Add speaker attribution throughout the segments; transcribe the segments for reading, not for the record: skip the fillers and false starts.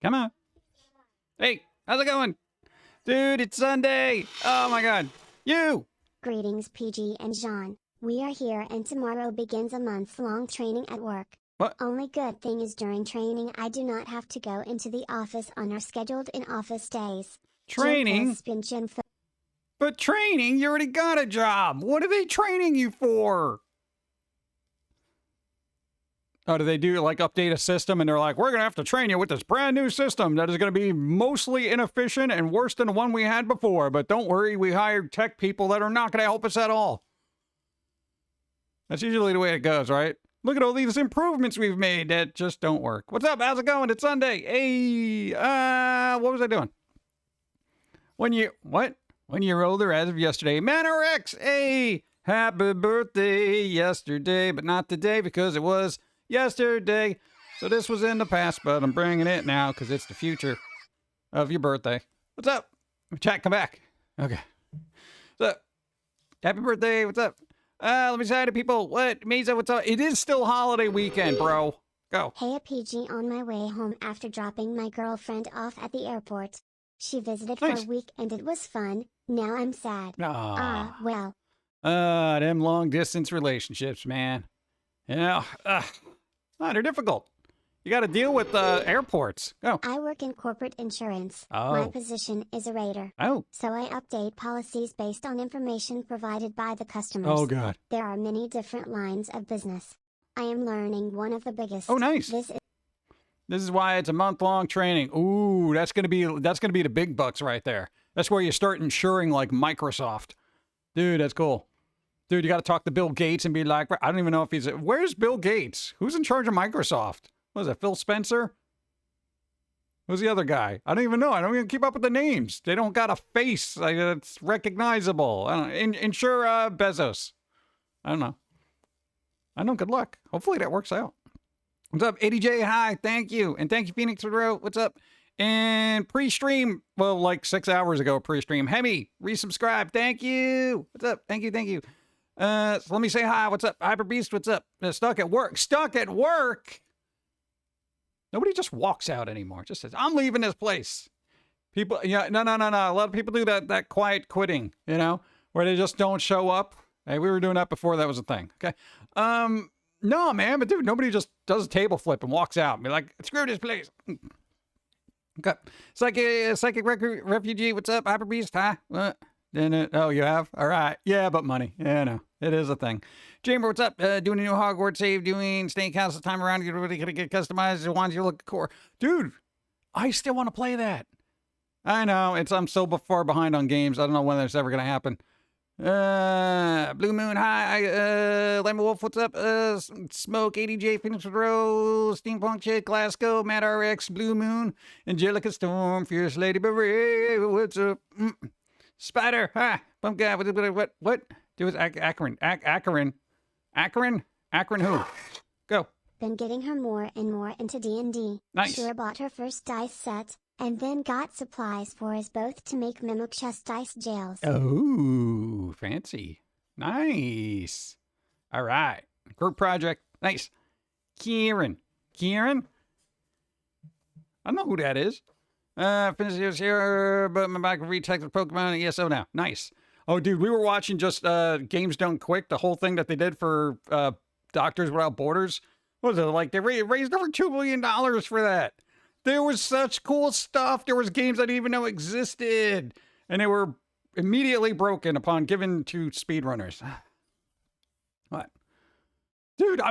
Speaker 1: Come on. Hey, how's it going? Dude, it's Sunday. Oh my god. You!
Speaker 2: Greetings PG and Jean. We are here and tomorrow begins a month-long training at work.
Speaker 1: What?
Speaker 2: Only good thing is during training I do not have to go into the office on our scheduled in-office days.
Speaker 1: Training? But training? You already got a job. What are they training you for? Oh, do they do like update a system and they're like, we're going to have to train you with this brand new system that is going to be mostly inefficient and worse than the one we had before. But don't worry, we hired tech people that are not going to help us at all. That's usually the way it goes, right? Look at all these improvements we've made that just don't work. What's up? How's it going? It's Sunday. Hey, what was I doing? When you're older as of yesterday. Manor X, hey, happy birthday yesterday, but not today because it was yesterday. So this was in the past, but I'm bringing it now because it's the future of your birthday. What's up? Chat, come back. Okay. What's up? Happy birthday. What's up? Let me say to people, what? Mesa, what's up? It is still holiday weekend, bro. Go.
Speaker 2: Hey, a PG on my way home after dropping my girlfriend off at the airport. She visited for a week and it was fun. Now I'm sad. Well.
Speaker 1: Them long distance relationships, man. You know, they're difficult. You got to deal with airports. Go.
Speaker 2: I work in corporate insurance.
Speaker 1: Oh.
Speaker 2: My position is a rater.
Speaker 1: Oh.
Speaker 2: So I update policies based on information provided by the customers.
Speaker 1: Oh, God.
Speaker 2: There are many different lines of business. I am learning one of the biggest.
Speaker 1: Oh, nice. This is why it's a month-long training. Ooh, that's gonna be the big bucks right there. That's where you start insuring like Microsoft. Dude, that's cool. Dude, you got to talk to Bill Gates and be like, I don't even know if he's... Where's Bill Gates? Who's in charge of Microsoft? What is it, Phil Spencer? Who's the other guy? I don't even know. I don't even keep up with the names. They don't got a face. Like, it's recognizable. I don't know. Insure Bezos. I don't know. I know. Good luck. Hopefully that works out. What's up, ADJ? Hi. Thank you. And thank you, Phoenix Row. What's up? And pre-stream, well, like 6 hours ago, pre-stream. Hemi, resubscribe. Thank you. What's up? Thank you. Thank you. So let me say hi. What's up? Hyper Beast, what's up? Stuck at work. Stuck at work? Nobody just walks out anymore. Just says, I'm leaving this place. People, yeah, no. A lot of people do that quiet quitting, you know, where they just don't show up. Hey, we were doing that before that was a thing. Okay. No, man, but dude, nobody just does a table flip and walks out and be like, screw this place. Okay. Psychic refugee, what's up? Hyper Beast, hi. What? Oh, you have? All right. Yeah, but money. Yeah, no. It is a thing. Chamber, what's up? Doing a new Hogwarts save, doing Snake House this time around. You're really going to get customized. The ones you look core. Dude, I still want to play that. I know. I'm so far behind on games. I don't know when that's ever going to happen. Blue Moon, hi. Lemon Wolf, what's up? Smoke, ADJ, Phoenix Row, Steampunk Chick, Glasgow, Matt RX, Blue Moon, Angelica Storm, Fierce Lady Beret, what's up? Spider, hi. Bump guy, what? It was Akron who? Go.
Speaker 2: Been getting her more and more into D&D.
Speaker 1: Nice.
Speaker 2: Sure bought her first dice set, and then got supplies for us both to make Mimic Chest dice jails.
Speaker 1: Oh, fancy. Nice. All right. Group project. Nice. Kieran. I don't know who that is. Finish this here, but my back retexted Pokemon. ESO now. Nice. Oh, dude, we were watching just Games Done Quick, the whole thing that they did for Doctors Without Borders. What was it? Like, they raised over $2 million for that. There was such cool stuff. There was games I didn't even know existed. And they were immediately broken upon given to speedrunners. What? Dude,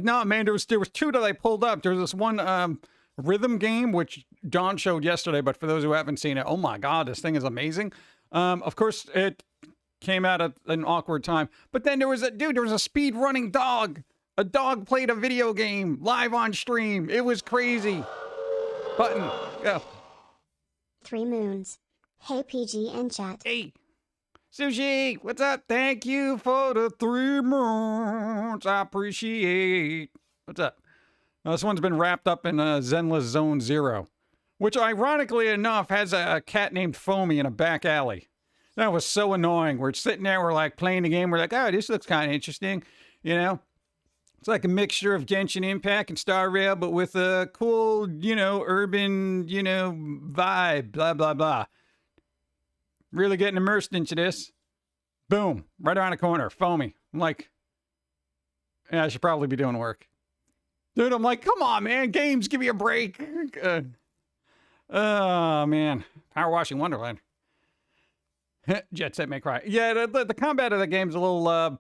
Speaker 1: no, man, there was two that I pulled up. There's this one rhythm game, which John showed yesterday, but for those who haven't seen it, oh my God, this thing is amazing. Of course, it came out at an awkward time. But then there was a speed running dog. A dog played a video game live on stream. It was crazy. Button. Go.
Speaker 2: 3 moons. Hey, PG and chat.
Speaker 1: Hey. Sushi, what's up? Thank you for the 3 moons. I appreciate. What's up? This one's been wrapped up in Zenless Zone Zero, which ironically enough has a cat named Foamy in a back alley. That was so annoying. We're sitting there, we're like playing the game. We're like, oh, this looks kind of interesting, you know? It's like a mixture of Genshin Impact and Star Rail, but with a cool, urban, vibe, blah, blah, blah. Really getting immersed into this. Boom. Right around the corner. Foamy. I'm like, yeah, I should probably be doing work. Dude, I'm like, come on, man. Games, give me a break. Oh, man. Power washing Wonderland. Jet Set May Cry. Yeah, the combat of the game's a little,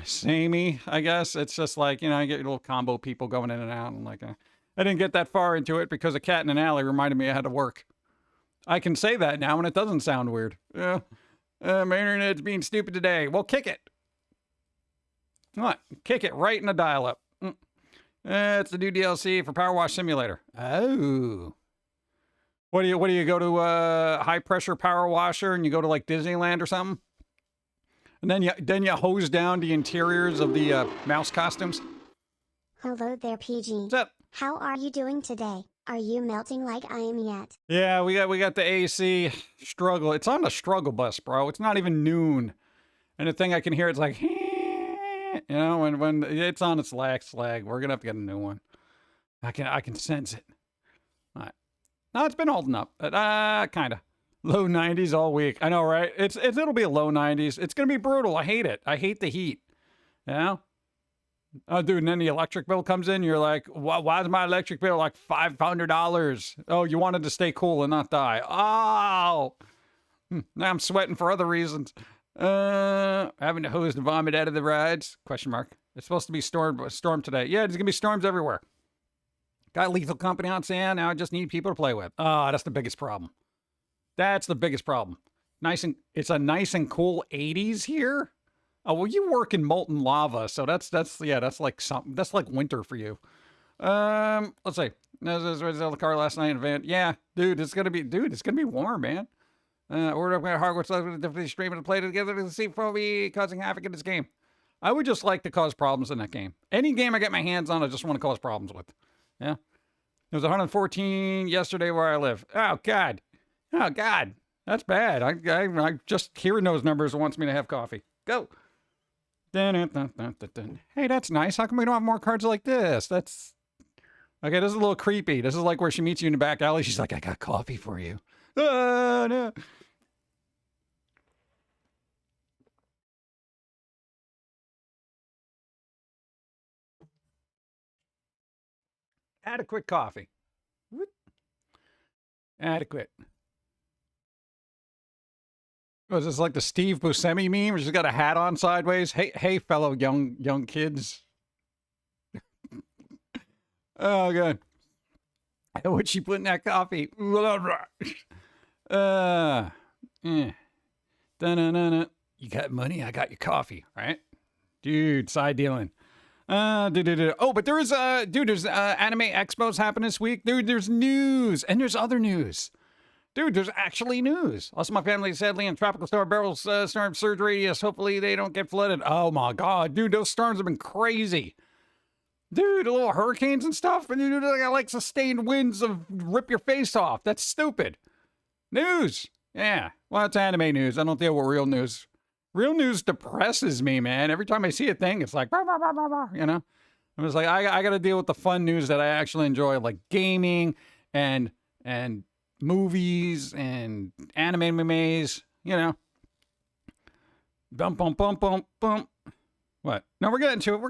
Speaker 1: samey, I guess. It's just like, I get little combo people going in and out. And like, I didn't get that far into it because a cat in an alley reminded me I had to work. I can say that now and it doesn't sound weird. My internet's being stupid today. Well, kick it. What? Kick it right in the dial-up. It's the new DLC for Power Wash Simulator. Oh. What do you go to high pressure power washer and you go to like Disneyland or something? And then you hose down the interiors of the mouse costumes.
Speaker 2: Hello there, PG.
Speaker 1: What's up?
Speaker 2: How are you doing today? Are you melting like I am yet?
Speaker 1: Yeah, we got the AC struggle. It's on the struggle bus, bro. It's not even noon. And the thing I can hear, it's like, when it's on its last leg, we're gonna have to get a new one. I can sense it. All right. No, it's been holding up. Kinda. Low 90s all week. I know, right? It'll be a low 90s. It's gonna be brutal. I hate it. I hate the heat. Oh, dude, and then the electric bill comes in. You're like, why is my electric bill like $500? Oh, you wanted to stay cool and not die. Oh, now I'm sweating for other reasons. Having to hose and vomit out of the rides? Question mark. It's supposed to be storm today. Yeah, there's gonna be storms everywhere. Got Lethal Company on sale. Now I just need people to play with. Oh, that's the biggest problem. That's the biggest problem. It's a nice and cool 80s here. Oh, well, you work in molten lava, so that's like something. That's like winter for you. Let's see. I was in the car last night in a van. Yeah, dude, it's gonna be warm, man. Ordered up my hardware, so definitely streaming and play together to see Foamy causing havoc in this game. I would just like to cause problems in that game. Any game I get my hands on, I just want to cause problems with. Yeah. It was 114 yesterday where I live. Oh, God. Oh, God. That's bad. I just hearing those numbers wants me to have coffee. Go. Hey, that's nice. How come we don't have more cards like this? That's... Okay, this is a little creepy. This is like where she meets you in the back alley. She's like, I got coffee for you. Oh, no. Adequate coffee. Adequate. Was this like the Steve Buscemi meme where she's got a hat on sideways? Hey, fellow young kids. Oh, God. What'd she put in that coffee? You got money? I got your coffee, right? Dude, side dealing. Oh, but there's AnimeExpo's happening this week. Dude, there's news and there's other news. Dude, there's actually news. Lost my family sadly in tropical storm barrels, storm surge radius. Hopefully they don't get flooded. Oh my God, dude, those storms have been crazy. Dude, the little hurricanes and stuff, and dude, they got like sustained winds of rip your face off. That's stupid. News. Yeah. Well, it's anime news. I don't deal with real news. Real news depresses me, man. Every time I see a thing, it's like, bah, bah, bah, bah, bah, I'm just like, I got to deal with the fun news that I actually enjoy, like gaming and movies and animes, Bum, bum, bum, bum, bum. What? No, we're getting to it.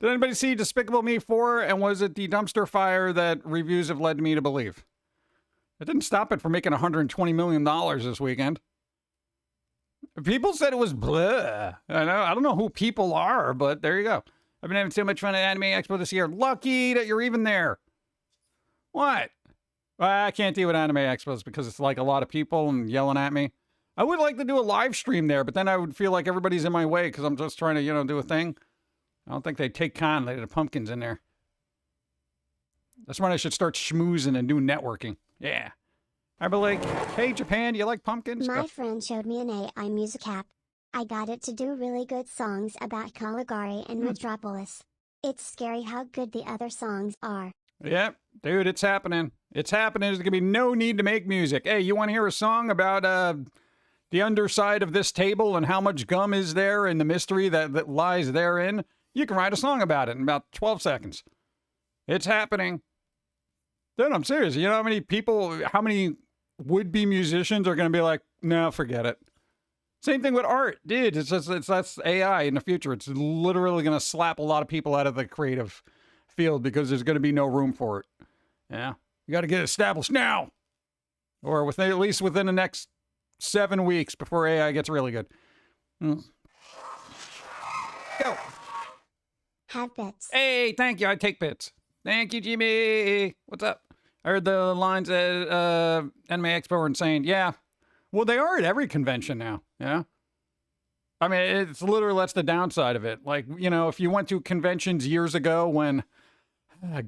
Speaker 1: Did anybody see Despicable Me 4? And was it the dumpster fire that reviews have led me to believe? It didn't stop it from making $120 million this weekend. People said it was blah. I don't know who people are, but there you go. I've been having so much fun at AnimeExpo this year. Lucky that you're even there. What? Well, I can't deal with AnimeExpos because it's like a lot of people and yelling at me. I would like to do a live stream there, but then I would feel like everybody's in my way because I'm just trying to, do a thing. I don't think they'd take kindly to the Pum'Kins in there. That's when I should start schmoozing and do networking. Yeah. I'd be like, hey, Japan, do you like pumpkins?
Speaker 2: My friend showed me an AI music app. I got it to do really good songs about Caligari and Metropolis. It's scary how good the other songs are.
Speaker 1: Yep, dude, it's happening. It's happening. There's going to be no need to make music. Hey, you want to hear a song about the underside of this table and how much gum is there and the mystery that lies therein? You can write a song about it in about 12 seconds. It's happening. Dude, I'm serious. You know how many would-be musicians are going to be like, no, forget it. Same thing with art. Dude, that's AI in the future. It's literally going to slap a lot of people out of the creative field because there's going to be no room for it. Yeah. You got to get it established now. Or at least within the next 7 weeks before AI gets really good. Go.
Speaker 2: Have bits.
Speaker 1: Hey, thank you. I take bits. Thank you, Jimmy. What's up? I heard the lines at AnimeExpo were insane. Yeah. Well, they are at every convention now. Yeah. I mean, it's literally, that's the downside of it. Like, if you went to conventions years ago when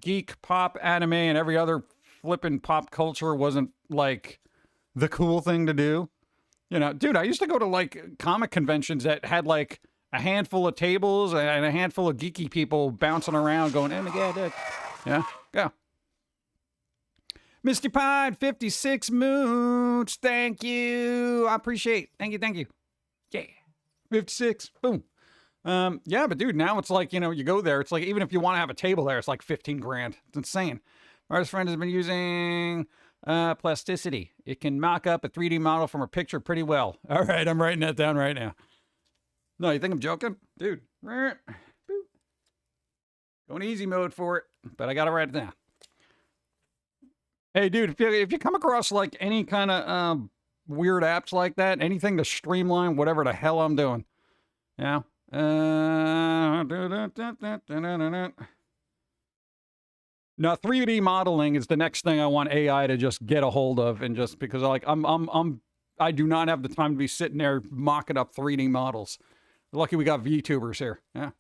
Speaker 1: geek, pop, anime, and every other flippin' pop culture wasn't like the cool thing to do. Dude, I used to go to like comic conventions that had like a handful of tables and a handful of geeky people bouncing around going, oh my God, dude. Yeah, go. Mr. Pine, 56 moons. Thank you. I appreciate. Thank you. Yeah. 56. Boom. Yeah, but dude, now it's like, you go there. It's like, even if you want to have a table there, it's like 15 grand. It's insane. My artist friend has been using plasticity. It can mock up a 3D model from a picture pretty well. All right, I'm writing that down right now. No, you think I'm joking? Dude. Going easy mode for it, but I got to write it down. Hey, dude, if you come across like any kind of weird apps like that, anything to streamline whatever the hell I'm doing. Yeah. Now, 3D modeling is the next thing I want AI to just get a hold of, and just because I do not have the time to be sitting there mocking up 3D models. Lucky we got VTubers here. Yeah.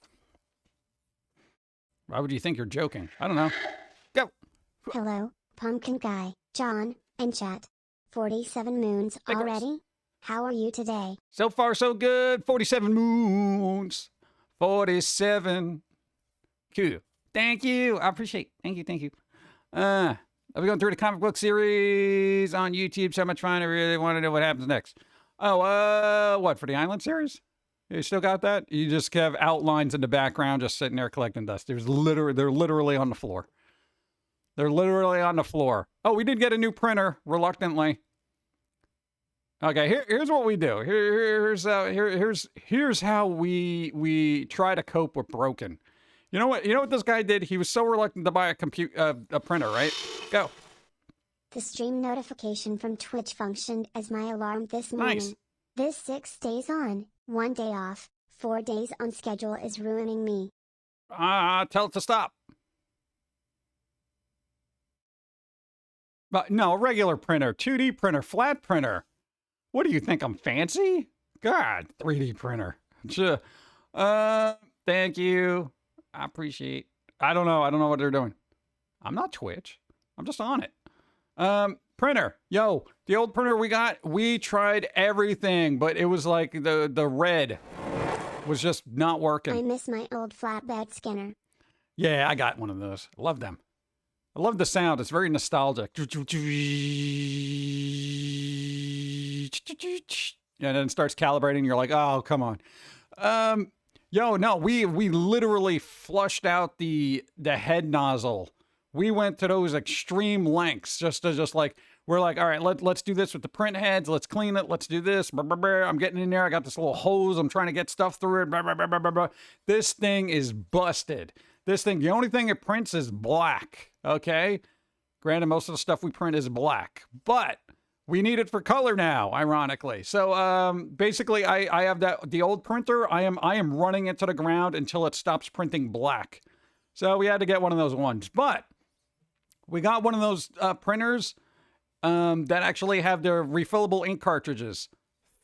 Speaker 1: Why would you think you're joking? I don't know. Go.
Speaker 2: Hello, Pumpkin Guy, John, and chat. 47 moons already? How are you today?
Speaker 1: So far, so good. 47 moons. 47. Cool. Thank you. I appreciate it. Thank you. I'll be going through the comic book series on YouTube. So much fun. I really want to know what happens next. Oh, what, for the Island series? You still got that? You just have outlines in the background just sitting there collecting dust. They're literally on the floor. They're literally on the floor. Oh, we did get a new printer, reluctantly. Okay, here's what we do. Here's how we try to cope with broken. You know what this guy did? He was so reluctant to buy a printer, right? Go.
Speaker 2: The stream notification from Twitch functioned as my alarm this morning.
Speaker 1: Nice.
Speaker 2: This 6 days on, 1 day off, 4 days on schedule is ruining me.
Speaker 1: Tell it to stop. But no, a regular printer, 2D printer, flat printer. What do you think? I'm fancy? God, 3D printer. Thank you. I appreciate. I don't know what they're doing. I'm not Twitch. I'm just on it. Printer. Yo, the old printer we tried everything, but it was like the red was just not working.
Speaker 2: I miss my old flatbed scanner.
Speaker 1: Yeah, I got one of those. I love them. I love the sound. It's very nostalgic. And then it starts calibrating. You're like, oh, come on. Yo, no, we literally flushed out the head nozzle. We went to those extreme lengths we're like, all right, let's do this with the print heads. Let's clean it. Let's do this. I'm getting in there. I got this little hose. I'm trying to get stuff through it. This thing is busted. The only thing it prints is black. Okay. Granted, most of the stuff we print is black, but we need it for color now, ironically. So basically, I have the old printer. I am running it to the ground until it stops printing black. So we had to get one of those ones. But we got one of those printers that actually have their refillable ink cartridges.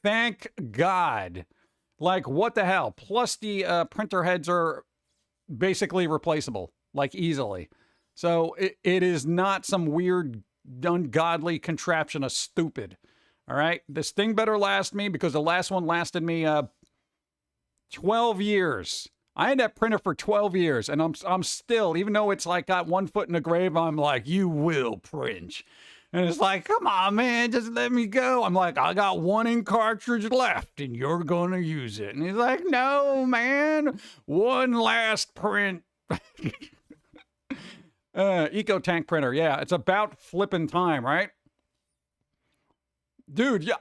Speaker 1: Thank God. Like, what the hell? Plus, the printer heads are basically replaceable, like easily. So it is not some weird, ungodly contraption of stupid. All right. This thing better last me, because the last one lasted me 12 years. I had that printer for 12 years, and I'm still, even though it's like got one foot in the grave, I'm like, you will print. And it's like, come on, man, just let me go. I'm like, I got one ink cartridge left and you're going to use it. And he's like, no, man, one last print. Eco tank printer. Yeah, it's about flipping time, right? Dude, yeah,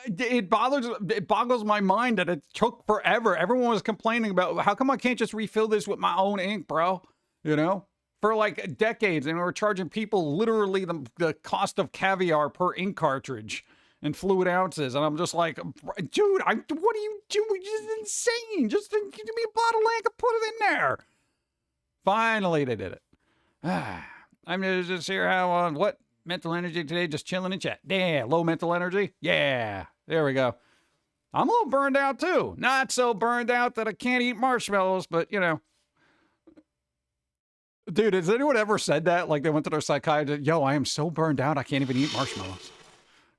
Speaker 1: it boggles my mind that it took forever. Everyone was complaining about, how come I can't just refill this with my own ink, bro? You know? For like decades, and we were charging people literally the cost of caviar per ink cartridge in fluid ounces. And I'm just like, dude, what are you doing? This is insane. Just give me a bottle of ink and put it in there. Finally, they did it. I'm just here how what mental energy today, just chilling in chat. Yeah, low mental energy. Yeah, there we go. I'm a little burned out too. Not so burned out that I can't eat marshmallows, but you know. Dude, has anyone ever said that? Like they went to their psychiatrist, yo, I am so burned out I can't even eat marshmallows.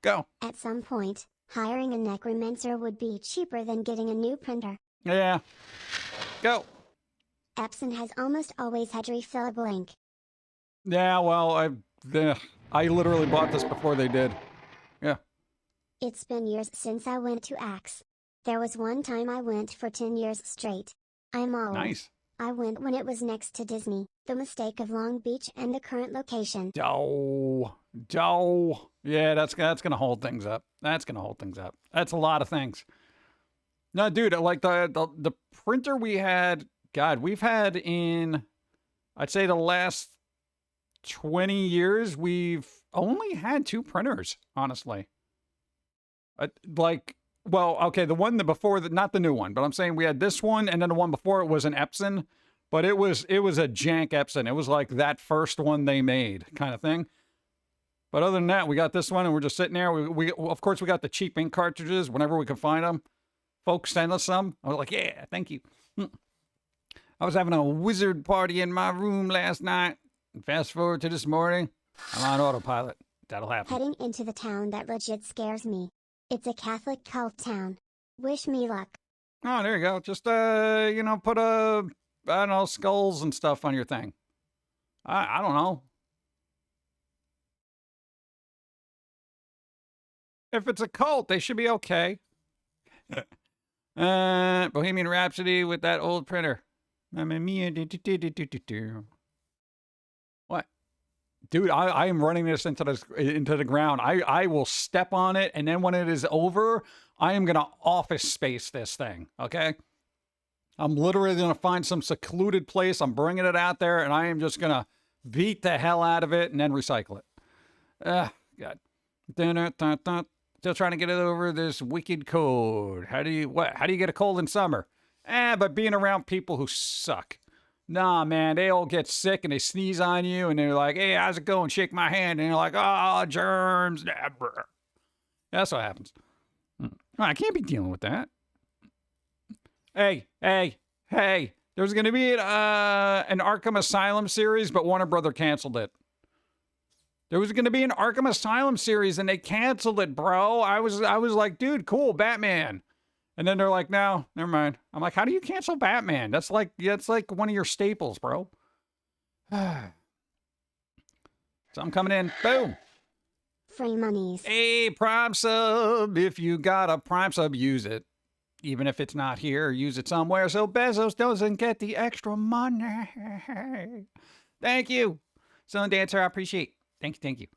Speaker 1: Go.
Speaker 2: At some point, hiring a necromancer would be cheaper than getting a new printer.
Speaker 1: Yeah. Go.
Speaker 2: Epson has almost always had refillable ink.
Speaker 1: Yeah, well, I literally bought this before they did. Yeah.
Speaker 2: It's been years since I went to Axe. There was one time I went for 10 years straight. I'm always.
Speaker 1: Nice.
Speaker 2: I went when it was next to Disney, the mistake of Long Beach and the current location.
Speaker 1: Yeah, that's gonna hold things up. That's gonna hold things up. That's a lot of things. No, dude, like the printer we had, God, we've had in, I'd say the last 20 years, we've only had 2 printers, honestly. Well, okay, the one before, not the new one, but I'm saying we had this one, and then the one before it was an Epson, but it was a jank Epson. It was like that first one they made kind of thing. But other than that, we got this one, and we're just sitting there. We of course, we got the cheap ink cartridges whenever we could find them. Folks send us some. I was like, yeah, thank you. I was having a wizard party in my room last night. And fast forward to this morning, I'm on autopilot. That'll happen.
Speaker 2: Heading into the town that legit scares me. It's a Catholic cult town. Wish me luck.
Speaker 1: Oh, there you go. Just, you know, put I don't know, skulls and stuff on your thing. I don't know. If it's a cult, they should be okay. Bohemian Rhapsody with that old printer. Mamma mia. What? Dude, I am running this into the ground. I will step on it, and then when it is over, I am going to office space this thing, okay? I'm literally going to find some secluded place. I'm bringing it out there, and I am just going to beat the hell out of it and then recycle it. God. Still trying to get it over this wicked cold. How do you get a cold in summer? But being around people who suck. Nah, man, they all get sick and they sneeze on you and they're like, hey, how's it going? Shake my hand. And you're like, oh, germs. That's what happens. I can't be dealing with that. Hey. There's going to be an Arkham Asylum series, but Warner Brother canceled it. There was going to be an Arkham Asylum series and they canceled it, bro. I was like, dude, cool, Batman. And then they're like, no, never mind. I'm like, how do you cancel Batman? That's like one of your staples, bro. So I'm coming in. Boom.
Speaker 2: Free monies.
Speaker 1: Hey, Prime Sub. If you got a Prime Sub, use it. Even if it's not here, use it somewhere so Bezos doesn't get the extra money. Thank you. Sun Dancer, I appreciate. Thank you.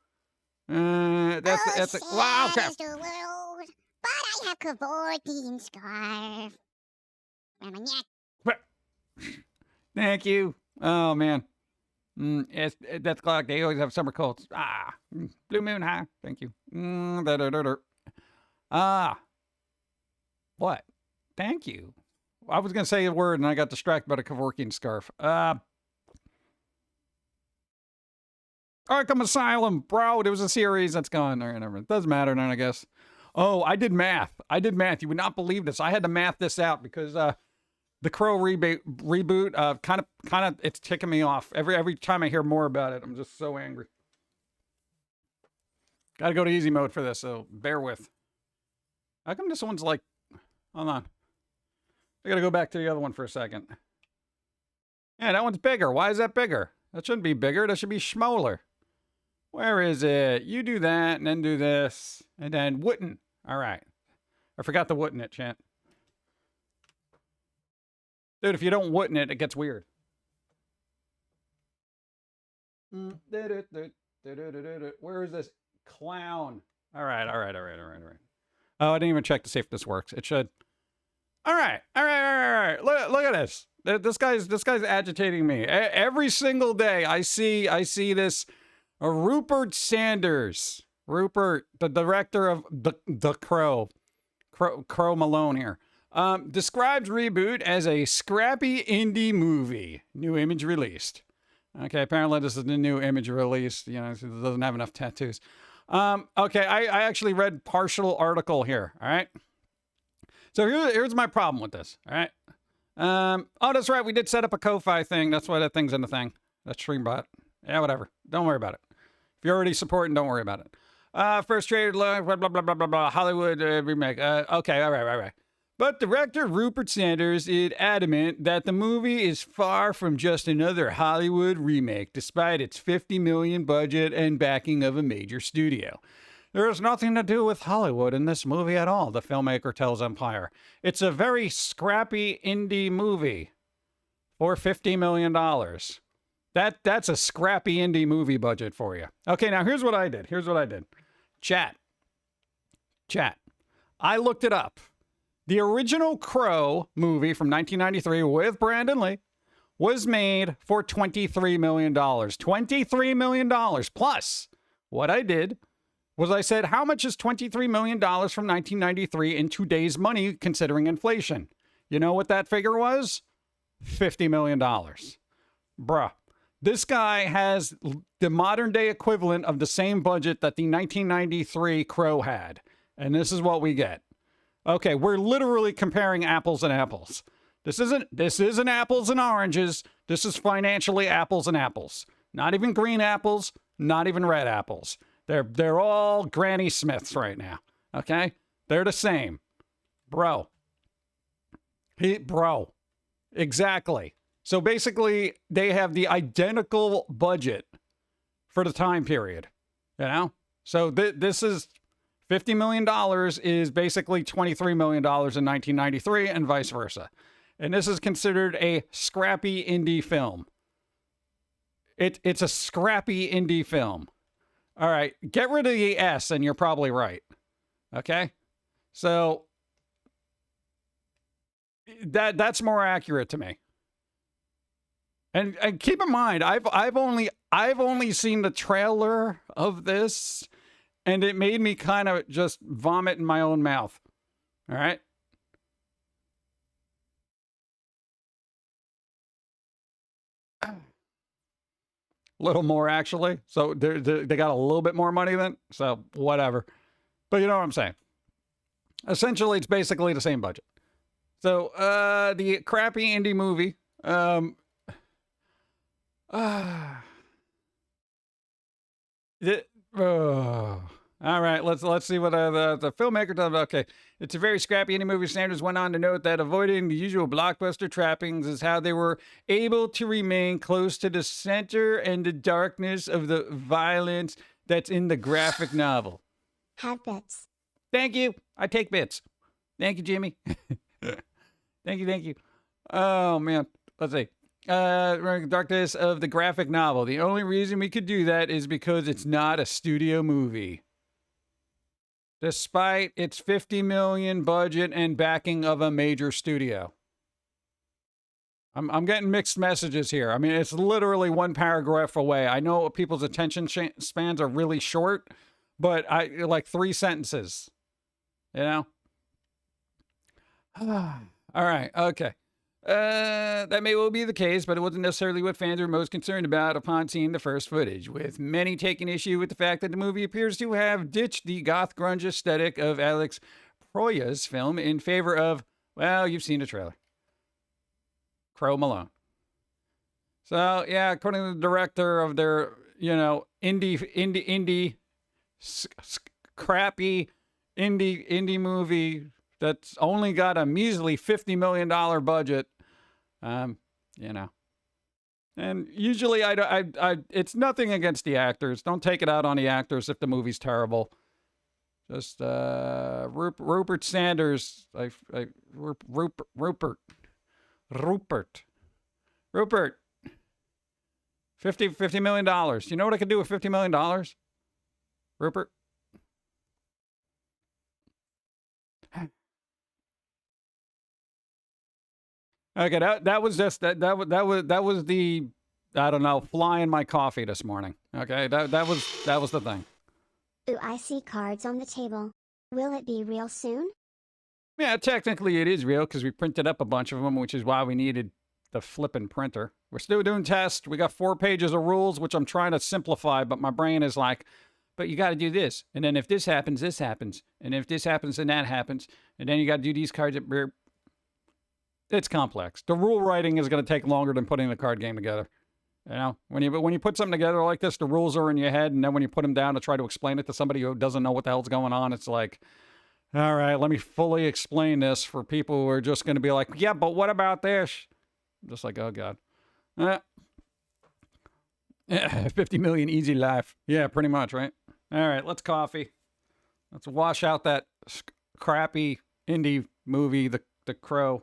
Speaker 1: That's a wow. Okay.
Speaker 3: But I have cavorting scarf.
Speaker 1: Thank you. Oh, man. That's clock. They always have summer colds. Blue moon high. Thank you. What? Thank you. I was going to say a word and I got distracted by the Kevorkian scarf. Arkham Asylum, bro. There was a series that's gone. All right, never mind. Doesn't matter then, I guess. Oh, I did math. You would not believe this. I had to math this out because the Crow reboot kind of it's ticking me off. Every time I hear more about it, I'm just so angry. Got to go to easy mode for this, so bear with. How come this one's like... Hold on. I got to go back to the other one for a second. Yeah, that one's bigger. Why is that bigger? That shouldn't be bigger. That should be smaller. Where is it? You do that and then do this. And then wouldn't. All right. I forgot the wouldn't it, chat. Dude, if you don't wouldn't it, it gets weird. Where is this clown? All right. Oh, I didn't even check to see if this works. It should. All right. Look at this. This guy's agitating me. Every single day I see this Rupert Sanders. Rupert, the director of the Crow Malone here. Describes Reboot as a scrappy indie movie. New image released. Okay, apparently this is the new image released. You know, it doesn't have enough tattoos. Okay, I actually read partial article here. All right. So here's my problem with this. All right. Oh, that's right. We did set up a Ko-Fi thing. That's why that thing's in the thing. That's Streambot. Yeah, whatever. Don't worry about it. If you're already supporting, don't worry about it. First trailer, blah, blah, blah, blah, blah, blah. Hollywood remake. Okay, all right. But director Rupert Sanders is adamant that the movie is far from just another Hollywood remake, despite its $50 million budget and backing of a major studio. There is nothing to do with Hollywood in this movie at all, the filmmaker tells Empire. It's a very scrappy indie movie for $50 million. That's a scrappy indie movie budget for you. Okay, now here's what I did. Chat. I looked it up. The original Crow movie from 1993 with Brandon Lee was made for $23 million. $23 million. Plus, what I did was I said, how much is $23 million from 1993 in today's money considering inflation? You know what that figure was? $50 million. Bruh. This guy has the modern day equivalent of the same budget that the 1993 Crow had. And this is what we get. Okay, we're literally comparing apples and apples. This isn't apples and oranges. This is financially apples and apples. Not even green apples, not even red apples. They're all Granny Smiths right now. Okay? They're the same. Bro. Exactly. So basically, they have the identical budget for the time period. You know? So this is $50 million is basically $23 million in 1993 and vice versa. And this is considered a scrappy indie film. It's a scrappy indie film. All right, get rid of the S and you're probably right. Okay? So that's more accurate to me. And keep in mind, I've only seen the trailer of this, and it made me kind of just vomit in my own mouth. All right? Little more, actually. So they got a little bit more money then. So whatever. But you know what I'm saying. Essentially, it's basically the same budget. So the crappy indie movie. All right, let's see what the filmmaker does. Okay, it's a very scrappy indie movie. Sanders went on to note that avoiding the usual blockbuster trappings is how they were able to remain close to the center and the darkness of the violence that's in the graphic novel.
Speaker 2: Have bits.
Speaker 1: Thank you. I take bits. Thank you, Jimmy. Thank you. Oh man, let's see. Darkness of the graphic novel. The only reason we could do that is because it's not a studio movie. Despite its $50 million budget and backing of a major studio. I'm getting mixed messages here. I mean, it's literally one paragraph away. I know people's attention spans are really short, but I like 3 sentences. You know? All right. Okay. That may well be the case, but it wasn't necessarily what fans were most concerned about upon seeing the first footage, with many taking issue with the fact that the movie appears to have ditched the goth grunge aesthetic of Alex Proyas' film in favor of, well, you've seen the trailer. Crow Malone. So, yeah, according to the director of their, indie, crappy indie movie that's only got a measly $50 million budget, And usually it's nothing against the actors. Don't take it out on the actors if the movie's terrible. Just Rupert Sanders, Rupert, $50 million. You know what I could do with $50 million, Rupert? Okay, that was just that was the, I don't know, fly in my coffee this morning. Okay, that was the thing.
Speaker 2: Ooh, I see cards on the table. Will it be real soon?
Speaker 1: Yeah, technically it is real because we printed up a bunch of them, which is why we needed the flipping printer. We're still doing tests. We got 4 pages of rules, which I'm trying to simplify, but my brain is like, but you got to do this. And then if this happens, this happens. And if this happens, then that happens. And then you got to do these cards. It's complex. The rule writing is going to take longer than putting the card game together. You know, when you put something together like this, the rules are in your head, and then when you put them down to try to explain it to somebody who doesn't know what the hell's going on, it's like, all right, let me fully explain this for people who are just going to be like, yeah, but what about this? I'm just like, oh, God. 50 million easy life. Yeah, pretty much, right? All right, let's coffee. Let's wash out that crappy indie movie, The Crow.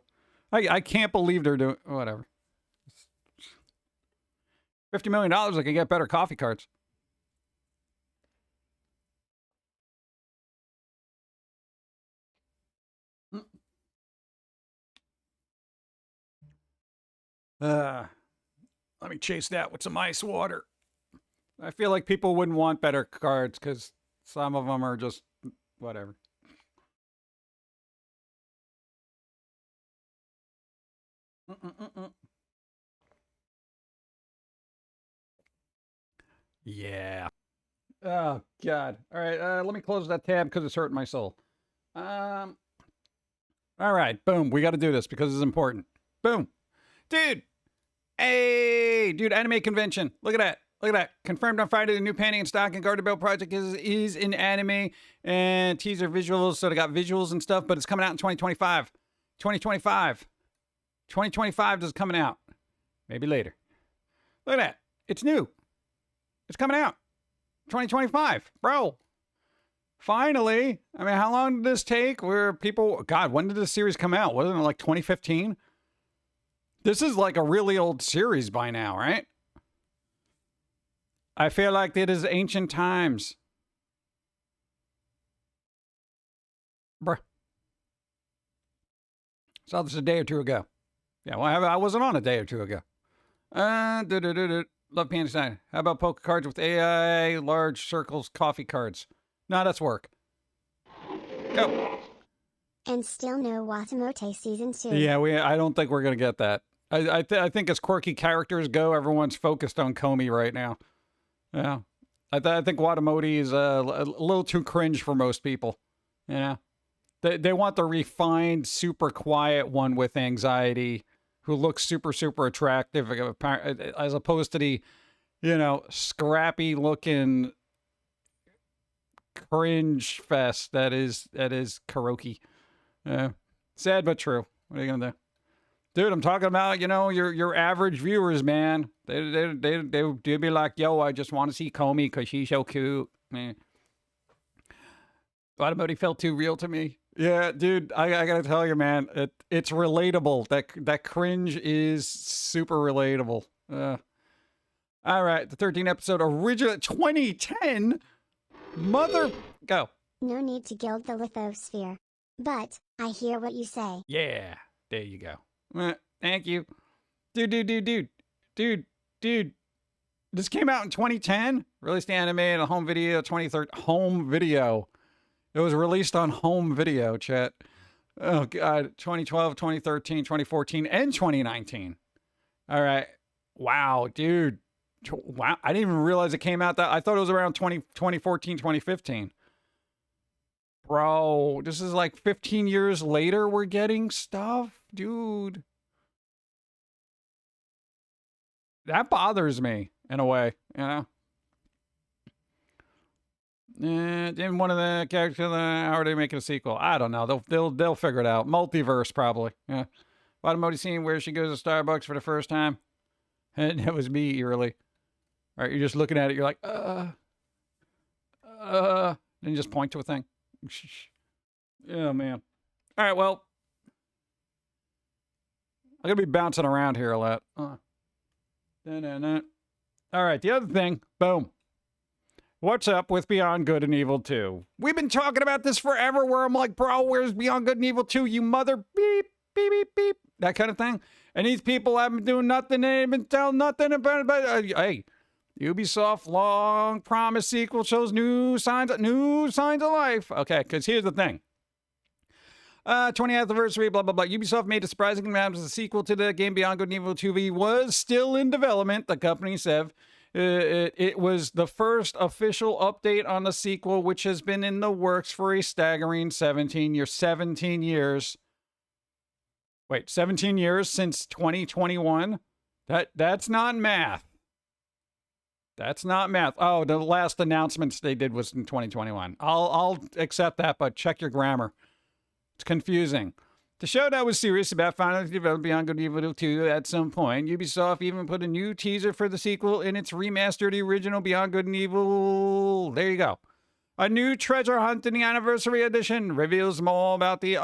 Speaker 1: I can't believe they're doing, whatever. $50 million, I can get better coffee cards. Let me chase that with some ice water. I feel like people wouldn't want better cards because some of them are just whatever. Yeah. Oh, God. All right, let me close that tab because it's hurting my soul. All right, boom. We got to do this because it's important. Boom. Dude. Hey, dude, anime convention. Look at that. Look at that. Confirmed on Friday, the new painting and stock and Garden Belt project is in anime and teaser visuals. So they got visuals and stuff, but it's coming out in 2025. 2025. 2025 is coming out. Maybe later. Look at that. It's new. It's coming out. 2025. Bro. Finally. I mean, how long did this take? Where people... God, when did this series come out? Wasn't it like 2015? This is like a really old series by now, right? I feel like it is ancient times. Bruh. Saw this a day or two ago. Yeah, well, I wasn't on a day or two ago. Love Penis Design. How about poker cards with AI, large circles, coffee cards? No, that's work. Go.
Speaker 2: And still no Watamote Season 2.
Speaker 1: Yeah, I don't think we're going to get that. I think as quirky characters go, everyone's focused on Comey right now. Yeah. I think Watamote is a little too cringe for most people. Yeah. They want the refined, super quiet one with anxiety who looks super, super attractive as opposed to the, scrappy looking cringe fest that is karaoke. Yeah. Sad but true. What are you going to do? Dude, I'm talking about, your average viewers, man. They'd be like, yo, I just want to see Comey because she's so cute. Man. Watamote felt too real to me. Yeah, dude, I gotta tell you, man, it's relatable. That cringe is super relatable. All right, the 13th episode, original 2010. Go.
Speaker 2: No need to gild the lithosphere. But, I hear what you say.
Speaker 1: Yeah, there you go. Thank you. Dude. This came out in 2010. Released the anime and a home video, 2013. Home video. It was released on home video, chat. Oh, God. 2012, 2013, 2014, and 2019. All right. Wow, dude. Wow. I didn't even realize it came out I thought it was around 2014, 2015. Bro, this is like 15 years later we're getting stuff? Dude. That bothers me in a way, Then one of the characters, how are they making a sequel? I don't know. They'll figure it out. Multiverse, probably. Yeah. Watamote scene where she goes to Starbucks for the first time. And it was me, eerily. All right, you're just looking at it. You're like, then you just point to a thing. Yeah, man. All right, well, I'm going to be bouncing around here a lot. All right, the other thing, boom. What's up with Beyond Good and Evil 2? We've been talking about this forever where I'm like, bro, where's Beyond Good and Evil 2? You mother beep, beep, beep, beep. That kind of thing. And these people haven't been doing nothing. They ain't been telling nothing about it. Hey, Ubisoft long promised sequel shows new signs of life. Okay, because here's the thing. 20th anniversary, blah, blah, blah. Ubisoft made a surprising announcement as a sequel to the game Beyond Good and Evil 2V was still in development, the company said. It was the first official update on the sequel, which has been in the works for a staggering 17 years. 17 years. Wait, 17 years since 2021? That's not math. That's not math. Oh, the last announcements they did was in 2021. I'll accept that, but check your grammar. It's confusing. To show that was serious about finally developing Beyond Good and Evil 2 at some point, Ubisoft even put a new teaser for the sequel in its remastered original Beyond Good and Evil. There you go. A new treasure hunting anniversary edition reveals more about the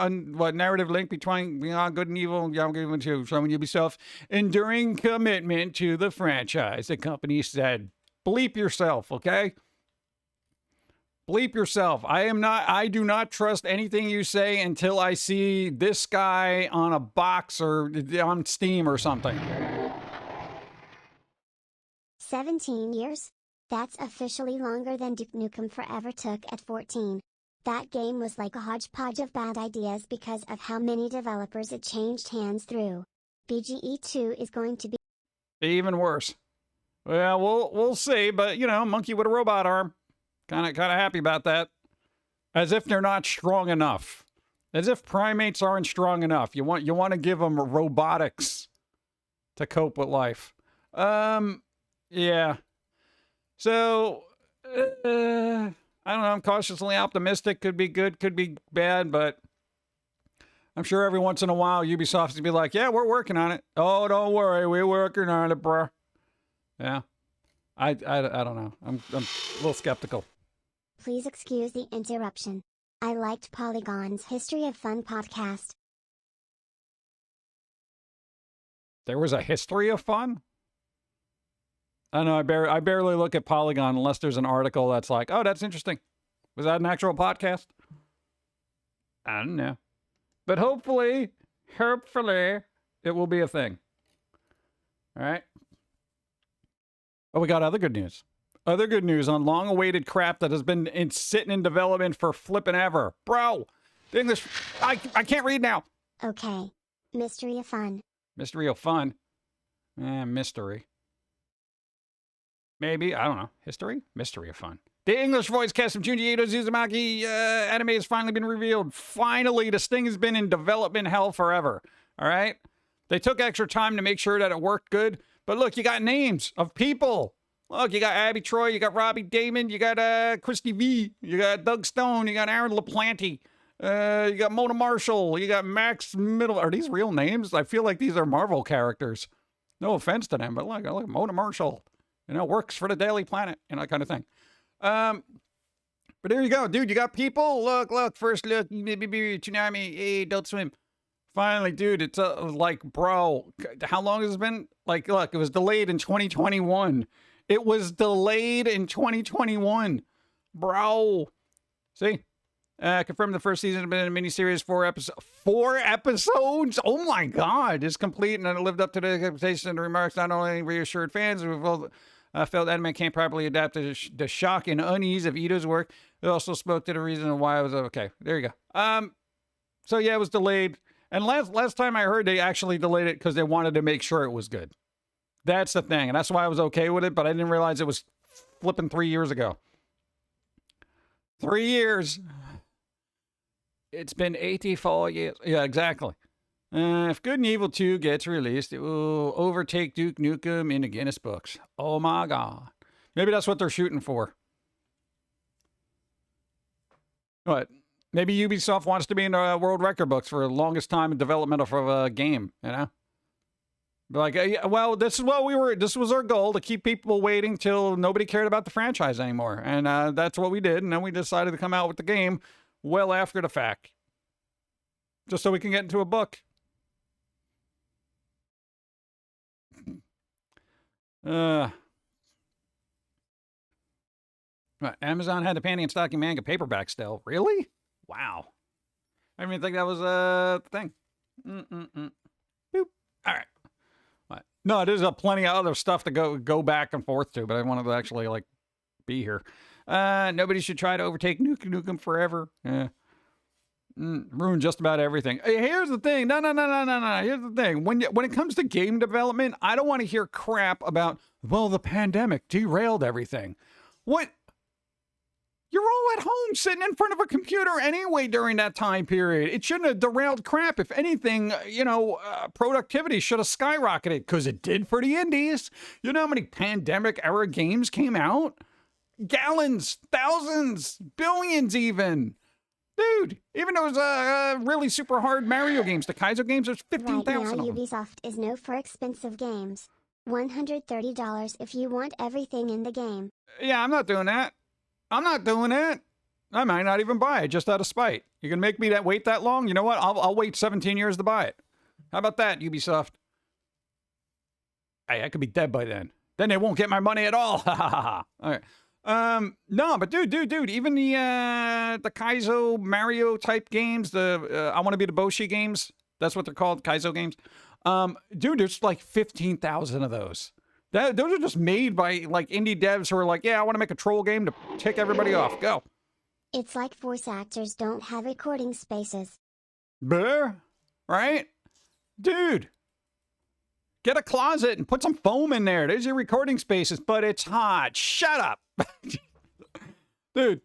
Speaker 1: narrative link between Beyond Good and Evil and Beyond Good and Evil 2, showing Ubisoft's enduring commitment to the franchise. The company said, bleep yourself, okay? Bleep yourself. I do not trust anything you say until I see this guy on a box or on Steam or something.
Speaker 2: 17 years? That's officially longer than Duke Nukem Forever took at 14. That game was like a hodgepodge of bad ideas because of how many developers it changed hands through. BGE 2 is going to be
Speaker 1: even worse. Well, we'll see, but you know, monkey with a robot arm. Kind of happy about that. As if they're not strong enough. As if primates aren't strong enough. You want to give them robotics to cope with life. Yeah. So, I don't know. I'm cautiously optimistic. Could be good, could be bad, but I'm sure every once in a while Ubisoft's gonna be like, yeah, we're working on it. Oh, don't worry, we're working on it, bro. Yeah. I don't know. I'm a little skeptical.
Speaker 2: Please excuse the interruption. I liked Polygon's History of Fun podcast.
Speaker 1: There was a history of fun? I don't know. I barely look at Polygon unless there's an article that's like, oh, that's interesting. Was that an actual podcast? I don't know. But hopefully, it will be a thing. All right. Oh, we got other good news. Other good news on long-awaited crap that has been sitting in development for flipping ever. Bro, the English, I can't read now.
Speaker 2: Okay. Mystery of Fun.
Speaker 1: Mystery of Fun? Mystery. Maybe, I don't know. History? Mystery of Fun. The English voice cast of Junji Ito's Uzumaki anime has finally been revealed. Finally, this thing has been in development hell forever. All right? They took extra time to make sure that it worked good. But look, you got names of people. Look, you got Abby Troy, you got Robbie Damon, you got Christy V, you got Doug Stone, you got Aaron LaPlante, you got Mona Marshall, you got Max Middle. Are these real names? I feel like these are Marvel characters. No offense to them, but look, Mona Marshall. You know, works for the Daily Planet, you know, that kind of thing. But there you go, dude. You got people. Look. First look, tsunami. Hey, Adult Swim. Finally, dude. It's like, bro. How long has it been? Like, look, it was delayed in 2021. It was delayed in 2021, bro. See, confirmed the first season had been a miniseries, 4 episodes. 4 episodes? Oh my God! It's complete, and it lived up to the expectations and the remarks. Not only reassured fans who felt anime can't properly adapt to the shock and unease of Ito's work. It also spoke to the reason why it was okay. There you go. So yeah, it was delayed. And last time I heard, they actually delayed it because they wanted to make sure it was good. That's the thing, and that's why I was okay with it. But I didn't realize it was flipping 3 years ago. 3 years. It's been 84 years. Yeah, exactly. If Good and Evil 2 gets released, it will overtake Duke Nukem in the Guinness books. Oh my God. Maybe that's what they're shooting for. What? Maybe Ubisoft wants to be in the world record books for the longest time in development of a game, you know? Like, yeah, well, this was our goal, to keep people waiting till nobody cared about the franchise anymore. And that's what we did. And then we decided to come out with the game well after the fact, just so we can get into a book. Right. Amazon had the Panty and Stocking manga paperback still. Really? Wow. I didn't even think that was a thing. Boop. All right. What? No, there's plenty of other stuff to go back and forth to, but I wanted to actually like be here. Nobody should try to overtake Nukem forever. Ruin just about everything. Here's the thing. No. Here's the thing. When it comes to game development, I don't want to hear crap about, well, the pandemic derailed everything. What? You're all at home sitting in front of a computer anyway during that time period. It shouldn't have derailed crap. If anything, productivity should have skyrocketed, because it did for the indies. You know how many pandemic era games came out? Gallons, thousands, billions even. Dude, even those really super hard Mario games, the Kaizo games, there's 15,000
Speaker 2: Right
Speaker 1: of
Speaker 2: now,
Speaker 1: them.
Speaker 2: Ubisoft is known for expensive games. $130 if you want everything in the game.
Speaker 1: Yeah, I'm not doing that. I'm not doing it. I might not even buy it, just out of spite. You can make me wait that long? You know what? I'll wait 17 years to buy it. How about that, Ubisoft? Hey, I could be dead by then. Then they won't get my money at all. All right. No, but dude, even the Kaizo Mario type games, the I Want to Be the Boshi games, that's what they're called, Kaizo games. Dude, there's like 15,000 of those. Those are just made by like indie devs who are like, yeah, I want to make a troll game to tick everybody off. Go.
Speaker 2: It's like voice actors don't have recording spaces.
Speaker 1: Brr, right? Dude, get a closet and put some foam in there. There's your recording spaces, but it's hot. Shut up. Dude,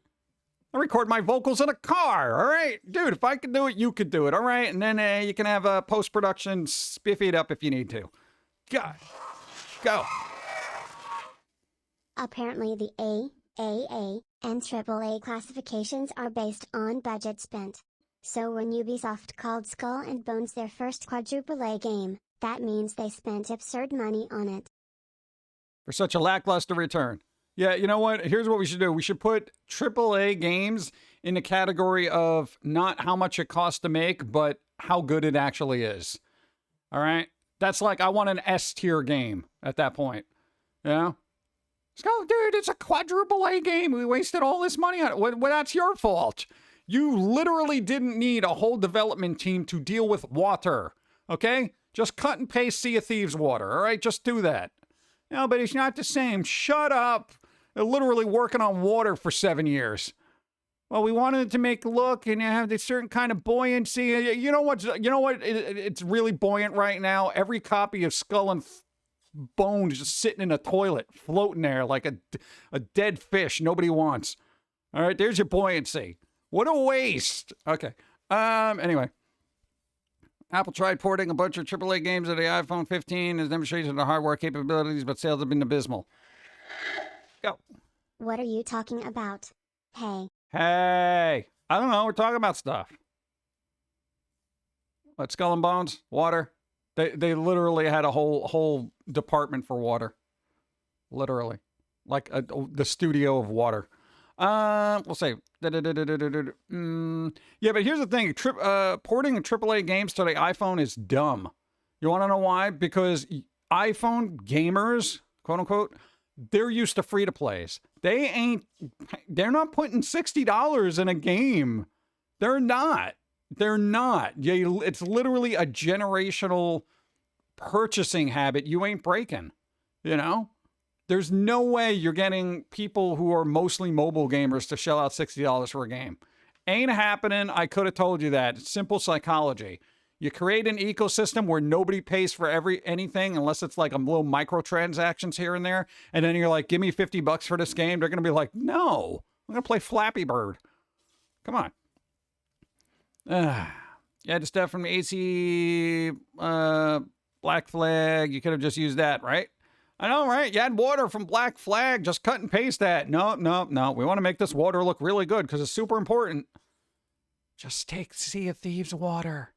Speaker 1: I record my vocals in a car, all right? Dude, if I could do it, you could do it, all right? And then you can have a post-production spiffy it up if you need to. God. Go.
Speaker 2: Apparently the A, AA, and AAA classifications are based on budget spent. So when Ubisoft called Skull and Bones their first quadruple A game, that means they spent absurd money on it.
Speaker 1: For such a lackluster return. Yeah, you know what? Here's what we should do. We should put AAA games in the category of not how much it costs to make, but how good it actually is. All right? That's like, I want an S tier game at that point. Yeah? Skull, dude, it's a quadruple A game. We wasted all this money on it. Well, that's your fault. You literally didn't need a whole development team to deal with water. Okay? Just cut and paste Sea of Thieves water. All right? Just do that. No, but it's not the same. Shut up. They're literally working on water for 7 years. Well, we wanted it to make look and have this certain kind of buoyancy. You know what? It's really buoyant right now. Every copy of Skull and Bones just sitting in a toilet, floating there like a dead fish nobody wants. All right, there's your buoyancy. What a waste. Okay. Anyway. Apple tried porting a bunch of AAA games to the iPhone 15 as demonstration of hardware capabilities, but sales have been abysmal. Go.
Speaker 2: What are you talking about? Hey.
Speaker 1: Hey. I don't know. We're talking about stuff. What, Skull and Bones? Water? They literally had a whole department for water. Literally. Like the studio of water. We'll say. Yeah, but here's the thing. Porting AAA games to the iPhone is dumb. You want to know why? Because iPhone gamers, quote unquote, they're used to free-to-plays. They're not putting $60 in a game. They're not. It's literally a generational purchasing habit you ain't breaking, you know? There's no way you're getting people who are mostly mobile gamers to shell out $60 for a game. Ain't happening. I could have told you that. It's simple psychology. You create an ecosystem where nobody pays for anything unless it's like a little microtransactions here and there. And then you're like, give me $50 for this game. They're going to be like, no, I'm going to play Flappy Bird. Come on. Yeah, the stuff from the AC Black Flag. You could have just used that, right? I know, right? You had water from Black Flag. Just cut and paste that. No. We want to make this water look really good because it's super important. Just take Sea of Thieves water.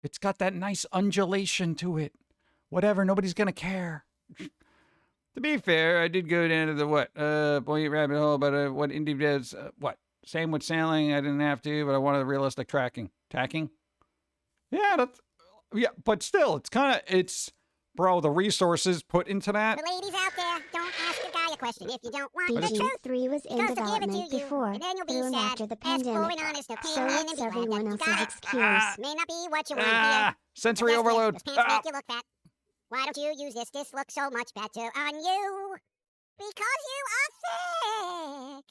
Speaker 1: It's got that nice undulation to it. Whatever, nobody's gonna care. To be fair, I did go down to the buoyant rabbit hole, but what indie devs, Same with sailing, I didn't have to, but I wanted realistic tracking. Tacking? Yeah, but still, bro, the resources put into that.
Speaker 3: The ladies out there, don't ask a guy a question if you don't want the truth.
Speaker 2: BG3 was in
Speaker 3: Because they'll give it
Speaker 2: development
Speaker 3: to you,
Speaker 2: before,
Speaker 3: and then you'll be
Speaker 2: through and
Speaker 3: sad.
Speaker 2: after the
Speaker 3: Ask for
Speaker 2: pandemic,
Speaker 3: an honest
Speaker 2: so
Speaker 3: opinion and
Speaker 2: it's
Speaker 3: be glad
Speaker 2: everyone
Speaker 3: that you
Speaker 2: else's
Speaker 3: got it.
Speaker 2: excuse.
Speaker 3: May not be what you want to hear.
Speaker 1: Sensory
Speaker 3: But guess this,
Speaker 1: overload.
Speaker 3: those pants make you look fat. Why don't you use this? This looks so much better on you. Because you are thick.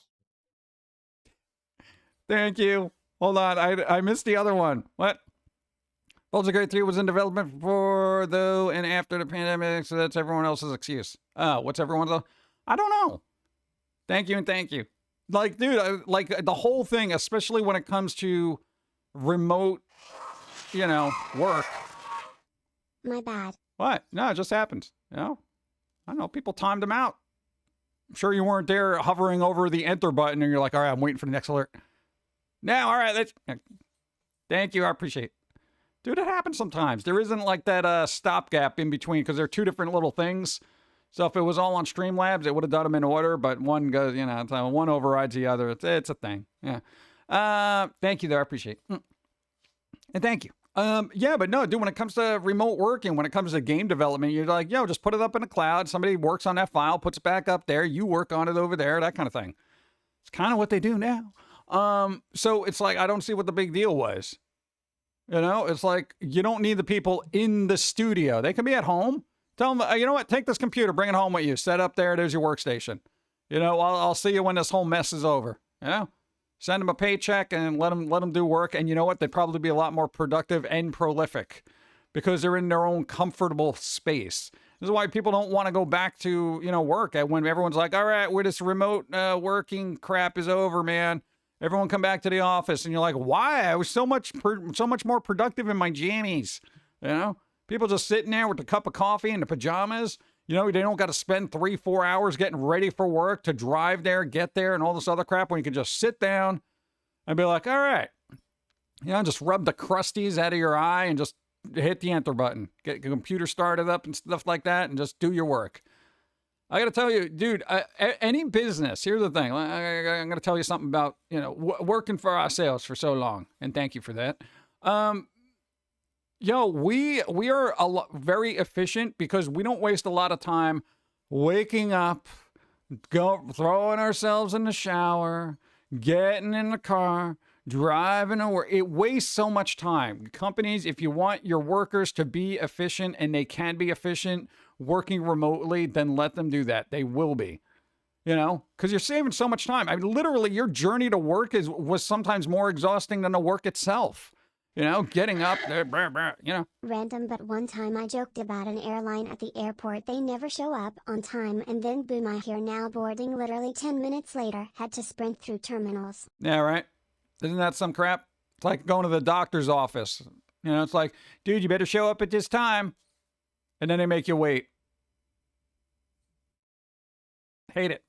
Speaker 1: Thank you. Hold on, I missed the other one. What? Baldur's Gate 3 was in development before, though, and after the pandemic, so that's everyone else's excuse. What's everyone's? I don't know. Thank you and thank you. Like, dude, like the whole thing, especially when it comes to remote, work.
Speaker 2: My bad.
Speaker 1: What? No, it just happens. I don't know. People timed them out. I'm sure you weren't there hovering over the enter button and you're like, all right, I'm waiting for the next alert. Now, all right, thank you. I appreciate it. Dude, it happens sometimes. There isn't like that stopgap in between because they're two different little things. So if it was all on Streamlabs, it would have done them in order, but one goes, one overrides the other. It's a thing. Yeah. Thank you there. I appreciate it. And thank you. Yeah, but no, dude, when it comes to remote working, when it comes to game development, you're like, just put it up in the cloud. Somebody works on that file, puts it back up there. You work on it over there, that kind of thing. It's kind of what they do now. So it's like, I don't see what the big deal was. It's like, you don't need the people in the studio. They can be at home. Tell them, you know what? Take this computer, bring it home with you. Set up there. There's your workstation. I'll see you when this whole mess is over. Send them a paycheck and let them do work. And you know what? They'd probably be a lot more productive and prolific because they're in their own comfortable space. This is why people don't want to go back to, work. And when everyone's like, all right, where this remote working crap is over, man. Everyone come back to the office. And you're like, why? I was so much more productive in my jammies. People just sitting there with a cup of coffee and the pajamas. They don't got to spend 3-4 hours getting ready for work to drive there, get there, and all this other crap when you can just sit down and be like, all right, just rub the crusties out of your eye and just hit the enter button, get the computer started up and stuff like that, and just do your work. I got to tell you, dude, any business, here's the thing. I'm going to tell you something about, working for ourselves for so long. And thank you for that. We are very efficient because we don't waste a lot of time waking up, throwing ourselves in the shower, getting in the car, driving to work. It wastes so much time. Companies, if you want your workers to be efficient, and they can be efficient working remotely, then let them do that. They will be. Because you're saving so much time. I mean, literally, your journey to work was sometimes more exhausting than the work itself. Getting up there,
Speaker 2: Random, but one time I joked about an airline at the airport. They never show up on time, and then boom, I hear now boarding literally 10 minutes later. Had to sprint through terminals.
Speaker 1: Yeah, right? Isn't that some crap? It's like going to the doctor's office. It's like, dude, you better show up at this time. And then they make you wait. Hate it.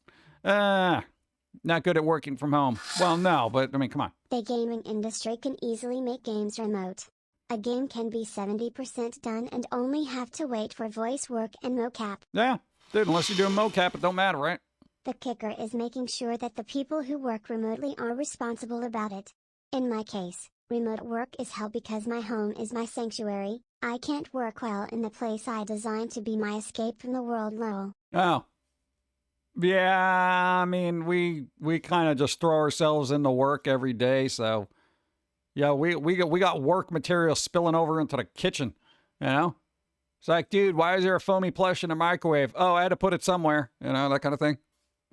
Speaker 1: Not good at working from home. Well, no, but I mean, come on.
Speaker 2: The gaming industry can easily make games remote. A game can be 70% done and only have to wait for voice work and mocap.
Speaker 1: Yeah, dude, unless you're doing mocap, it don't matter, right?
Speaker 2: The kicker is making sure that the people who work remotely are responsible about it. In my case, remote work is hell because my home is my sanctuary. I can't work well in the place I designed to be my escape from the world. Lol.
Speaker 1: Oh. Yeah, I mean, we kind of just throw ourselves into work every day, so yeah, we got work material spilling over into the kitchen, It's like, dude, why is there a Foamy plush in the microwave? Oh, I had to put it somewhere, that kind of thing.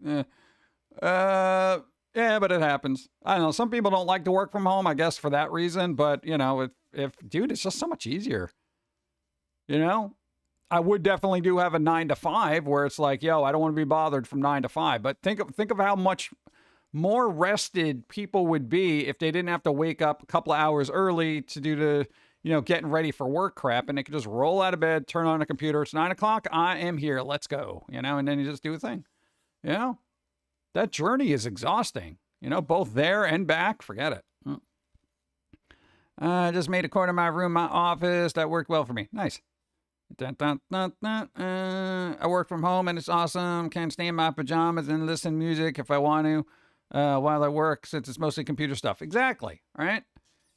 Speaker 1: Yeah, but it happens. I don't know. Some people don't like to work from home, I guess, for that reason, but if dude, it's just so much easier. I would definitely do have a 9 to 5 where it's like, I don't want to be bothered from 9 to 5. But think of how much more rested people would be if they didn't have to wake up a couple of hours early to do the, getting ready for work crap. And they could just roll out of bed, turn on a computer. It's 9 o'clock. I am here. Let's go. And then you just do a thing. That journey is exhausting. Both there and back. Forget it. I just made a corner of my room my office. That worked well for me. Nice. Dun, dun, dun, dun, I work from home and it's awesome. Can stay in my pajamas and listen to music if I want to while I work, since it's mostly computer stuff. Exactly, right?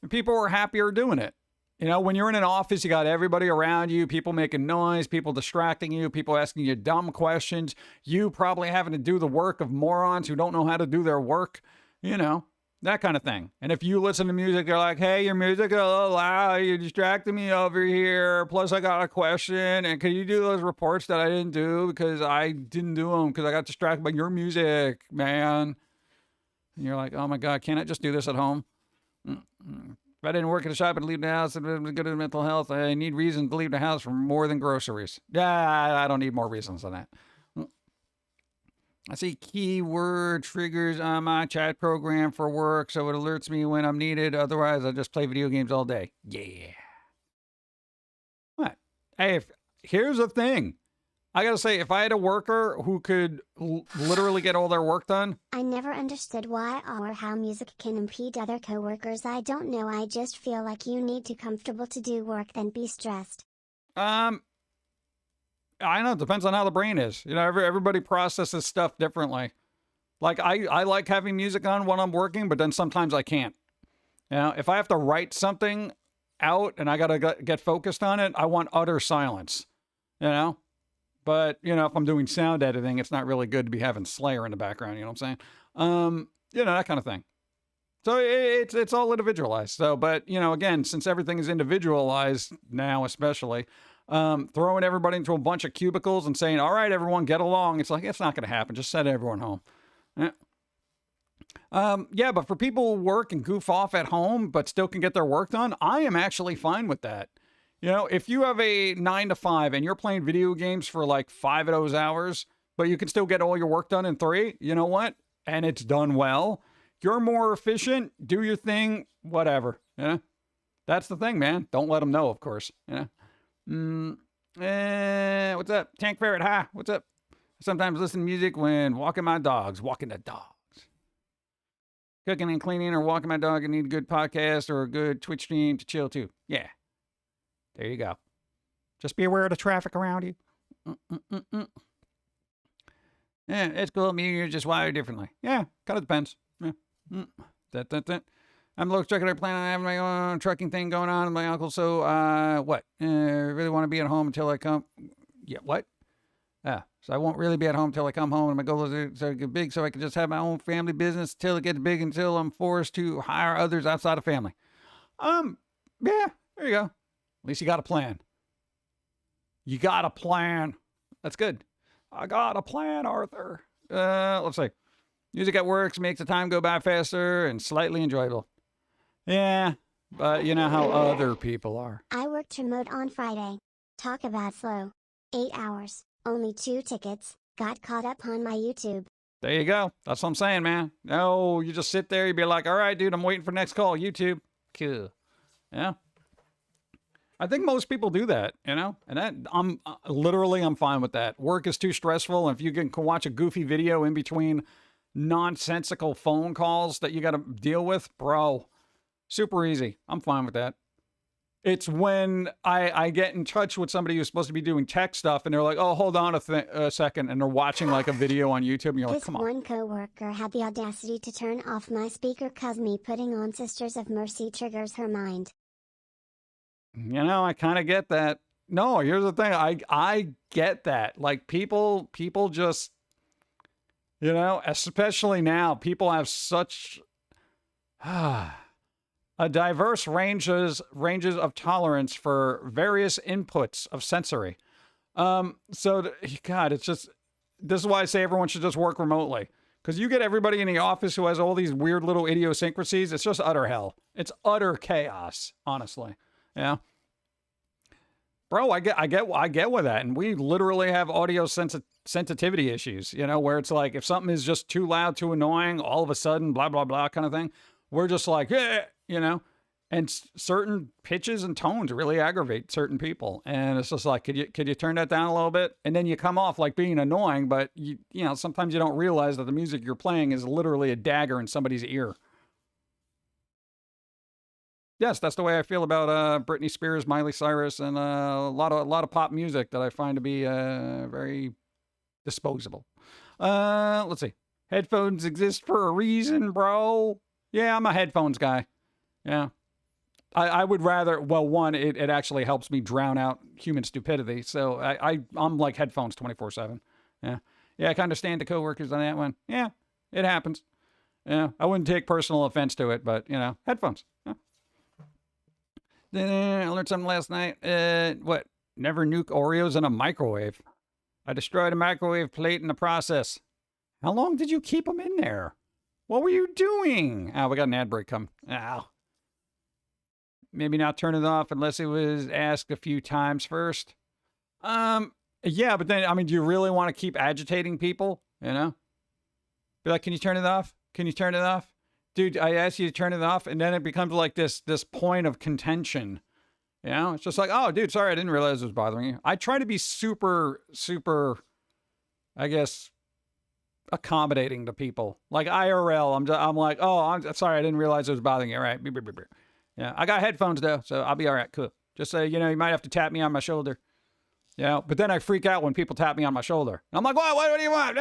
Speaker 1: And people are happier doing it. You know, when you're in an office, you got everybody around you, people making noise, people distracting you, people asking you dumb questions, you probably having to do the work of morons who don't know how to do their work, you know, that kind of thing. And if you listen to music, they're like, hey, your music is a little loud, you're distracting me over here, plus I got a question, and can you do those reports that I didn't do because I didn't do them because I got distracted by your music, man. And you're like, oh my God, can't I just do this at home? If I didn't work at a shop and leave the house and go to mental health, I need reason to leave the house for more than groceries. Yeah, I don't need more reasons than that. I see keyword triggers on my chat program for work, so it alerts me when I'm needed. Otherwise, I just play video games all day. Yeah. What? Hey, here's the thing. I gotta say, if I had a worker who could literally get all their work done.
Speaker 2: I never understood why or how music can impede other coworkers. I don't know. I just feel like you need to be comfortable to do work than be stressed.
Speaker 1: I know, it depends on how the brain is. You know, everybody processes stuff differently. Like, I like having music on when I'm working, but then sometimes I can't. You know, if I have to write something out and I gotta get focused on it, I want utter silence. You know? But, you know, if I'm doing sound editing, it's not really good to be having Slayer in the background, you know what I'm saying? You know, that kind of thing. So it's all individualized. So, but, you know, again, since everything is individualized now, especially, throwing everybody into a bunch of cubicles and saying, all right, everyone, get along. It's like, it's not going to happen. Just send everyone home. Yeah, but for people who work and goof off at home, but still can get their work done, I am actually fine with that. You know, if you have a 9 to 5 and you're playing video games for like 5 of those hours, but you can still get all your work done in 3, you know what? And it's done well. You're more efficient. Do your thing. Whatever. Yeah, that's the thing, man. Don't let them know, of course. Yeah. What's up? Tank Ferret, hi. What's up? I sometimes listen to music when walking my dogs. Walking the dogs. Cooking and cleaning or walking my dog and need a good podcast or a good Twitch stream to chill too. Yeah. There you go. Just be aware of the traffic around you. Yeah, it's cool. Me and you're just wired differently. Yeah, kind of depends. Yeah. I'm a little trucker. I plan on having my own trucking thing going on with my uncle. So, what? Really want to be at home until I come. Yeah, what? So I won't really be at home until I come home. And my goal is to get big so I can just have my own family business until it gets big, until I'm forced to hire others outside of family. Yeah, there you go. At least you got a plan. You got a plan. That's good. I got a plan, Arthur. Let's see. Music at work makes the time go by faster and slightly enjoyable. Yeah, but you know how other people are.
Speaker 2: I worked remote on Friday. Talk about slow. 8 hours, only 2 tickets, got caught up on my YouTube.
Speaker 1: There you go. That's what I'm saying, man. No, you just sit there, you be like, all right, dude, I'm waiting for next call. YouTube. Cool. Yeah. I think most people do that, you know, and that I'm fine with that. Work is too stressful. And if you can watch a goofy video in between nonsensical phone calls that you got to deal with, bro, super easy. I'm fine with that. It's when I get in touch with somebody who's supposed to be doing tech stuff and they're like, oh, hold on a second. And they're watching like a video on YouTube and you're like, come on.
Speaker 2: This one coworker had the audacity to turn off my speaker cause me putting on Sisters of Mercy triggers her mind.
Speaker 1: You know, I kind of get that. No, here's the thing. I get that. Like people just, you know, especially now, people have such a diverse ranges of tolerance for various inputs of sensory. So God, it's just, this is why I say everyone should just work remotely. Because you get everybody in the office who has all these weird little idiosyncrasies. It's just utter hell. It's utter chaos, honestly. Yeah. Bro, I get with that. And we literally have audio sensitivity issues, you know, where it's like if something is just too loud, too annoying, all of a sudden, blah, blah, blah kind of thing. We're just like, you know, and certain pitches and tones really aggravate certain people. And it's just like, could you turn that down a little bit? And then you come off like being annoying, but you know, sometimes you don't realize that the music you're playing is literally a dagger in somebody's ear. Yes, that's the way I feel about Britney Spears, Miley Cyrus, and a lot of pop music that I find to be very disposable. Let's see. Headphones exist for a reason, bro. Yeah, I'm a headphones guy. Yeah. I would rather, well, one, it actually helps me drown out human stupidity. So I'm like headphones 24/7. Yeah. Yeah, I can understand the coworkers on that one. Yeah, it happens. Yeah, I wouldn't take personal offense to it, but, headphones. Yeah. I learned something last night. What? Never nuke Oreos in a microwave. I destroyed a microwave plate in the process. How long did you keep them in there? What were you doing? Oh, we got an ad break coming. Ow. Maybe not turn it off unless it was asked a few times first. Yeah, but then, I mean, do you really want to keep agitating people? Be like, can you turn it off? Can you turn it off? Dude, I asked you to turn it off, and then it becomes like this point of contention. It's just like, oh, dude, sorry, I didn't realize it was bothering you. I try to be super, super, I guess, accommodating to people. Like IRL, I'm like, oh, I'm sorry, I didn't realize it was bothering you. All right. Yeah, I got headphones though, so I'll be all right. Cool. Just say, you might have to tap me on my shoulder. But then I freak out when people tap me on my shoulder. I'm like, what do you want?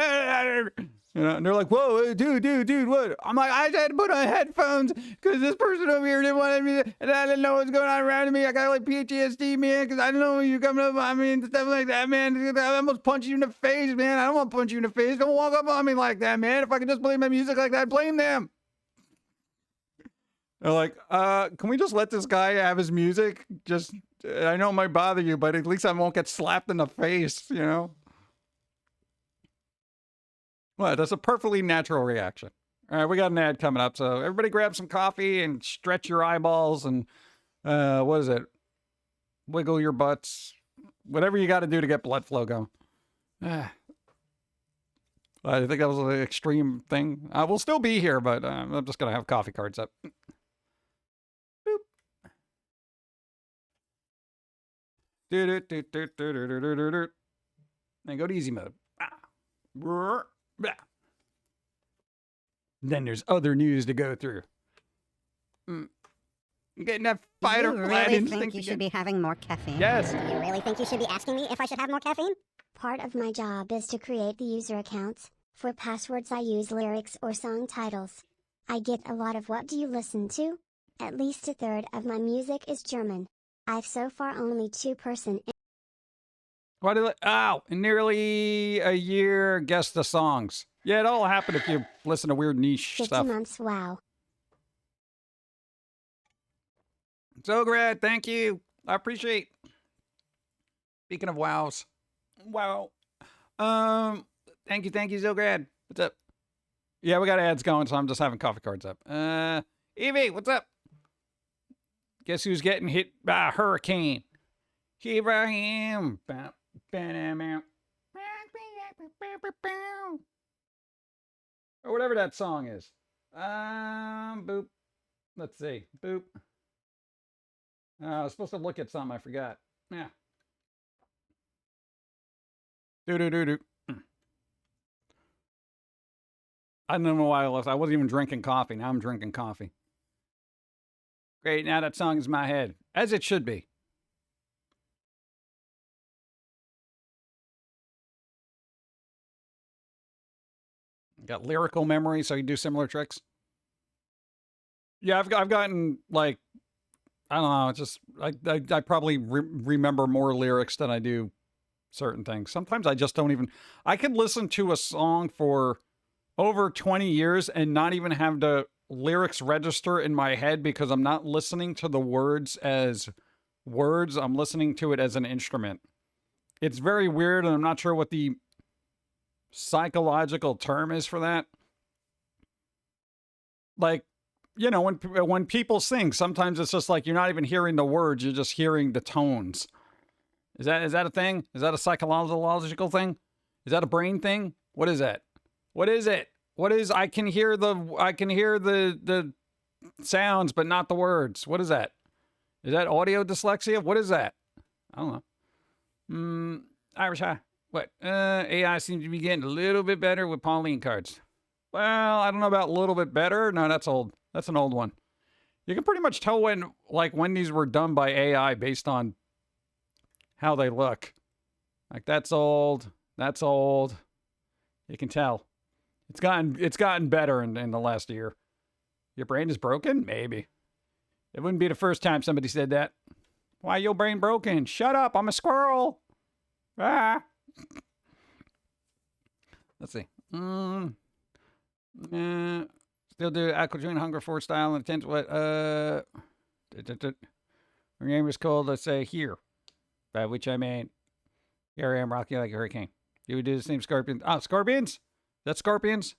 Speaker 1: And they're like, whoa, dude, what? I'm like, I had to put on headphones because this person over here didn't want me, and I didn't know what's going on around me. I got like PTSD, man, because I don't know when you're coming up. I mean, stuff like that, man. I almost punch you in the face, man. I don't want to punch you in the face. Don't walk up on me like that, man. If I could just play my music like that, blame them. They're like, can we just let this guy have his music? I know it might bother you, but at least I won't get slapped in the face, Well, that's a perfectly natural reaction. All right, we got an ad coming up, so everybody grab some coffee and stretch your eyeballs and, what is it? Wiggle your butts. Whatever you got to do to get blood flow going. I think that was an extreme thing. We'll still be here, but I'm just going to have coffee cards up. And go to easy mode. Then there's other news to go through. Getting that fight or flight
Speaker 3: instinct.
Speaker 1: instinct.
Speaker 3: Think you should be having more caffeine?
Speaker 1: Yes.
Speaker 3: Do you really think you should be asking me if I should have more caffeine?
Speaker 2: Part of my job is to create the user accounts. For passwords I use lyrics or song titles. I get a lot of what do you listen to? At least a third of my music is German. I've so far only 2%
Speaker 1: Why did in nearly a year, guess the songs. Yeah, it all happened if you listen to weird niche
Speaker 2: 50
Speaker 1: stuff.
Speaker 2: months, wow.
Speaker 1: So great, thank you. I appreciate. Speaking of wows. Wow. Thank you, Zograd. What's up? Yeah, we got ads going, so I'm just having coffee cards up. Evie, what's up? Guess who's getting hit by a hurricane? Here I am. Or whatever that song is. Boop. Let's see. Boop. I was supposed to look at something. I forgot. Yeah. Do. I don't know why I left. I wasn't even drinking coffee. Now I'm drinking coffee. Great. Now that song is in my head. As it should be. Got lyrical memory, so you do similar tricks. Yeah, I've gotten, like, I don't know. It's just, I probably remember more lyrics than I do certain things. Sometimes I just don't even, I could listen to a song for over 20 years and not even have the lyrics register in my head because I'm not listening to the words as words. I'm listening to it as an instrument. It's very weird, and I'm not sure what the psychological term is for that. Like, you know, when people sing, sometimes it's just like you're not even hearing the words, you're just hearing the tones. Is that a thing? Is that a psychological thing? Is that a brain thing? What is that? What is it? What is I can hear the sounds but not the words. What is that? Is that audio dyslexia? What is that? I don't know. Irish High. What? AI seems to be getting a little bit better with Pauline cards. Well, I don't know about a little bit better. No, that's old. That's an old one. You can pretty much tell when these were done by AI based on how they look. Like that's old. That's old. You can tell. It's gotten better in the last year. Your brain is broken? Maybe. It wouldn't be the first time somebody said that. Why your brain broken? Shut up, I'm a squirrel. Ah. Let's see. Still do Aquadrine Hunger Force style and attempt what her name is called, let's say here. By which I mean here I am rocking like a hurricane. You would do the same Scorpions. Oh, Scorpions? That's Scorpions?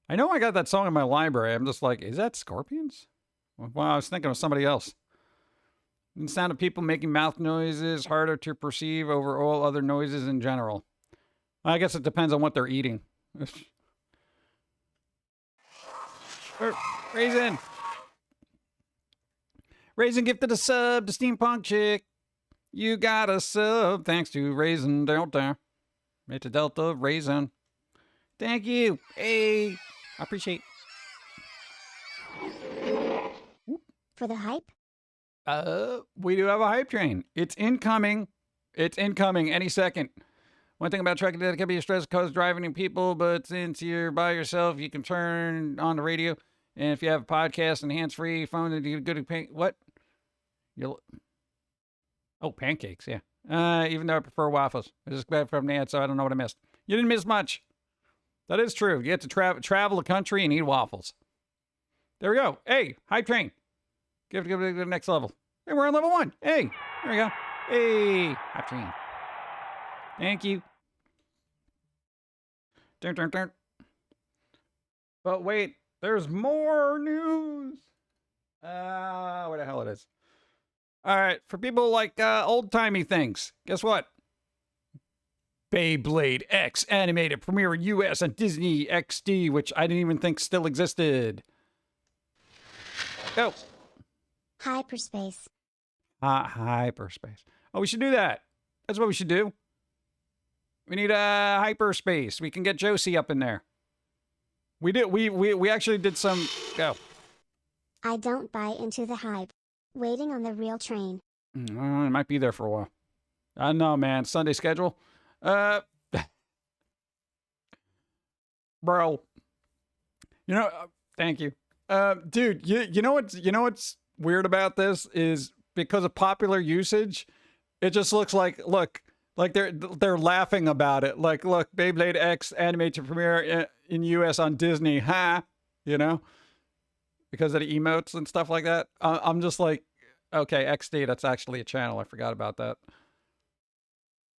Speaker 1: I know I got that song in my library. I'm just like, is that Scorpions? Well, I was thinking of somebody else. The sound of people making mouth noises harder to perceive over all other noises in general. I guess it depends on what they're eating. Raisin! Raisin gifted a sub to Steampunk Chick. You got a sub thanks to Raisin Delta. It's a Delta Raisin. Thank you. Hey, I appreciate.
Speaker 2: For the hype?
Speaker 1: We do have a hype train. It's incoming. It's incoming any second. One thing about trucking that can be a stress cause driving people, but since you're by yourself, you can turn on the radio. And if you have a podcast and hands-free phone, then you go to what? Oh, pancakes, yeah. Even though I prefer waffles. I just got from the ad, so I don't know what I missed. You didn't miss much. That is true. You get to travel the country and eat waffles. There we go. Hey, hype train. Give it to the next level. Hey, we're on level 1. Hey, there we go. Hey, hype train. Thank you. Dun, dun, dun. But wait, there's more news. Where the hell it is? All right, for people like old-timey things, guess what? Beyblade X animated premiere in US on Disney XD, which I didn't even think still existed. Go.
Speaker 2: Hyperspace.
Speaker 1: Hyperspace. Oh, we should do that. That's what we should do. We need a hyperspace. We can get Josie up in there. We did. We actually did some. Go.
Speaker 2: I don't buy into the hype. Waiting on the real train.
Speaker 1: It might be there for a while. I don't know, man. Sunday schedule. Bro. You know. Thank you. Dude. You know what's weird about this is because of popular usage, it just looks like they're laughing about it. Like, look, Beyblade X animated premiere in US on Disney, huh? You know, because of the emotes and stuff like that. I'm just like, okay, XD, that's actually a channel. I forgot about that.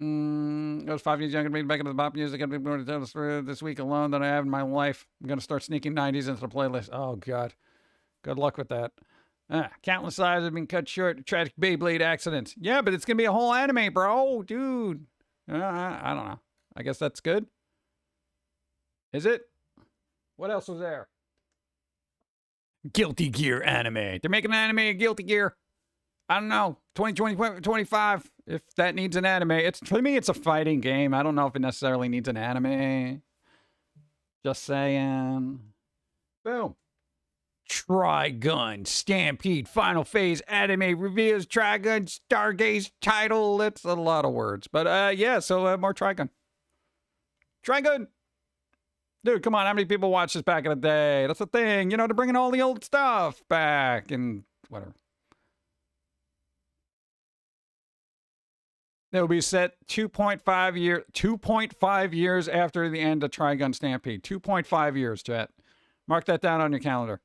Speaker 1: I was 5 years younger, back into the pop music. I've been going to tell the story this week alone than I have in my life. I'm going to start sneaking 90s into the playlist. Oh, God. Good luck with that. Countless lives have been cut short to tragic Beyblade accidents. Yeah, but it's going to be a whole anime, bro. Dude. I don't know. I guess that's good. Is it? What else was there? Guilty Gear anime. They're making an anime of Guilty Gear. I don't know. 2020, 25. If that needs an anime. For me, it's a fighting game. I don't know if it necessarily needs an anime. Just saying. Boom. Trigun Stampede Final Phase anime reveals Trigun Stargaze title. It's a lot of words. But yeah, so more Trigun. Trigun! Dude, come on, how many people watched this back in the day? That's the thing, you know, they're bringing all the old stuff back and whatever. It will be set 2.5 years after the end of Trigun Stampede. 2.5 years, chat. Mark that down on your calendar.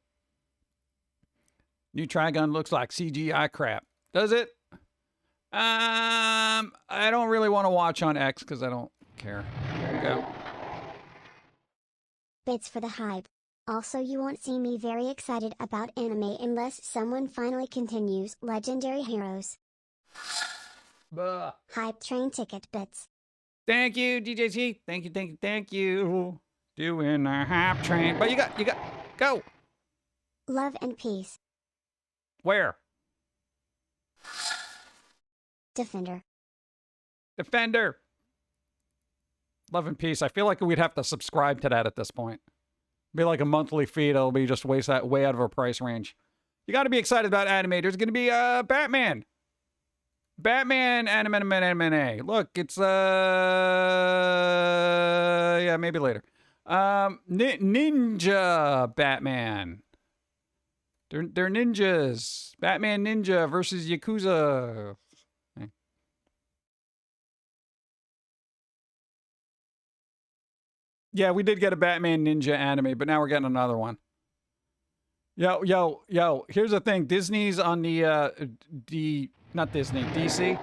Speaker 1: New Trigun looks like CGI crap. Does it? I don't really want to watch on X because I don't care. There you go.
Speaker 2: Bits for the hype. Also, you won't see me very excited about anime unless someone finally continues Legendary Heroes.
Speaker 1: Buh.
Speaker 2: Hype train ticket bits.
Speaker 1: Thank you, DJC. Thank you. Doing a hype train. But you got, go.
Speaker 2: Love and peace.
Speaker 1: Where?
Speaker 2: Defender.
Speaker 1: Love and peace. I feel like we'd have to subscribe to that at this point. Be like a monthly feed. It'll be just way out of our price range. You got to be excited about anime. There's going to be Batman. Batman anime. Look, it's yeah, maybe later. Ninja Batman. They're ninjas. Batman Ninja versus Yakuza. Okay. Yeah, we did get a Batman Ninja anime, but now we're getting another one. Yo. Here's the thing. Disney's on the not Disney, DC.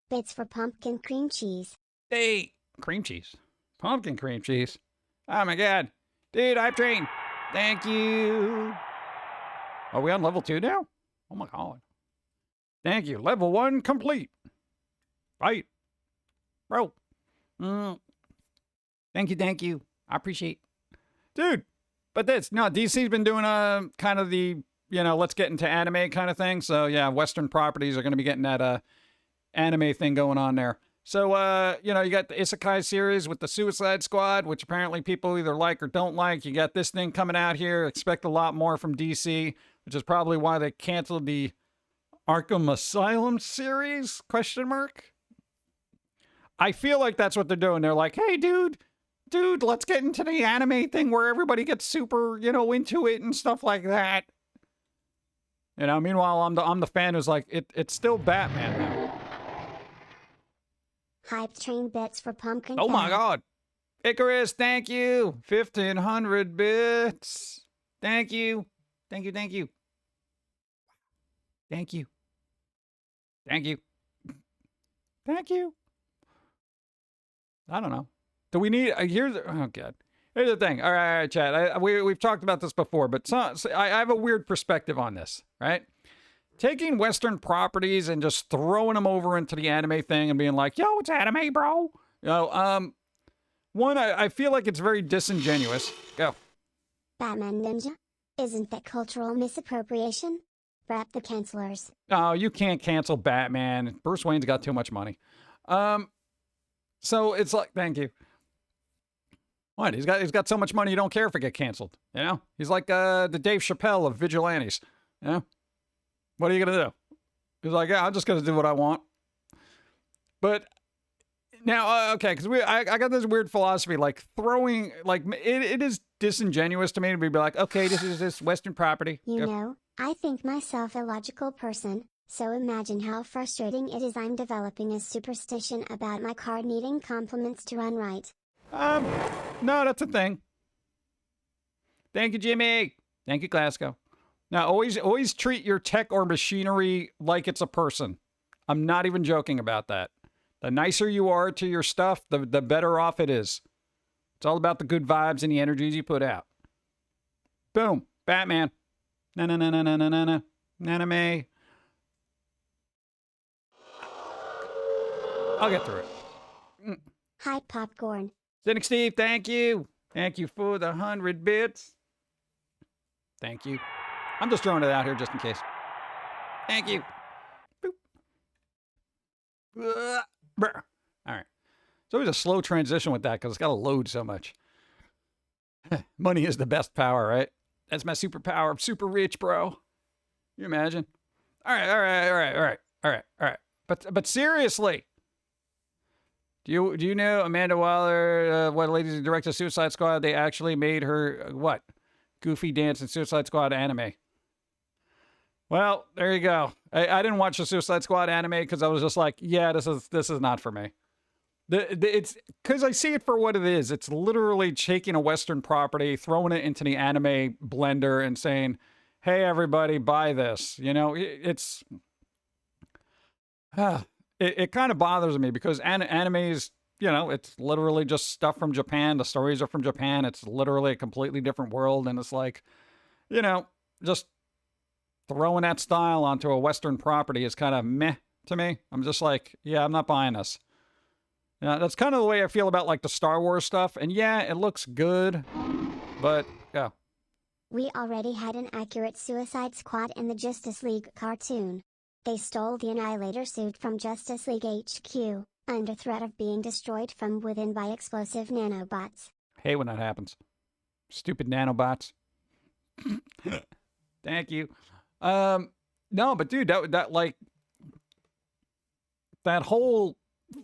Speaker 2: Bits for pumpkin cream cheese.
Speaker 1: Hey, cream cheese. Pumpkin cream cheese. Oh my god. Dude, I've trained. Thank you. Are we on level 2 now? Oh my god. Thank you. Level 1 complete. Right. Bro. Thank you. I appreciate. Dude, but DC's been doing kind of the, let's get into anime kind of thing. So yeah, Western properties are going to be getting that anime thing going on there. So, you got the Isekai series with the Suicide Squad, which apparently people either like or don't like. You got this thing coming out here. Expect a lot more from DC, which is probably why they canceled the Arkham Asylum series, ? I feel like that's what they're doing. They're like, hey, dude, let's get into the anime thing where everybody gets super, into it and stuff like that. Meanwhile, I'm the fan who's like, it's still Batman now.
Speaker 2: Hype train bits for pumpkin.
Speaker 1: Oh my god. Icarus, thank you. 1,500 bits. Thank you. Thank you. Thank you. Thank you. Thank you. Thank you. I don't know. Do we need, oh god. Here's the thing. All right, chat. We've talked about this before, but I have a weird perspective on this, right? Taking Western properties and just throwing them over into the anime thing and being like, yo, it's anime, bro. One, I feel like it's very disingenuous. Go.
Speaker 2: Batman Ninja? Isn't that cultural misappropriation? Rap the cancelers.
Speaker 1: Oh, you can't cancel Batman. Bruce Wayne's got too much money. So it's like, thank you. What? He's got so much money you don't care if it get canceled. He's like the Dave Chappelle of vigilantes. What are you gonna do? He's like, yeah, I'm just gonna do what I want. But now, okay, because I got this weird philosophy, like throwing, like it is disingenuous to me to be like, okay, this Western property.
Speaker 2: I think myself a logical person, so imagine how frustrating it is. I'm developing a superstition about my card needing compliments to run right.
Speaker 1: No, that's a thing. Thank you, Jimmy. Thank you, Glasgow. Now, always treat your tech or machinery like it's a person. I'm not even joking about that. The nicer you are to your stuff, the better off it is. It's all about the good vibes and the energies you put out. Boom. Batman. Na. Anime. I'll get through it.
Speaker 2: Hi, popcorn.
Speaker 1: Cynic Steve, thank you. Thank you for the 100 bits. Thank you. I'm just throwing it out here just in case. Thank you. Boop. All right. It's always a slow transition with that because it's got to load so much. Money is the best power, right? That's my superpower. I'm super rich, bro. You imagine? All right. But seriously, do you know Amanda Waller, what ladies who directed Suicide Squad? They actually made her what? Goofy dance in Suicide Squad anime. Well, there you go. I didn't watch the Suicide Squad anime because I was just like, yeah, this is not for me. It's because I see it for what it is. It's literally taking a Western property, throwing it into the anime blender and saying, hey, everybody, buy this. It's it kind of bothers me because anime is, it's literally just stuff from Japan. The stories are from Japan. It's literally a completely different world. And it's like, just throwing that style onto a Western property is kind of meh to me. I'm just like, yeah, I'm not buying this. That's kind of the way I feel about like the Star Wars stuff. And yeah, it looks good, but yeah.
Speaker 2: We already had an accurate Suicide Squad in the Justice League cartoon. They stole the Annihilator suit from Justice League HQ, under threat of being destroyed from within by explosive nanobots.
Speaker 1: Hate when that happens. Stupid nanobots. Thank you. No, but dude, that like that whole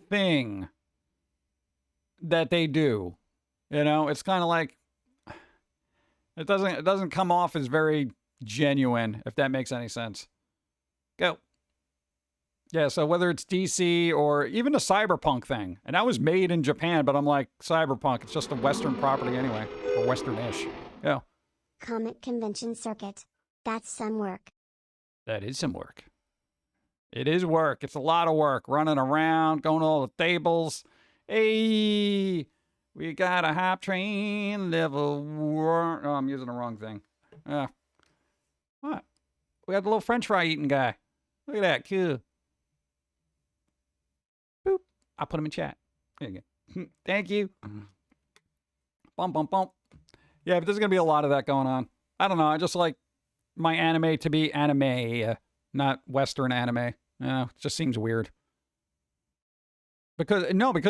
Speaker 1: thing that they do, you know, it's kind of like it doesn't come off as very genuine, if that makes any sense. Go. Yeah, so whether it's DC or even a cyberpunk thing, and that was made in Japan, but I'm like, cyberpunk, it's just a Western property anyway, or Western-ish. Yeah.
Speaker 2: Comic convention circuit. That's some work.
Speaker 1: That is some work. It is work. It's a lot of work. Running around, going to all the tables. Hey, we got a hype train level 1. Oh, I'm using the wrong thing. What? We got the little French fry eating guy. Look at that. Cool. Boop. I'll put him in chat. There you go. Thank you. Bump, bump, bump. Yeah, but there's going to be a lot of that going on. I don't know. I just like my anime to be anime, not Western anime. It just seems weird. Because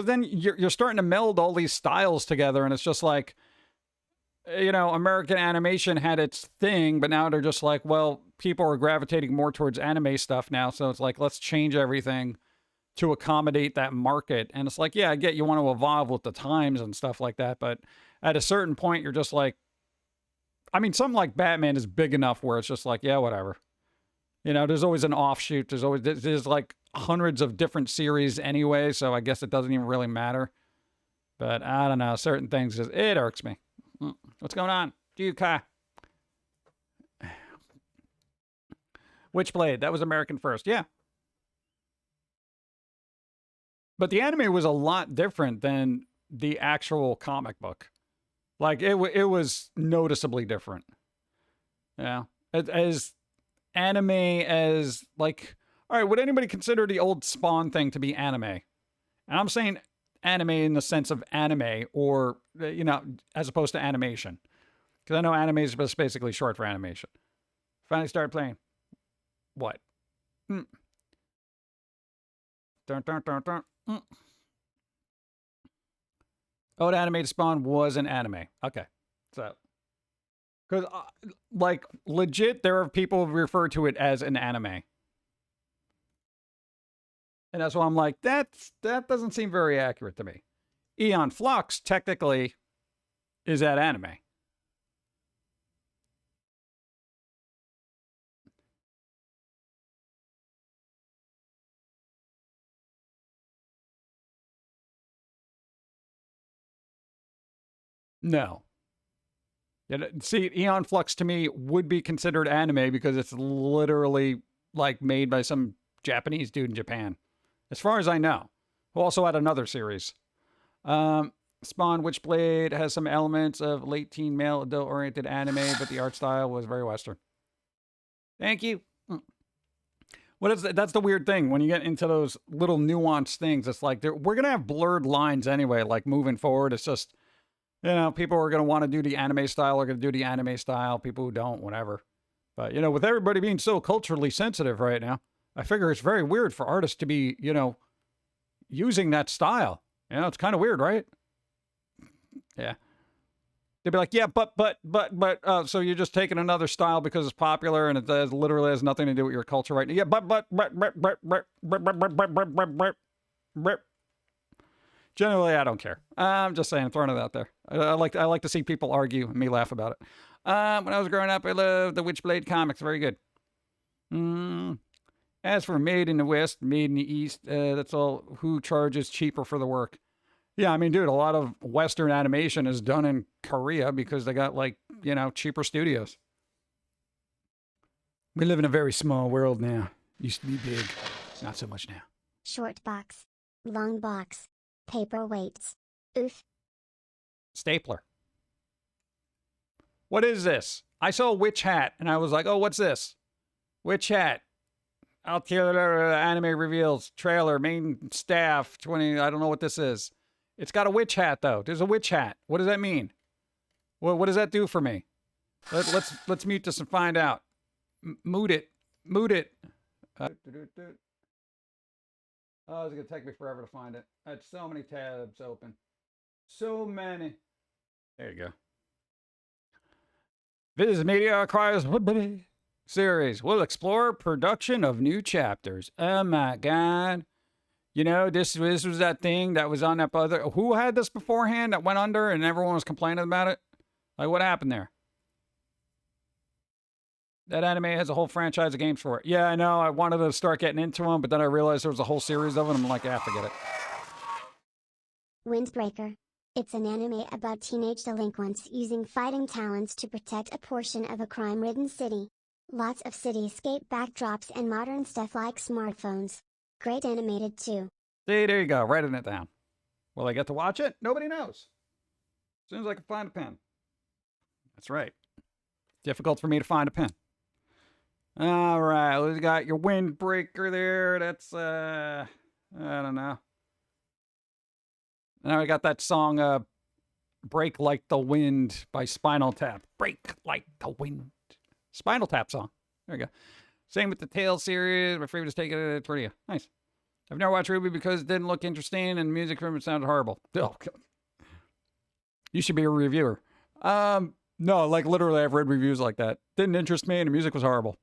Speaker 1: then you're starting to meld all these styles together, and it's just like, you know, American animation had its thing, but now they're just like, well, people are gravitating more towards anime stuff now, so it's like, let's change everything to accommodate that market. And it's like, yeah, I get you want to evolve with the times and stuff like that, but at a certain point, you're just like, I mean, something like Batman is big enough where it's just like, yeah, whatever. You know, there's always an offshoot. There's like hundreds of different series anyway, so I guess it doesn't even really matter. But I don't know. Certain things, just, it irks me. What's going on? Kai. Witchblade, that was American first. Yeah. But the anime was a lot different than the actual comic book. Like, it was noticeably different. Yeah. As anime as, like, all right, would anybody consider the old Spawn thing to be anime? And I'm saying anime in the sense of anime, or, you know, as opposed to animation. Because I know anime is just basically short for animation. Finally started playing. What? Dun, dun, dun, dun. Oh, the animated Spawn was an anime. Okay. So, because, like, legit, there are people who refer to it as an anime. And that's why I'm like, that doesn't seem very accurate to me. Aeon Flux, technically, is that anime. No. See, Aeon Flux to me would be considered anime because it's literally like made by some Japanese dude in Japan, as far as I know. Who also had another series. Spawn Witchblade has some elements of late teen male adult oriented anime, but the art style was very Western. Thank you. What is that? That's the weird thing when you get into those little nuanced things. It's like we're gonna have blurred lines anyway. Like moving forward, it's just, you know, people are going to want to do the anime style are going to do the anime style. People who don't, whatever. But, you know, with everybody being so culturally sensitive right now, I figure it's very weird for artists to be, you know, using that style. You know, it's kind of weird, right? Yeah. They'd be like, yeah, but, so you're just taking another style because it's popular and it literally has nothing to do with your culture right now. Yeah, but. Generally, I don't care. I'm just saying, throwing it out there. I like to see people argue and me laugh about it. When I was growing up, I loved the Witchblade comics. Very good. As for made in the West, made in the East, that's all. Who charges cheaper for the work? Yeah, I mean, dude, a lot of Western animation is done in Korea because they got, like, you know, cheaper studios. We live in a very small world now. Used to be big. Not so much now.
Speaker 2: Short box. Long box. Paperweights. Oof.
Speaker 1: Stapler. What is this? I saw a witch hat and I was like, oh, what's this? Witch hat. Anime reveals. Trailer. Main staff. 20. I don't know what this is. It's got a witch hat though. There's a witch hat. What does that mean? What does that do for me? Let's mute this and find out. Moot it. Oh, it's going to take me forever to find it. I had so many tabs open. So many. There you go. Viz Media acquires... series. We'll explore production of new chapters. Oh my God. You know, this was that thing that was on that other. Who had this beforehand that went under and everyone was complaining about it? Like, what happened there? That anime has a whole franchise of games for it. Yeah, I know. I wanted to start getting into them, but then I realized there was a whole series of them. I'm like, ah, forget it.
Speaker 2: Windbreaker. It's an anime about teenage delinquents using fighting talents to protect a portion of a crime-ridden city. Lots of cityscape backdrops and modern stuff like smartphones. Great animated too.
Speaker 1: See, there you go. Writing it down. Will I get to watch it? Nobody knows. As soon as I can find a pen. That's right. Difficult for me to find a pen. All right, we got your windbreaker there. That's, I don't know. Now we got that song, Break Like the Wind by Spinal Tap. Break Like the Wind. Spinal Tap song. There we go. Same with the Tales series. My favorite is Take It for You. Nice. I've never watched Ruby because it didn't look interesting and music from it sounded horrible. Oh, you should be a reviewer. No, like literally I've read reviews like that. Didn't interest me and the music was horrible.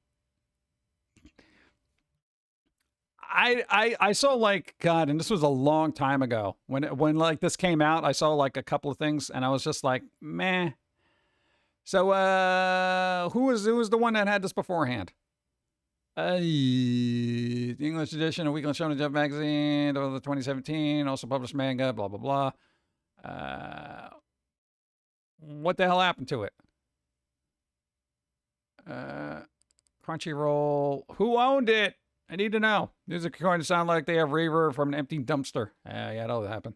Speaker 1: I saw like, God, and this was a long time ago. When like this came out, I saw like a couple of things and I was just like, meh. So who was the one that had this beforehand? The English edition of Weekly Shonen Jump magazine, the 2017, also published manga, blah blah blah. What the hell happened to it? Crunchyroll. Who owned it? I need to know. Music going to sound like they have reverb from an empty dumpster. Yeah, that'll happen.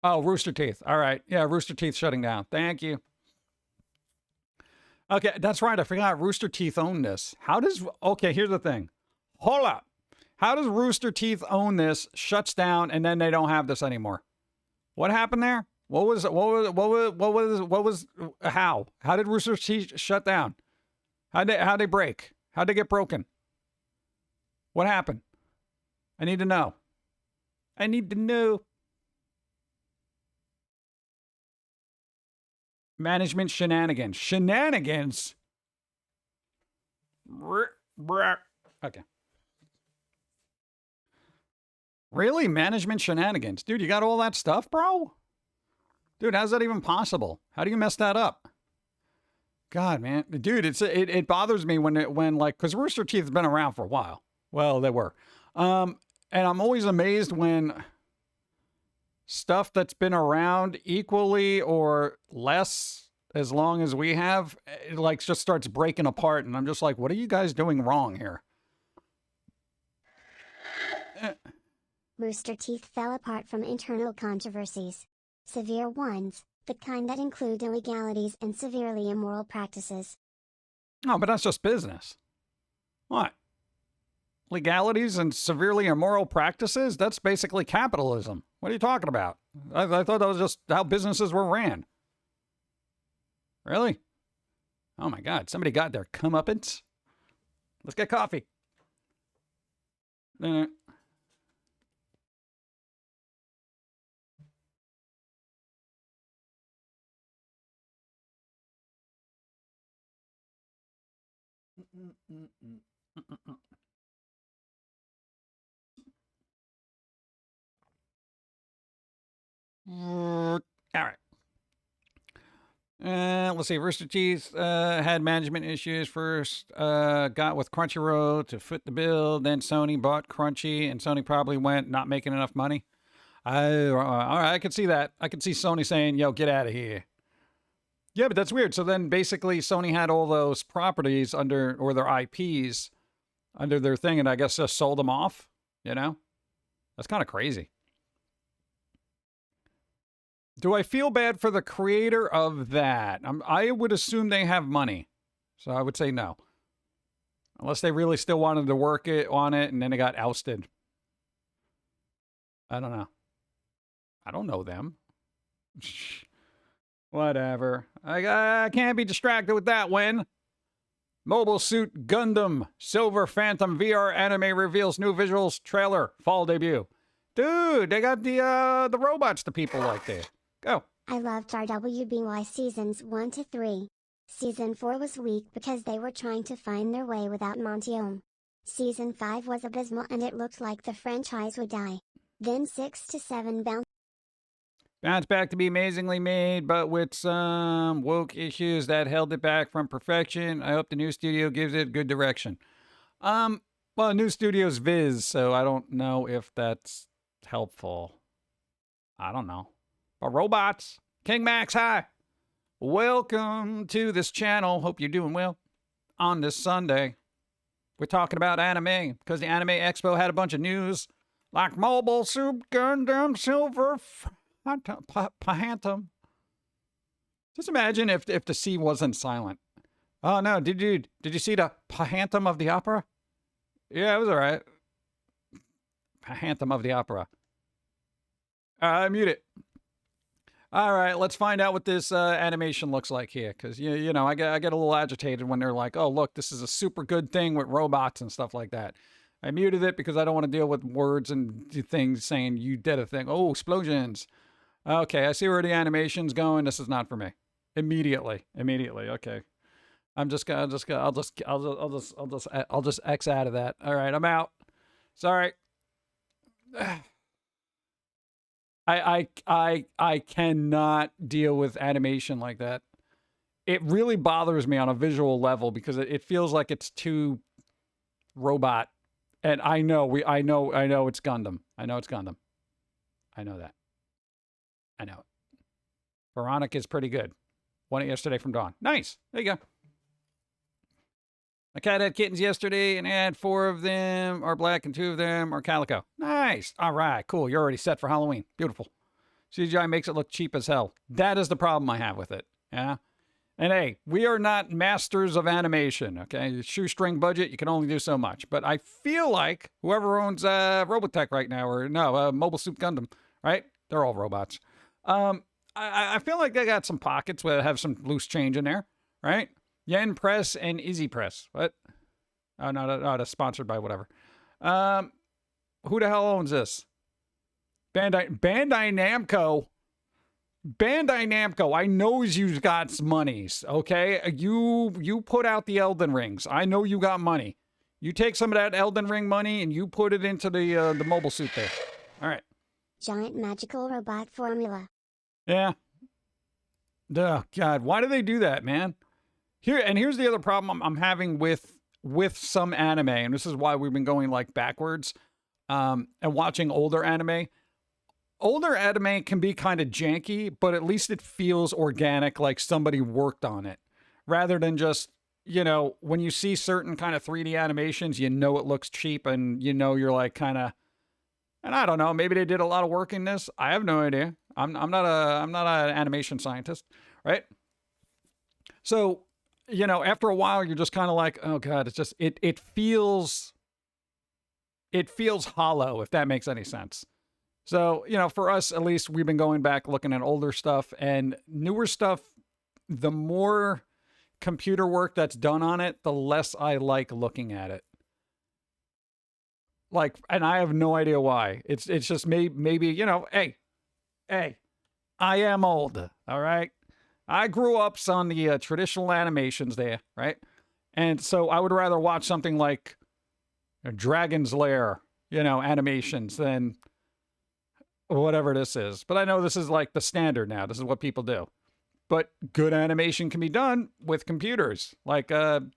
Speaker 1: Oh, Rooster Teeth. All right. Yeah, Rooster Teeth shutting down. Thank you. Okay, that's right. I forgot Rooster Teeth owned this. Okay, here's the thing. Hold up. How does Rooster Teeth own this, shuts down, and then they don't have this anymore? What happened there? How? How did Rooster Teeth shut down? How'd they break? How'd they get broken? What happened? I need to know. I need to know. Management shenanigans. Shenanigans? Okay. Really? Management shenanigans? Dude, you got all that stuff, bro? Dude, how's that even possible? How do you mess that up? God, man. Dude, it bothers me when like, because Rooster Teeth has been around for a while. Well, they were. And I'm always amazed when stuff that's been around equally or less as long as we have, it like just starts breaking apart. And I'm just like, what are you guys doing wrong here?
Speaker 2: Rooster Teeth fell apart from internal controversies. Severe ones, the kind that include illegalities and severely immoral practices.
Speaker 1: No, but that's just business. What? Legalities and severely immoral practices? That's basically capitalism. What are you talking about? I thought that was just how businesses were ran. Really? Oh my God, somebody got their comeuppance? Let's get coffee. All right. Let's see. Rooster Teeth had management issues first. Got with Crunchyroll to foot the bill. Then Sony bought Crunchy, and Sony probably went not making enough money. All right, I could see that. I could see Sony saying, "Yo, get out of here." Yeah, but that's weird. So then basically Sony had all those properties under, or their IPs under their thing, and I guess just sold them off, you know? That's kind of crazy. Do I feel bad for the creator of that? I would assume they have money. So I would say no. Unless they really still wanted to work on it and then they got ousted. I don't know. I don't know them. Whatever. I can't be distracted with that one. Mobile Suit Gundam Silver Phantom VR anime reveals new visuals trailer fall debut. Dude, they got the robots the people like there. Go.
Speaker 2: I loved RWBY seasons 1 to 3. Season 4 was weak because they were trying to find their way without Montiome. Season 5 was abysmal and it looked like the franchise would die. Then 6 to 7
Speaker 1: Bounced back to be amazingly made, but with some woke issues that held it back from perfection. I hope the new studio gives it good direction. Well, new studio's Viz, so I don't know if that's helpful. I don't know. But robots, King Max, hi. Welcome to this channel. Hope you're doing well. On this Sunday, we're talking about anime because the AnimeExpo had a bunch of news like Mobile Suit Gundam Silver Phantom. Just imagine if the C wasn't silent. Oh no, did you see the Phantom of the Opera? Yeah, it was alright. Phantom of the Opera. Mute it. All right, let's find out what this animation looks like here, because you know I get a little agitated when they're like, "Oh, look, this is a super good thing with robots and stuff like that." I muted it because I don't want to deal with words and things saying you did a thing. Oh, explosions. Okay, I see where the animation's going. This is not for me. Immediately. Okay, I'll just X out of that. All right, I'm out. Sorry. I cannot deal with animation like that. It really bothers me on a visual level because it feels like it's too robot. And I know it's Gundam. I know it's Gundam. I know that. I know it. Veronica is pretty good. Won it yesterday from Dawn. Nice. There you go. My cat had kittens yesterday, and I had 4 of them are black and 2 of them are calico. Nice. All right, cool. You're already set for Halloween. Beautiful. CGI makes it look cheap as hell. That is the problem I have with it. Yeah. And hey, we are not masters of animation, okay? Shoestring budget, you can only do so much. But I feel like whoever owns Robotech right now, or no, Mobile Suit Gundam, right? They're all robots. I feel like they got some pockets where they have some loose change in there, right? Yen Press and Easy Press. What? Oh, no, that's sponsored by whatever. Who the hell owns this? Bandai Namco. Bandai Namco, I knows you got some monies, okay? You put out the Elden Rings. I know you got money. You take some of that Elden Ring money and you put it into the mobile suit there. All right.
Speaker 2: Giant magical robot formula.
Speaker 1: Yeah. Oh, God, why do they do that, man? Here's the other problem I'm having with some anime, and this is why we've been going like backwards and watching older anime. Older anime can be kind of janky, but at least it feels organic, like somebody worked on it, rather than just, you know, when you see certain kind of 3D animations, you know it looks cheap, and you know you're like kind of, and I don't know, maybe they did a lot of work in this. I have no idea. I'm not an animation scientist, right? So, you know, after a while, you're just kind of like, oh God, it's just, it feels hollow, if that makes any sense. So, you know, for us, at least, we've been going back looking at older stuff and newer stuff. The more computer work that's done on it, the less I like looking at it. Like, and I have no idea why. It's just maybe, you know, hey, I am old, all right? I grew up on the traditional animations there, right? And so I would rather watch something like Dragon's Lair, you know, animations than whatever this is. But I know this is like the standard now. This is what people do. But good animation can be done with computers. Like, that,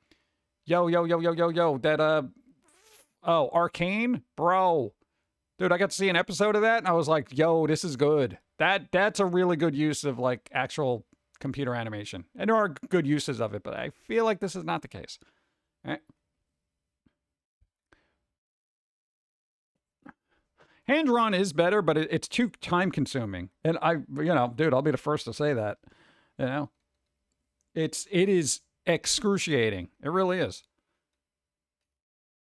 Speaker 1: Arcane? Bro. Dude, I got to see an episode of that, and I was like, yo, this is good. That's a really good use of, like, actual computer animation. And there are good uses of it, but I feel like this is not the case. All right. Hand-drawn is better, but it's too time-consuming. And you know, dude, I'll be the first to say that. You know? It is excruciating. It really is.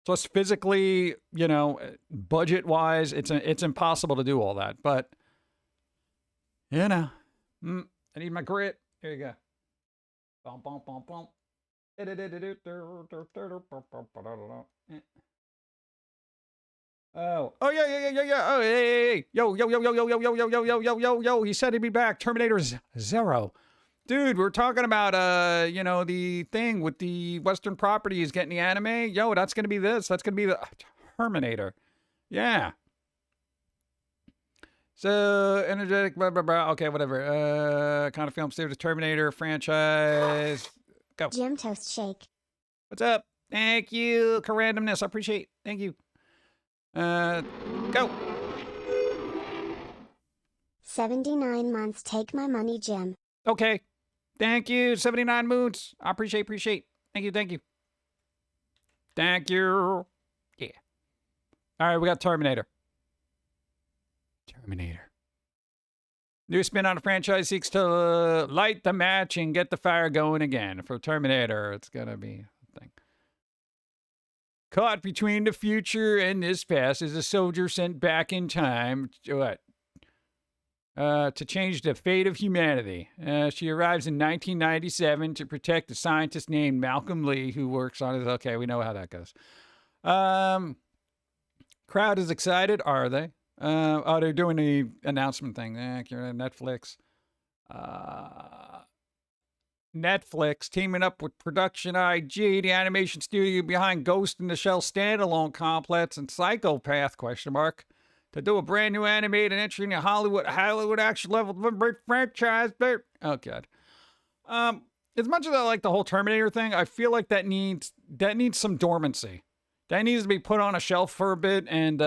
Speaker 1: Plus, physically, you know, budget-wise, it's impossible to do all that. But, you know, I need my grit. Here you go. Bum, bum, bum, bum. Oh yeah. Oh, hey. Yo. He said he'd be back. Terminator Zero. Dude, we're talking about, you know, the thing with the Western properties getting the anime. Yo, that's going to be this. That's going to be the Terminator. Yeah. So, energetic, blah, blah, blah. Okay, whatever. Kind of film series, Terminator franchise. Go.
Speaker 2: Jim Toast Shake.
Speaker 1: What's up? Thank you. Randomness. I appreciate. Thank you. Go.
Speaker 2: 79 months. Take my money, Jim.
Speaker 1: Okay. Thank you. 79 moons. I appreciate. Thank you. Thank you. Yeah. All right, we got Terminator. New spin on a franchise seeks to light the match and get the fire going again. For Terminator, it's gonna be a thing. Caught between the future and this past is a soldier sent back in time. What? To change the fate of humanity. She arrives in 1997 to protect a scientist named Malcolm Lee who works on it. Okay, we know how that goes. Crowd is excited, are they? Oh, they're doing the announcement thing. Netflix. Netflix teaming up with Production IG, the animation studio behind Ghost in the Shell standalone complex and Psychopath ? To do a brand new animated entry in the Hollywood action level franchise. Oh god. As much as I like the whole Terminator thing, I feel like that needs some dormancy. That needs to be put on a shelf for a bit and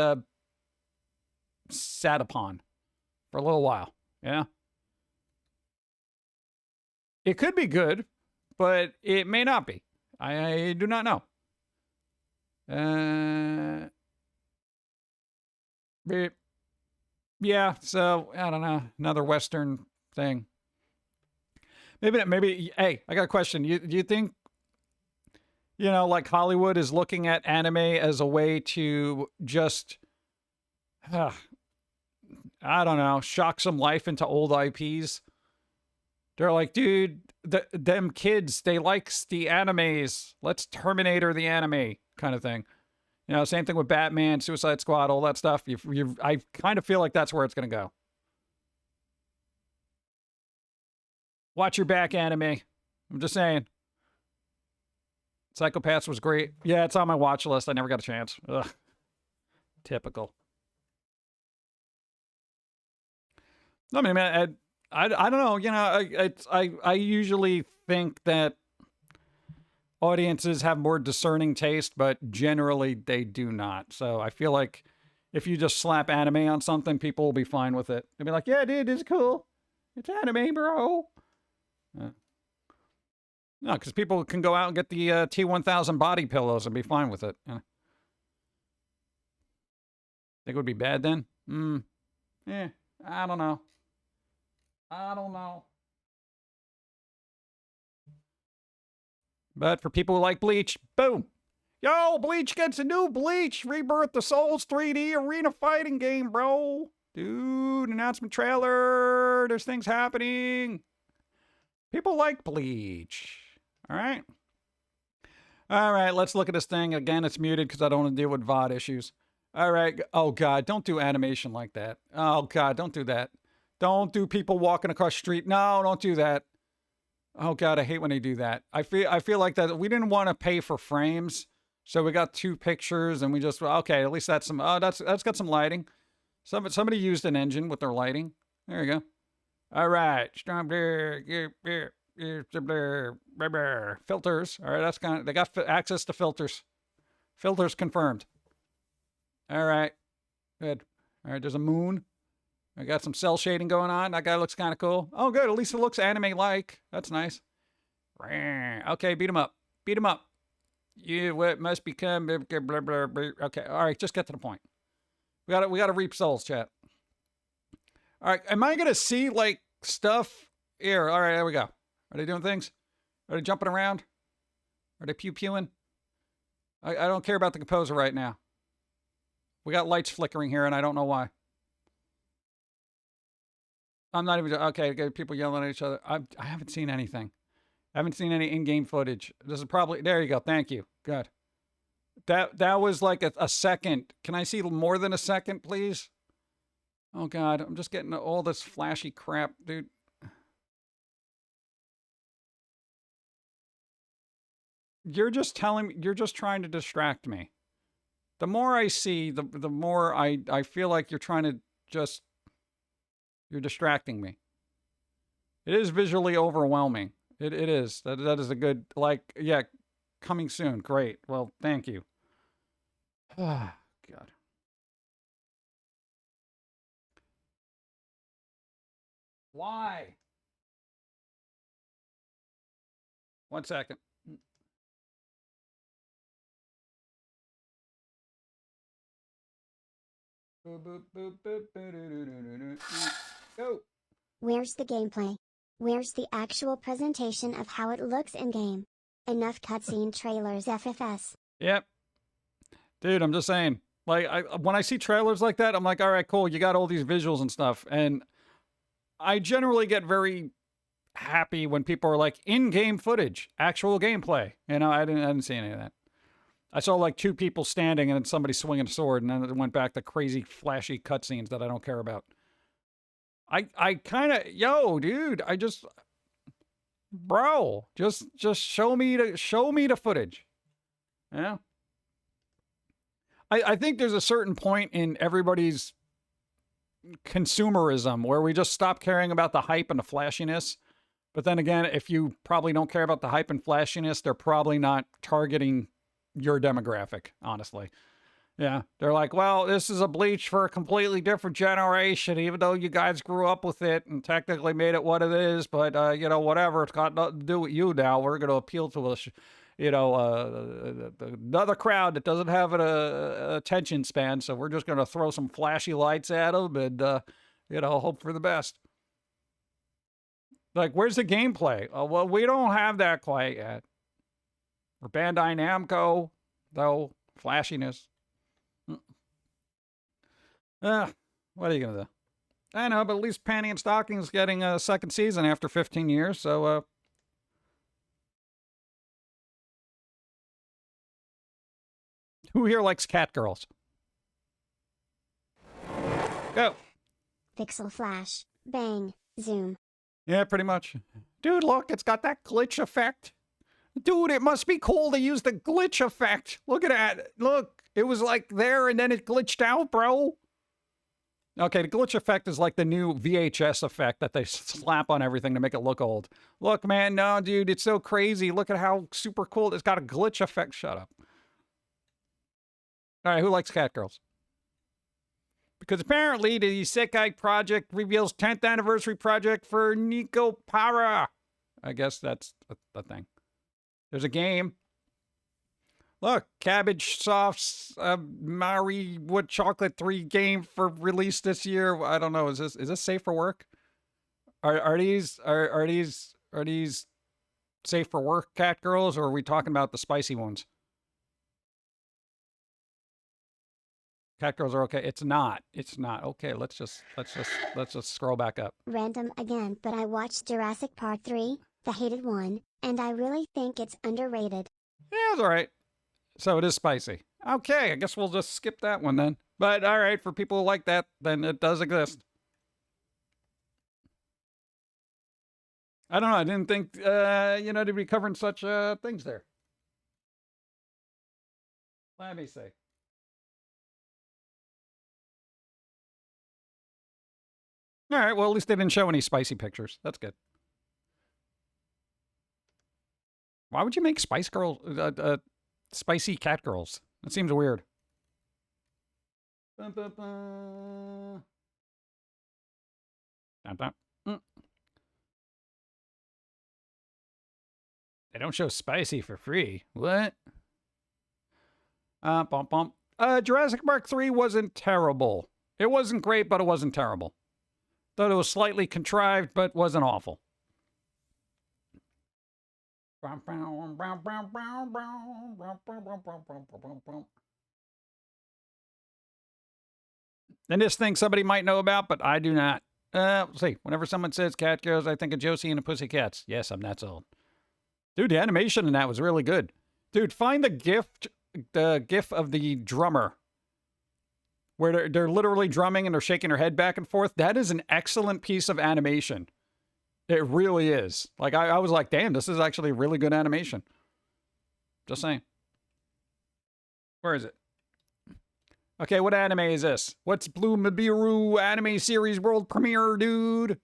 Speaker 1: sat upon for a little while. Yeah. It could be good, but it may not be. I do not know. Yeah, so I don't know. Another Western thing. Maybe. Hey, I got a question. Do you think, you know, like Hollywood is looking at anime as a way to just, I don't know, shock some life into old IPs? They're like, dude, them kids, they likes the animes. Let's Terminator the anime kind of thing. You know, same thing with Batman, Suicide Squad, all that stuff. I kind of feel like that's where it's going to go. Watch your back, anime. I'm just saying. Psychopaths was great. Yeah, it's on my watch list. I never got a chance. Ugh. Typical. I mean, man, I don't know. You know, I usually think that audiences have more discerning taste, but generally they do not. So I feel like if you just slap anime on something, people will be fine with it. They'll be like, yeah, dude, it's cool. It's anime, bro. No, because people can go out and get the T1000 body pillows and be fine with it. Think it would be bad then? Yeah, I don't know. But for people who like Bleach, boom. Yo, Bleach gets a new Bleach. Rebirth the Souls 3D arena fighting game, bro. Dude, announcement trailer. There's things happening. People like Bleach. All right. All right, let's look at this thing. Again, it's muted because I don't want to deal with VOD issues. All right. Oh, God, don't do animation like that. Oh, God, don't do that. Don't do people walking across the street. No, don't do that. Oh, God, I hate when they do that. I feel like that we didn't want to pay for frames, so we got two pictures, and we just, okay, at least that's some, oh, that's got some lighting. Somebody used an engine with their lighting. There you go. All right. Filters. All right, that's kind of, they got access to filters. Filters confirmed. All right. Good. All right, there's a moon. I got some cell shading going on. That guy looks kind of cool. Oh, good. At least it looks anime-like. That's nice. Okay, beat him up. Beat him up. You what must become... Blah, blah, blah. Okay, all right, just get to the point. We got to reap souls, chat. All right, am I going to see, like, stuff? Here, all right, there we go. Are they doing things? Are they jumping around? Are they pew-pewing? I don't care about the composer right now. We got lights flickering here, and I don't know why. I'm not even... Okay, people yelling at each other. I haven't seen anything. I haven't seen any in-game footage. This is probably... There you go. Thank you. Good. That was like a second. Can I see more than a second, please? Oh, God. I'm just getting all this flashy crap, dude. you're just telling me, you're just trying to distract me. The more I see, the more I feel like you're trying to just, you're distracting me. It is visually overwhelming. It is. That is a good, like, yeah, coming soon. Great. Well, thank you. Ah, God. Why? 1 second. Boop, boop, boop, boop, boo-doo-doo-doo-doo-doo. Go.
Speaker 2: Where's the gameplay? Where's the actual presentation of how it looks in game? Enough cutscene trailers FFS.
Speaker 1: Yep. Dude, I'm just saying. Like, when I see trailers like that, I'm like, all right, cool. You got all these visuals and stuff. And I generally get very happy when people are like, in-game footage, actual gameplay. You know, I didn't see any of that. I saw like 2 people standing and then somebody swinging a sword, and then it went back to crazy, flashy cutscenes that I don't care about. I kind of, yo, dude, bro, just show me the footage. Yeah. I think there's a certain point in everybody's consumerism where we just stop caring about the hype and the flashiness. But then again, if you probably don't care about the hype and flashiness, they're probably not targeting your demographic, honestly. Yeah, they're like, well, this is a Bleach for a completely different generation, even though you guys grew up with it and technically made it what it is. But, you know, whatever, it's got nothing to do with you now. We're going to appeal to another crowd that doesn't have an attention span. So we're just going to throw some flashy lights at them and, hope for the best. Like, where's the gameplay? Oh, well, we don't have that quite yet. Or Bandai Namco, though, flashiness. What are you gonna do? I know, but at least Panty and Stocking's getting a second season after 15 years, so, who here likes cat girls? Go.
Speaker 2: Pixel flash. Bang. Zoom.
Speaker 1: Yeah, pretty much. Dude, look, it's got that glitch effect. Dude, it must be cool to use the glitch effect. Look at that. Look, it was like there and then it glitched out, bro. Okay, the glitch effect is like the new VHS effect that they slap on everything to make it look old. Look, man, no, dude, it's so crazy. Look at how super cool. It's got a glitch effect. Shut up. All right, who likes cat girls? Because apparently the Sekai project reveals 10th anniversary project for Nico Para. I guess that's the thing. There's a game. Look, Cabbage Soft's Maori Wood Chocolate 3 game for release this year. I don't know. Is this safe for work? Are these safe for work cat girls, or are we talking about the spicy ones? Cat girls are okay. It's not. It's not. Okay, let's just scroll back up.
Speaker 2: Random again, but I watched Jurassic Park 3, the hated one, and I really think it's underrated.
Speaker 1: Yeah, it's all right. So it is spicy. Okay, I guess we'll just skip that one then. But all right, for people who like that, then it does exist. I don't know. I didn't think, to be covering such things there. Let me see. All right, well, at least they didn't show any spicy pictures. That's good. Why would you make spicy cat girls? That seems weird. Dun, dun, dun. Dun, dun. They don't show spicy for free. What? Bump, bump. Jurassic Park 3 wasn't terrible. It wasn't great, but it wasn't terrible. Thought it was slightly contrived, but wasn't awful. And this thing somebody might know about, but I do not. Let's see. Whenever someone says cat girls, I think of Josie and the Pussycats. Yes, I'm that old. Dude, the animation in that was really good. Dude, find the gif of the drummer. Where they're literally drumming and they're shaking their head back and forth. That is an excellent piece of animation. It really is. Like, I was like, damn, this is actually really good animation. Just saying. Where is it? Okay, what anime is this? What's Blue Mabiru anime series world premiere, dude? Is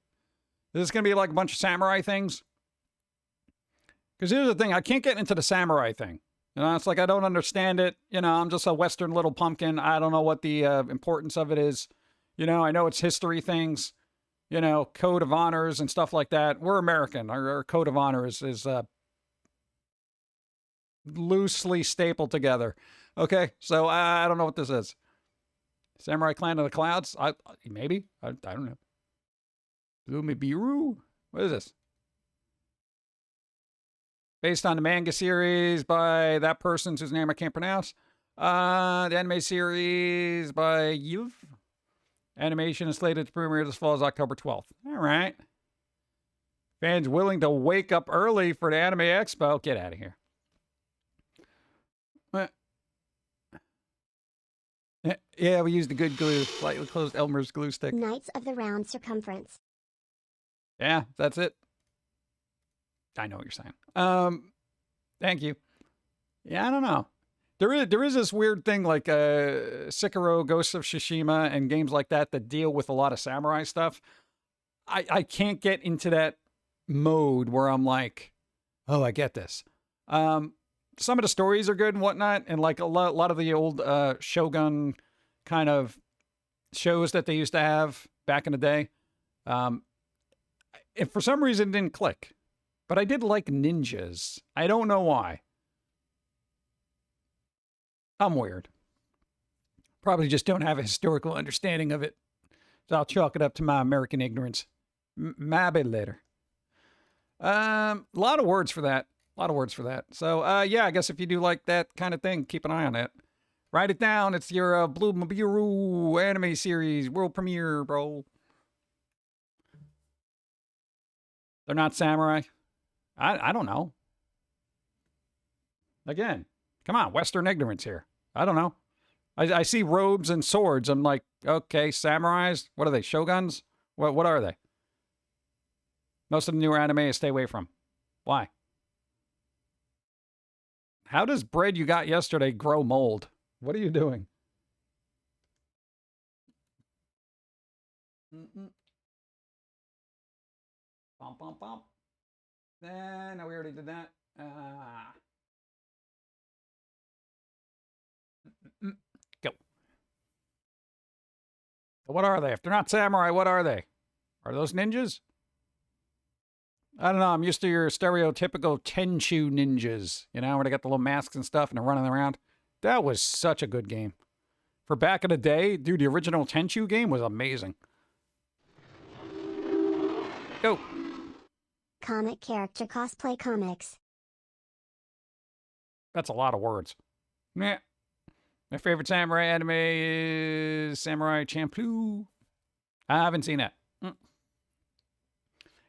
Speaker 1: this going to be like a bunch of samurai things? Because here's the thing, I can't get into the samurai thing. You know, it's like I don't understand it. You know, I'm just a Western little pumpkin. I don't know what the importance of it is. You know, I know it's history things. You know, code of honors and stuff like that. We're American. Our code of honor is loosely stapled together. Okay, so I don't know what this is. Samurai Clan of the Clouds? Maybe. I don't know. Lumibiru? What is this? Based on the manga series by that person whose name I can't pronounce. The anime series by Yuv. Animation is slated to premiere this fall as October 12th. All right. Fans willing to wake up early for the AnimeExpo. Get out of here. Yeah, we used the good glue. Slightly closed Elmer's glue stick.
Speaker 2: Knights of the Round Circumference.
Speaker 1: Yeah, that's it. I know what you're saying. Thank you. Yeah, I don't know. There is this weird thing like Sekiro, Ghosts of Tsushima, and games like that deal with a lot of samurai stuff. I can't get into that mode where I'm like, oh, I get this. Some of the stories are good and whatnot, and like a lot of the old Shogun kind of shows that they used to have back in the day. If for some reason it didn't click, but I did like ninjas. I don't know why. I'm weird. Probably just don't have a historical understanding of it. So I'll chalk it up to my American ignorance. Maybe later. A lot of words for that. A lot of words for that. So, yeah, I guess if you do like that kind of thing, keep an eye on it. Write it down. It's your Blue Mabiru anime series world premiere, bro. They're not samurai. I don't know. Again, come on, Western ignorance here. I don't know. I see robes and swords. I'm like, okay, samurais. What are they? Shoguns? What are they? Most of the newer anime I stay away from. Why? How does bread you got yesterday grow mold? What are you doing? Bum, bum, bum. No, we already did that. Go. What are they? If they're not samurai, what are they? Are those ninjas? I don't know. I'm used to your stereotypical Tenchu ninjas, you know, where they got the little masks and stuff and they're running around. That was such a good game. For back in the day, dude, the original Tenchu game was amazing. Go.
Speaker 2: Comic character cosplay comics.
Speaker 1: That's a lot of words. Meh. My favorite samurai anime is Samurai Champloo. I haven't seen it.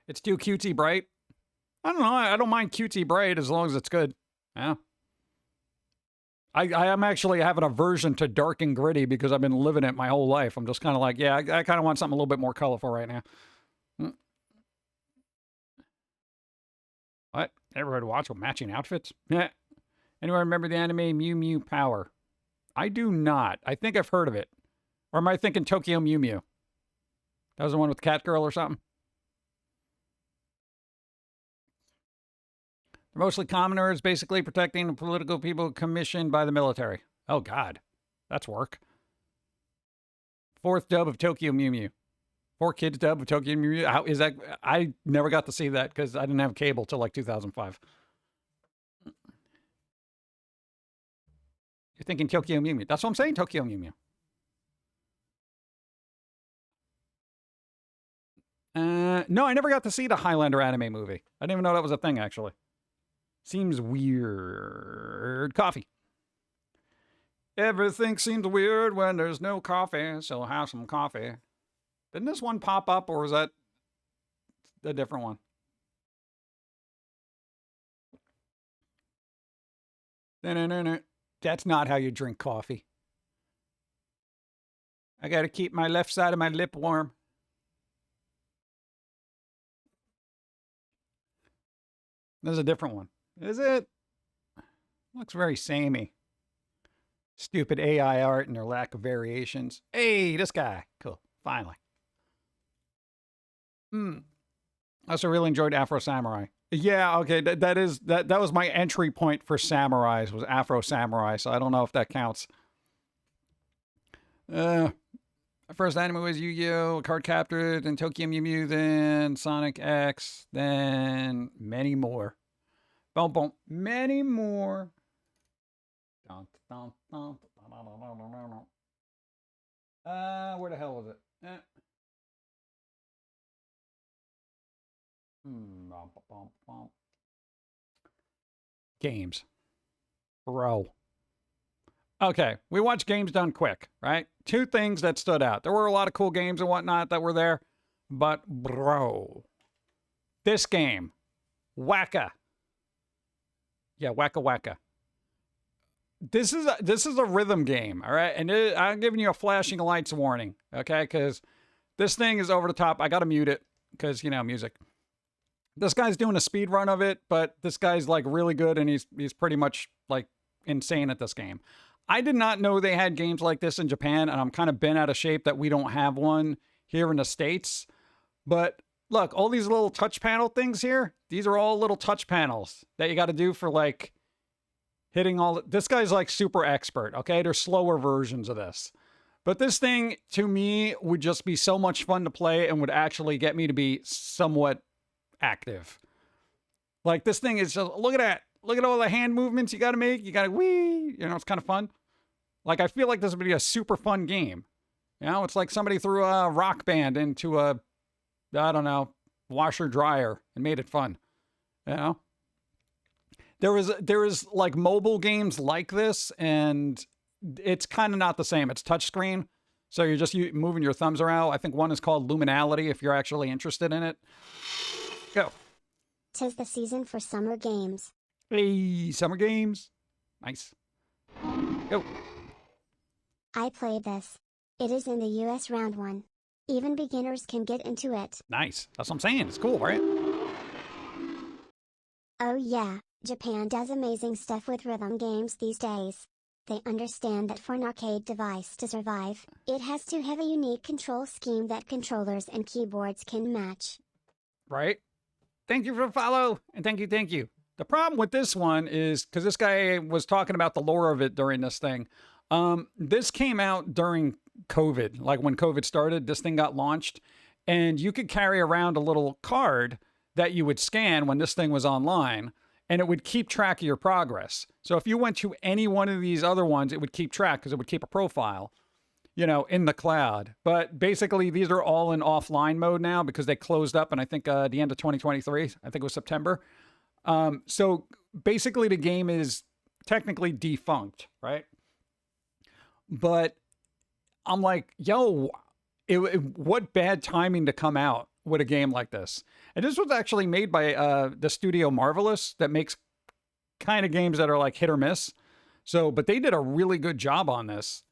Speaker 1: It's too cutesy bright. I don't know. I don't mind cutesy bright as long as it's good. Yeah. I am actually having an aversion to dark and gritty because I've been living it my whole life. I'm just kind of like, yeah, I kind of want something a little bit more colorful right now. What? Everybody watch with matching outfits? Yeah. Anyone remember the anime Mew Mew Power? I do not. I think I've heard of it. Or am I thinking Tokyo Mew Mew? That was the one with Catgirl or something? They're mostly commoners, basically protecting the political people commissioned by the military. Oh, God. That's work. Fourth dub of Tokyo Mew Mew. 4Kids dub of Tokyo Mew Mew. How is that? I never got to see that because I didn't have cable till like 2005. You're thinking Tokyo Mew Mew. That's what I'm saying, Tokyo Mew Mew. No, I never got to see the Highlander anime movie. I didn't even know that was a thing, actually. Seems weird. Coffee. Everything seems weird when there's no coffee, so have some coffee. Didn't this one pop up, or was that a different one? No. That's not how you drink coffee. I gotta keep my left side of my lip warm. There's a different one. Is it? Looks very samey. Stupid AI art and their lack of variations. Hey, this guy. Cool. Finally. I also really enjoyed Afro Samurai. Yeah, okay, that was my entry point for samurais, was Afro Samurai, so I don't know if that counts. My first anime was Yu-Gi-Oh!, Card Captor, then Tokyo Mew Mew, then Sonic X, then many more. Boom, boom, many more. Where the hell was it? Games. Bro. Okay, we watched Games Done Quick, right? Two things that stood out. There were a lot of cool games and whatnot that were there, but bro, this game, Wacka. Yeah, Wacka Wacka. This is a rhythm game, all right? And I'm giving you a flashing lights warning, okay? Because this thing is over the top. I got to mute it because, you know, music. This guy's doing a speed run of it, but this guy's like really good and he's pretty much like insane at this game. I did not know they had games like this in Japan, and I'm kind of bent out of shape that we don't have one here in the States. But look, all these little touch panel things here, these are all little touch panels that you got to do for like hitting all. This guy's like super expert, okay? There's slower versions of this. But this thing, to me, would just be so much fun to play and would actually get me to be somewhat active. Like, this thing is just, look at that. Look at all the hand movements you got to make. You got to whee. You know, it's kind of fun. Like, I feel like this would be a super fun game. You know, it's like somebody threw a Rock Band into a, I don't know, washer dryer and made it fun. You know? There is like mobile games like this, and it's kind of not the same. It's touchscreen, so you're just moving your thumbs around. I think one is called Luminality, if you're actually interested in it. Go.
Speaker 2: 'Tis the season for summer games.
Speaker 1: Hey, summer games. Nice. Go.
Speaker 2: I played this. It is in the US round 1. Even beginners can get into it.
Speaker 1: Nice. That's what I'm saying. It's cool, right?
Speaker 2: Oh yeah, Japan does amazing stuff with rhythm games these days. They understand that for an arcade device to survive, it has to have a unique control scheme that controllers and keyboards can match.
Speaker 1: Right? Thank you for the follow, and thank you. The problem with this one is, because this guy was talking about the lore of it during this thing, this came out during COVID. Like when COVID started, this thing got launched, and you could carry around a little card that you would scan when this thing was online, and it would keep track of your progress. So if you went to any one of these other ones, it would keep track because it would keep a profile, you know, in the cloud. But basically, these are all in offline mode now because they closed up, and I think the end of 2023, I think it was September. So basically, the game is technically defunct, right? But I'm like, yo, what bad timing to come out with a game like this. And this was actually made by the studio Marvelous that makes kind of games that are like hit or miss. So, but they did a really good job on this,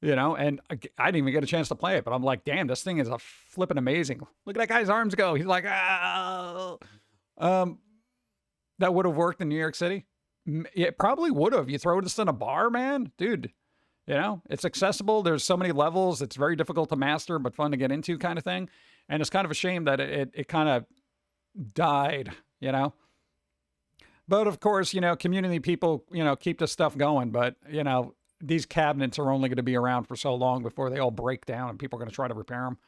Speaker 1: you know, and I didn't even get a chance to play it, but I'm like, damn, this thing is a flipping amazing. Look at that guy's arms go. He's like, ah. That would have worked in New York City. It probably would have. You throw this in a bar, man, dude. You know, it's accessible. There's so many levels. It's very difficult to master, but fun to get into kind of thing. And it's kind of a shame that it kind of died, you know. But of course, you know, community people, you know, keep this stuff going. But, you know, these cabinets are only going to be around for so long before they all break down and people are going to try to repair them.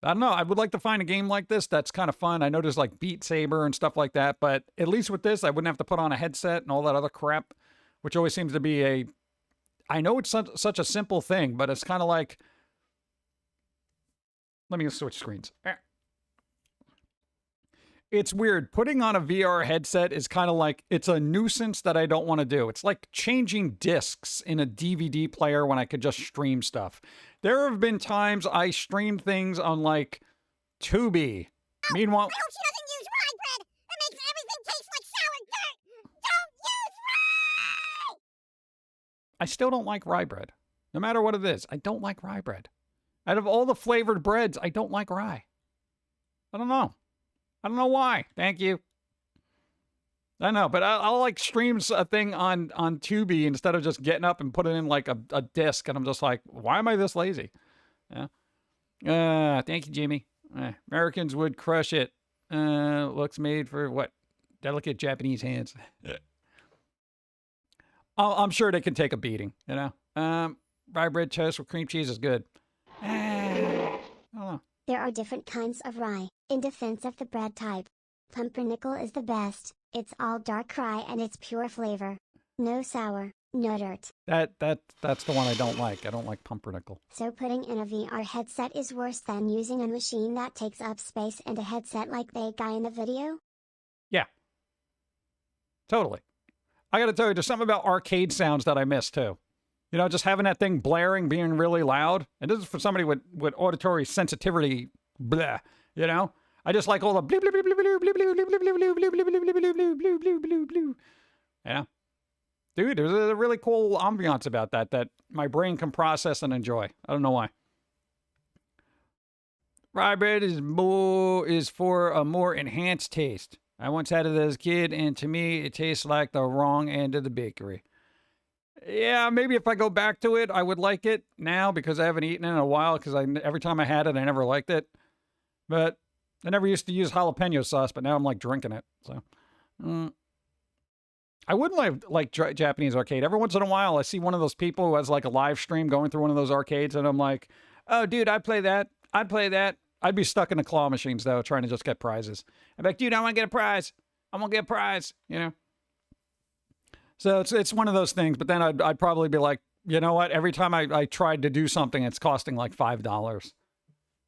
Speaker 1: I don't know. I would like to find a game like this that's kind of fun. I know there's like Beat Saber and stuff like that. But at least with this, I wouldn't have to put on a headset and all that other crap, which always seems to be a... I know it's such a simple thing, but it's kind of like... Let me switch screens. It's weird. Putting on a VR headset is kind of like, it's a nuisance that I don't want to do. It's like changing discs in a DVD player when I could just stream stuff. There have been times I streamed things on like Tubi. Meanwhile...
Speaker 3: I hope she doesn't use rye bread. It makes everything taste like sour dirt. Don't use rye!
Speaker 1: I still don't like rye bread. No matter what it is, I don't like rye bread. Out of all the flavored breads, I don't like rye. I don't know. I don't know why. Thank you. I know, but I'll like stream a thing on Tubi instead of just getting up and putting in like a disc, and I'm just like, why am I this lazy? Yeah. Thank you, Jimmy. Americans would crush it. Looks made for what? Delicate Japanese hands. I'm sure they can take a beating, you know? Rye bread toast with cream cheese is good. I don't know.
Speaker 2: There are different kinds of rye, in defense of the bread type. Pumpernickel is the best, it's all dark rye and it's pure flavor. No sour, no dirt.
Speaker 1: That's the one I don't like. I don't like pumpernickel.
Speaker 2: So putting in a VR headset is worse than using a machine that takes up space and a headset like the guy in the video?
Speaker 1: Yeah. Totally. I gotta tell you, there's something about arcade sounds that I miss too. You know, just having that thing blaring, being really loud. And this is for somebody with auditory sensitivity, blah, you know? I just like all the blue, blue, blue, blue, blue, blue, blue, blue, blue, blue, blue, blue, blue, blue, blue, blue, blue, blue, blue, blue. Yeah. Dude, there's a really cool ambiance about that my brain can process and enjoy. I don't know why. Rye bread is for a more enhanced taste. I once had it as a kid, and to me, it tastes like the wrong end of the bakery. Yeah, maybe if I go back to it, I would like it now because I haven't eaten it in a while because every time I had it, I never liked it. But I never used to use jalapeno sauce, but now I'm like drinking it. So I wouldn't like Japanese arcade. Every once in a while, I see one of those people who has like a live stream going through one of those arcades, and I'm like, oh, dude, I'd play that. I'd play that. I'd be stuck in the claw machines, though, trying to just get prizes. I'm like, dude, I want to get a prize. I want to get a prize, you know? So it's one of those things, but then I'd probably be like, you know what? Every time I tried to do something, it's costing like $5.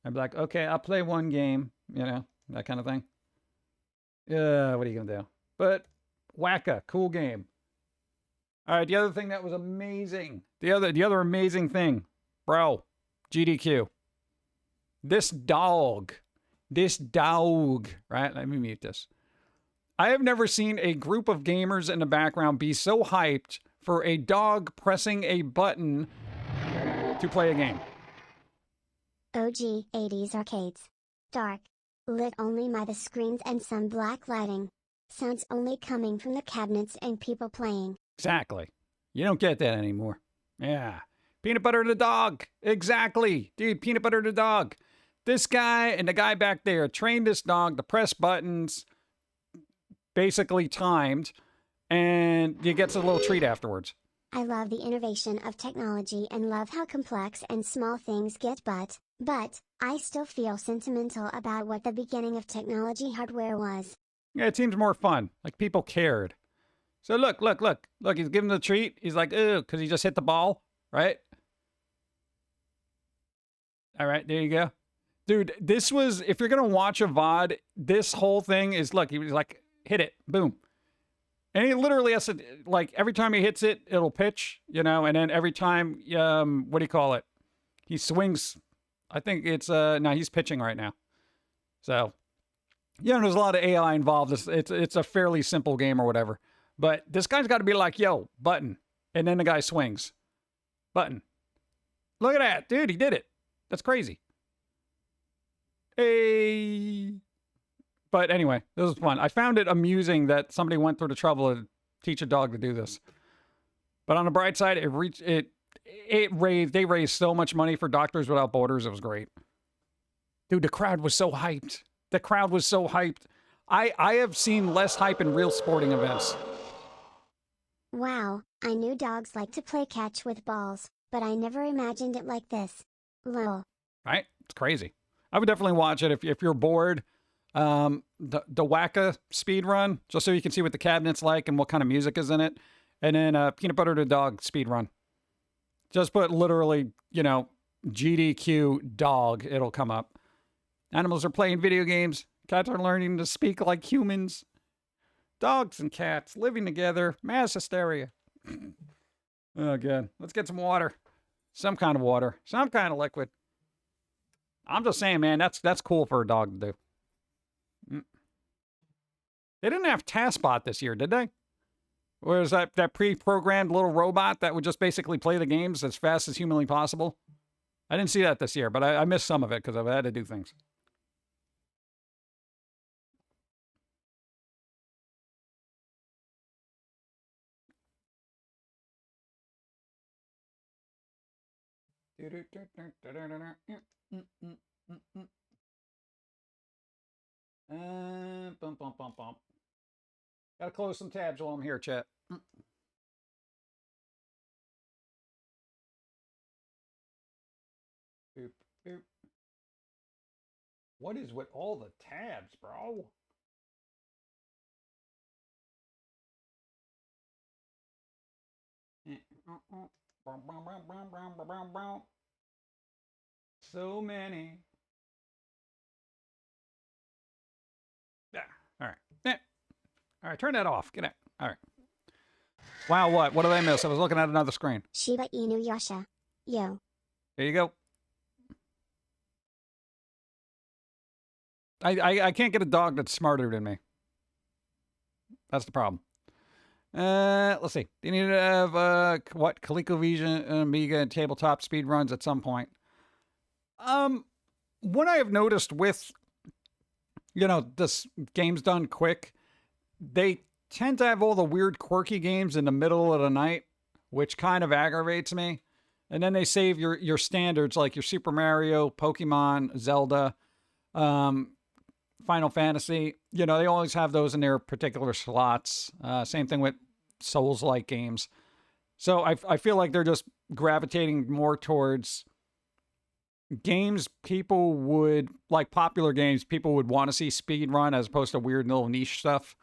Speaker 1: I'd be like, okay, I'll play one game, you know, that kind of thing. Yeah, what are you going to do? But Wacka, cool game. All right, the other thing that was amazing, the other amazing thing, bro, GDQ. This dog, right? Let me mute this. I have never seen a group of gamers in the background be so hyped for a dog pressing a button to play a game.
Speaker 2: OG 80s arcades. Dark. Lit only by the screens and some black lighting. Sounds only coming from the cabinets and people playing.
Speaker 1: Exactly. You don't get that anymore. Yeah. Peanut butter the dog. Exactly. Dude, peanut butter the dog. This guy and the guy back there trained this dog to press buttons, basically timed, and you get a little treat afterwards.
Speaker 2: I love the innovation of technology and love how complex and small things get, but I still feel sentimental about what the beginning of technology hardware was.
Speaker 1: Yeah, it seems more fun. Like people cared. So look, he's giving the treat. He's like, ew, because he just hit the ball, right? All right, there you go. Dude, this was, if you're going to watch a VOD, this whole thing is, look, he was like, hit it, boom. And he literally has to, like, every time he hits it, it'll pitch, you know, and then every time, what do you call it? He swings, I think it's, no, he's pitching right now. So, yeah, there's a lot of AI involved. It's a fairly simple game or whatever. But this guy's got to be like, yo, button. And then the guy swings. Button. Look at that. Dude, he did it. That's crazy. Hey. But anyway, this was fun. I found it amusing that somebody went through the trouble to teach a dog to do this. But on the bright side, they raised so much money for Doctors Without Borders. It was great. Dude, the crowd was so hyped. The crowd was so hyped. I have seen less hype in real sporting events.
Speaker 2: Wow, I knew dogs like to play catch with balls, but I never imagined it like this. Lol.
Speaker 1: Right? It's crazy. I would definitely watch it if you're bored. The Wacka speed run, just so you can see what the cabinet's like and what kind of music is in it. And then Peanut Butter the Dog speed run. Just put literally, you know, GDQ dog, it'll come up. Animals are playing video games. Cats are learning to speak like humans. Dogs and cats living together. Mass hysteria. Oh, good. Let's get some water. Some kind of water. Some kind of liquid. I'm just saying, man, that's cool for a dog to do. They didn't have TaskBot this year, did they? Or is that pre-programmed little robot that would just basically play the games as fast as humanly possible? I didn't see that this year, but I missed some of it because I've had to do things. Bum, bum, bum, bum. Gotta close some tabs while I'm here, chat. Boop, boop. What is with all the tabs, bro? So many. Yeah. All right. Yeah. All right. Turn that off. Get out. All right. Wow. What? What did I miss? I was looking at another screen.
Speaker 2: Shiba Inu Yasha. Yo.
Speaker 1: There you go. I can't get a dog that's smarter than me. That's the problem. Let's see. Do you need to have what ColecoVision, Amiga, and tabletop speed runs at some point? What I have noticed with this games done quick, they tend to have all the weird quirky games in the middle of the night, which kind of aggravates me. And then they save your standards like your Super Mario, Pokemon, Zelda, Final Fantasy. They always have those in their particular slots. Same thing with Souls-like games. So I feel like they're just gravitating more towards games people would, like popular games, people would want to see speed run as opposed to weird little niche stuff.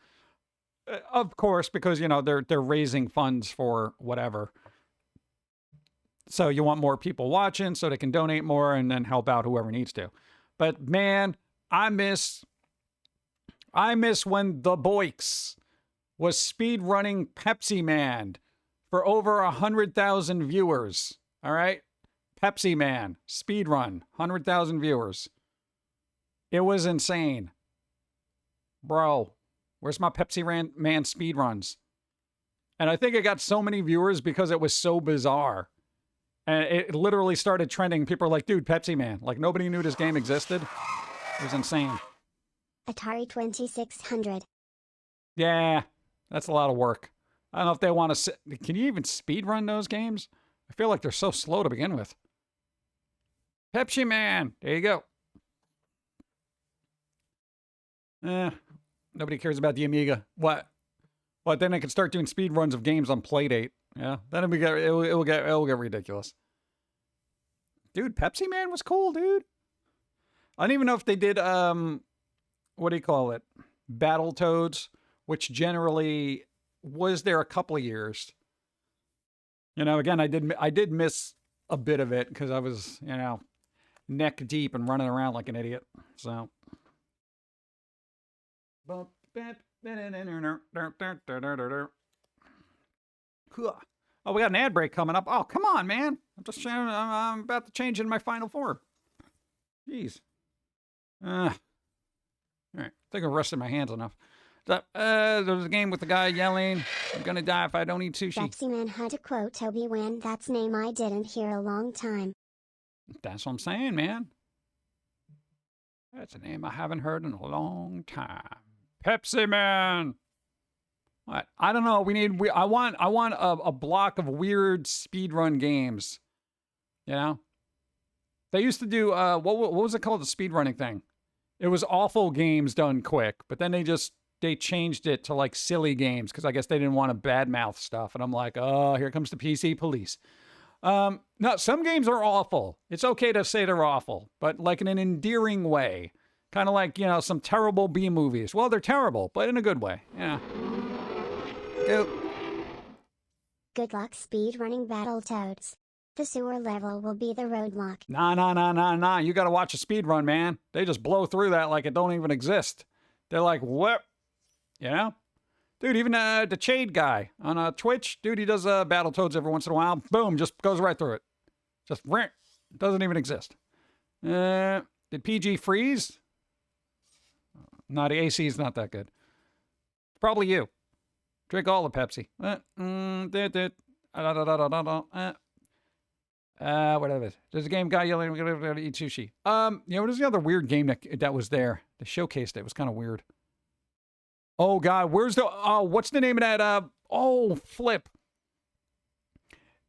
Speaker 1: Of course, because, they're raising funds for whatever. So you want more people watching so they can donate more and then help out whoever needs to. But man, I miss when the Boyks was speed running Pepsi Man for over 100,000 viewers. All right? Pepsi Man, speed run, 100,000 viewers. It was insane. Bro, where's my Pepsi Man speed runs? And I think it got so many viewers because it was so bizarre. And it literally started trending. People are like, dude, Pepsi Man. Like, nobody knew this game existed. It was insane.
Speaker 2: Atari 2600.
Speaker 1: Yeah, that's a lot of work. I don't know if they want to... Can you even speed run those games? I feel like they're so slow to begin with. Pepsi Man. There you go. Nobody cares about the Amiga. What? Then I can start doing speed runs of games on Playdate. Yeah, then it will get ridiculous. Dude, Pepsi Man was cool, dude. I don't even know if they did what do you call it? Battletoads, which generally was there a couple of years. Again, I did miss a bit of it because I was, neck deep and running around like an idiot. So. Oh, we got an ad break coming up. Oh, come on, man. I'm about to change in my final form. Jeez. All right. I think I've rested my hands enough. There was a game with the guy yelling, I'm gonna die if I don't eat sushi.
Speaker 2: Pepsi Man had to quote Toby Wan, that's name I didn't hear a long time.
Speaker 1: That's what I'm saying, man. That's a name I haven't heard in a long time. Pepsi Man. What? I don't know. I want a block of weird speedrun games. They used to do what was it called, the speedrunning thing? It was awful games done quick, but then they changed it to like silly games because I guess they didn't want to badmouth stuff. And I'm like, oh, here comes the PC police. No, some games are awful. It's okay to say they're awful, but like in an endearing way. Kind of like, some terrible B movies. Well, they're terrible, but in a good way. Yeah. Go.
Speaker 2: Good luck speedrunning Battletoads. The sewer level will be the roadblock.
Speaker 1: Nah. You got to watch a speed run, man. They just blow through that like it don't even exist. They're like, what? Dude, even the Chade guy on Twitch, dude, he does Battletoads every once in a while. Boom, just goes right through it. Just doesn't even exist. Did PG freeze? No, the AC is not that good. Probably you. Drink all the Pepsi. Whatever. There's a game guy yelling, we're going to eat sushi. There's the other weird game that was there. They showcased it. It was kind of weird. Oh, God. What's the name of that? Flip.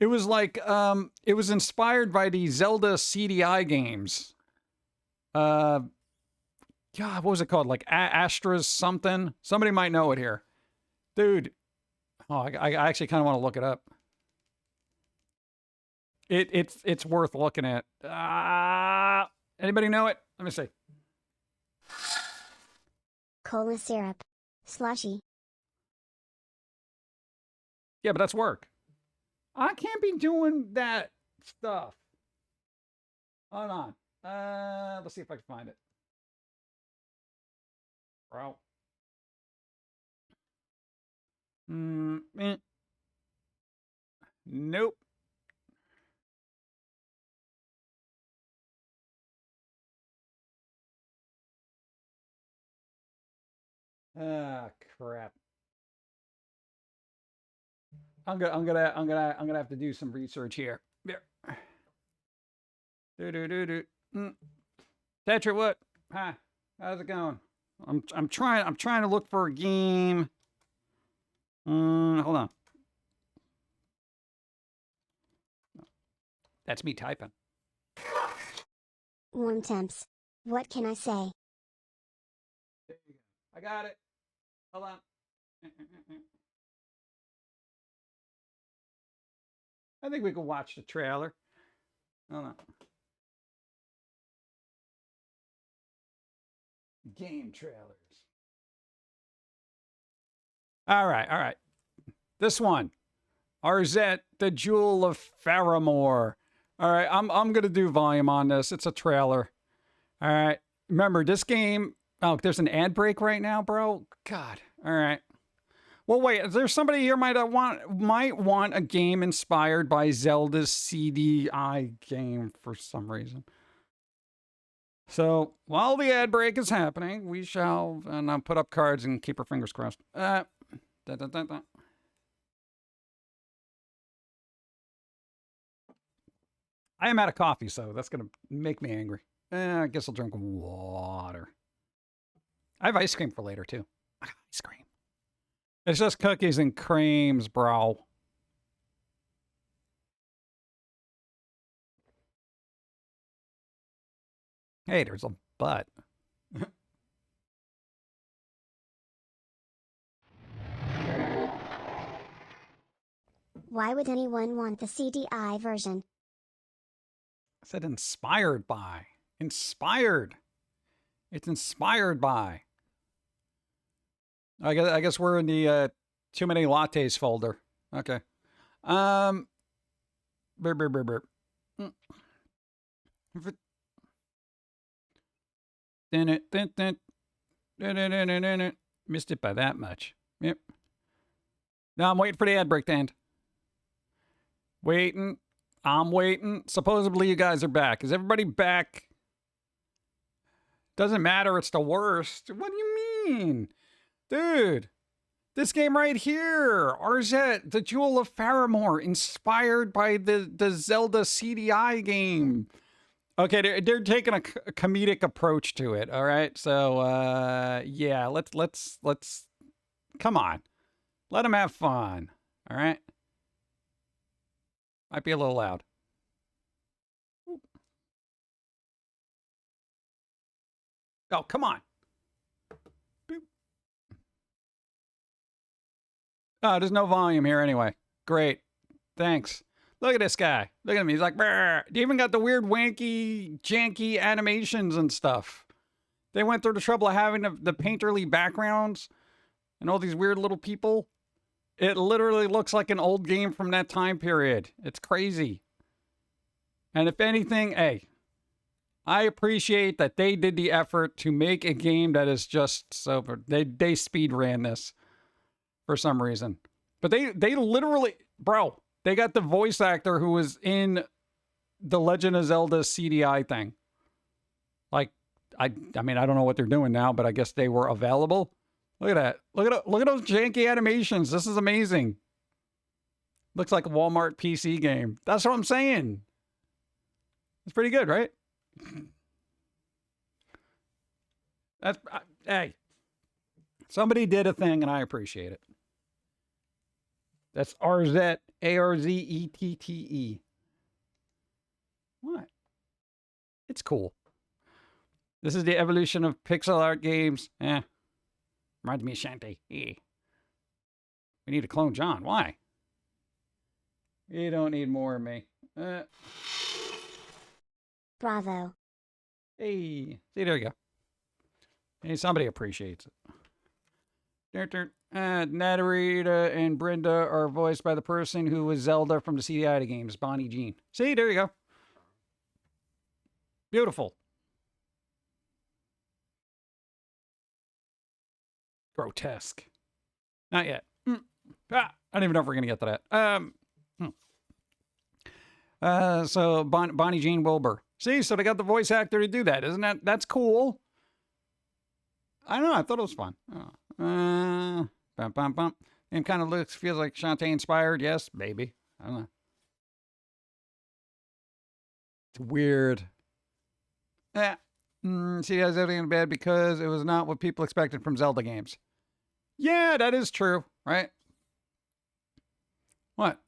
Speaker 1: It was like it was inspired by the Zelda CDI games. God, what was it called? Like Astra's something. Somebody might know it here, dude. Oh, I actually kind of want to look it up. It's worth looking at. Anybody know it? Let me see.
Speaker 2: Cola syrup. Slushy.
Speaker 1: Yeah, but that's work. I can't be doing that stuff. Hold on. Let's see if I can find it. Bro. Nope. Ah, crap. I'm gonna have to do some research here. There. Tetra, what? Hi. How's it going? I'm trying to look for a game. Hold on. That's me typing.
Speaker 2: Warm temps. What can I say?
Speaker 1: There you go. I got it. Hold on. I think we can watch the trailer. Hold on. Game trailers. All right. This one. Arzette, the Jewel of Faramore. All right, I'm gonna do volume on this. It's a trailer. All right. Remember, this game. Oh, there's an ad break right now, bro. God. All right. Well, wait. There's somebody here might want a game inspired by Zelda's CDI game for some reason. So while the ad break is happening, we shall and I'll put up cards and keep our fingers crossed. I am out of coffee, so that's gonna make me angry. I guess I'll drink water. I have ice cream for later too. Ice cream. It's just cookies and creams, bro. Hey, there's a butt.
Speaker 2: Why would anyone want the CDI version?
Speaker 1: I said inspired by. Inspired. It's inspired by. I guess we're in the too many lattes folder. Okay. Burp, burp, burp, burp. Missed it by that much. Yep. Now I'm waiting for the ad break to end. Waiting. I'm waiting. Supposedly you guys are back. Is everybody back? Doesn't matter. It's the worst. What do you mean? Dude. This game right here. Arzette, the Jewel of Faramore, inspired by the Zelda CDI game. Okay, they're taking a comedic approach to it. All right, so yeah, let's come on, let them have fun. All right, might be a little loud. Oh, come on. Boop. Oh, there's no volume here anyway. Great, thanks. Look at this guy. Look at him. He's like, brr. They even got the weird, wanky, janky animations and stuff. They went through the trouble of having the painterly backgrounds and all these weird little people. It literally looks like an old game from that time period. It's crazy. And if anything, hey, I appreciate that they did the effort to make a game that is just so... They speed ran this for some reason. But they literally... Bro... They got the voice actor who was in the Legend of Zelda CDI thing. Like, I mean, I don't know what they're doing now, but I guess they were available. Look at that. Look at those janky animations. This is amazing. Looks like a Walmart PC game. That's what I'm saying. It's pretty good, right? That's hey. Somebody did a thing and I appreciate it. That's RZ, ARZETTE. What? It's cool. This is the evolution of pixel art games. Reminds me of Shantae. We need to clone John. Why? You don't need more of me.
Speaker 2: Bravo.
Speaker 1: Hey. See, there you go. Hey, somebody appreciates it. Natarita and Brenda are voiced by the person who was Zelda from the CDI games, Bonnie Jean. See, there you go. Beautiful. Grotesque. Not yet. I don't even know if we're going to get to that. So Bonnie Jean Wilbur. See, so they got the voice actor to do that. That's cool. I don't know. I thought it was fun. And kind of feels like Shantae inspired. Yes, maybe. I don't know. It's weird. See, has everything in bed because it was not what people expected from Zelda games. Yeah, that is true, right? What?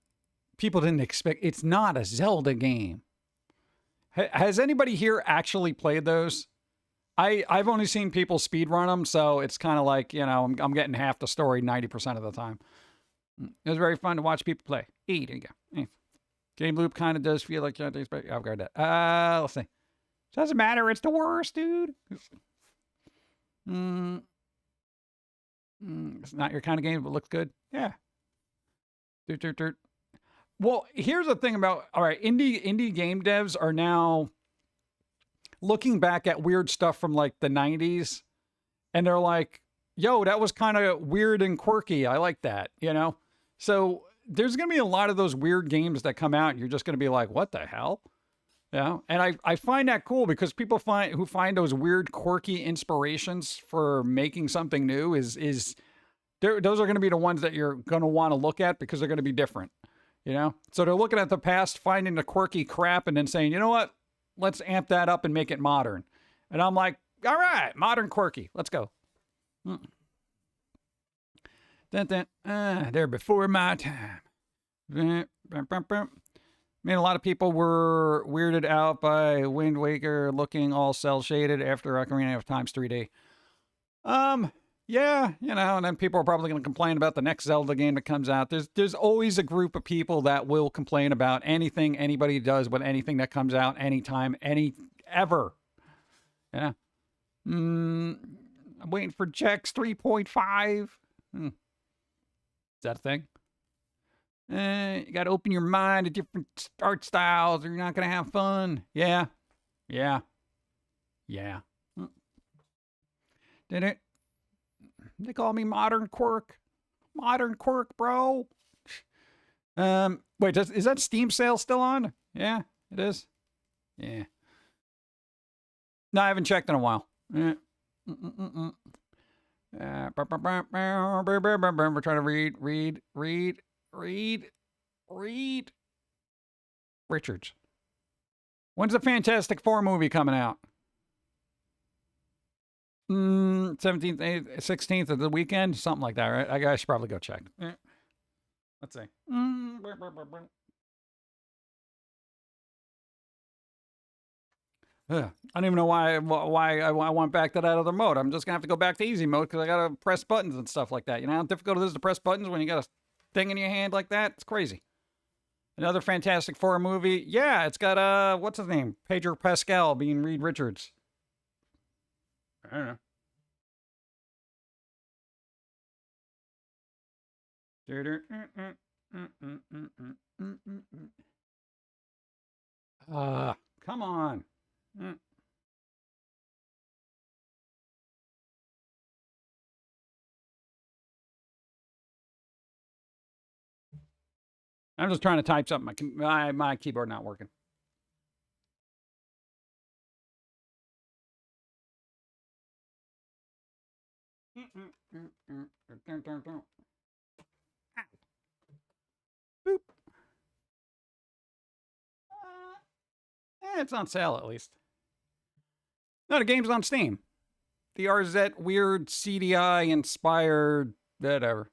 Speaker 1: People didn't expect. It's not a Zelda game. Has anybody here actually played those? I've only seen people speedrun them, so it's kind of like, you know, I'm getting half the story 90% of the time. It was very fun to watch people play. There you go. Game loop kind of does feel like Shantae's. I've got that. Let's see. Doesn't matter. It's the worst, dude. It's not your kind of game, but looks good. Yeah. Well, here's the thing about, all right, indie game devs are now looking back at weird stuff from like the 90s, and they're like, yo, that was kind of weird and quirky. I like that, you know? So there's going to be a lot of those weird games that come out, and you're just going to be like, what the hell? Yeah, and I find that cool because people who find those weird, quirky inspirations for making something new those are going to be the ones that you're going to want to look at because they're going to be different, you know? So they're looking at the past, finding the quirky crap, and then saying, you know what? Let's amp that up and make it modern. And I'm like, all right, modern quirky. Let's go. They're before my time. I mean, a lot of people were weirded out by Wind Waker looking all cell shaded after Ocarina of Time's 3D. Yeah, you know, and then people are probably going to complain about the next Zelda game that comes out. There's always a group of people that will complain about anything anybody does with anything that comes out anytime, ever. Yeah. I'm waiting for Jex 3.5. Is that a thing? You got to open your mind to different art styles or you're not going to have fun. Yeah. Did it? They call me Modern Quirk. Modern Quirk, bro. Wait, is that Steam sale still on? Yeah, it is. Yeah. No, I haven't checked in a while. We're trying to read Richards. When's the Fantastic Four movie coming out? 17th, 16th of the weekend, something like that, right? I should probably go check. Let's see. I don't even know why I went back to that other mode. I'm just gonna have to go back to easy mode because I gotta press buttons and stuff like that. You know how difficult it is to press buttons when you got a thing in your hand like that? It's crazy. Another Fantastic Four movie. Yeah, it's got what's his name? Pedro Pascal being Reed Richards. I don't know. Come on. I'm just trying to type something. My keyboard not working. Boop. It's on sale at least. No, the game's on Steam. The RZ weird CDI inspired whatever.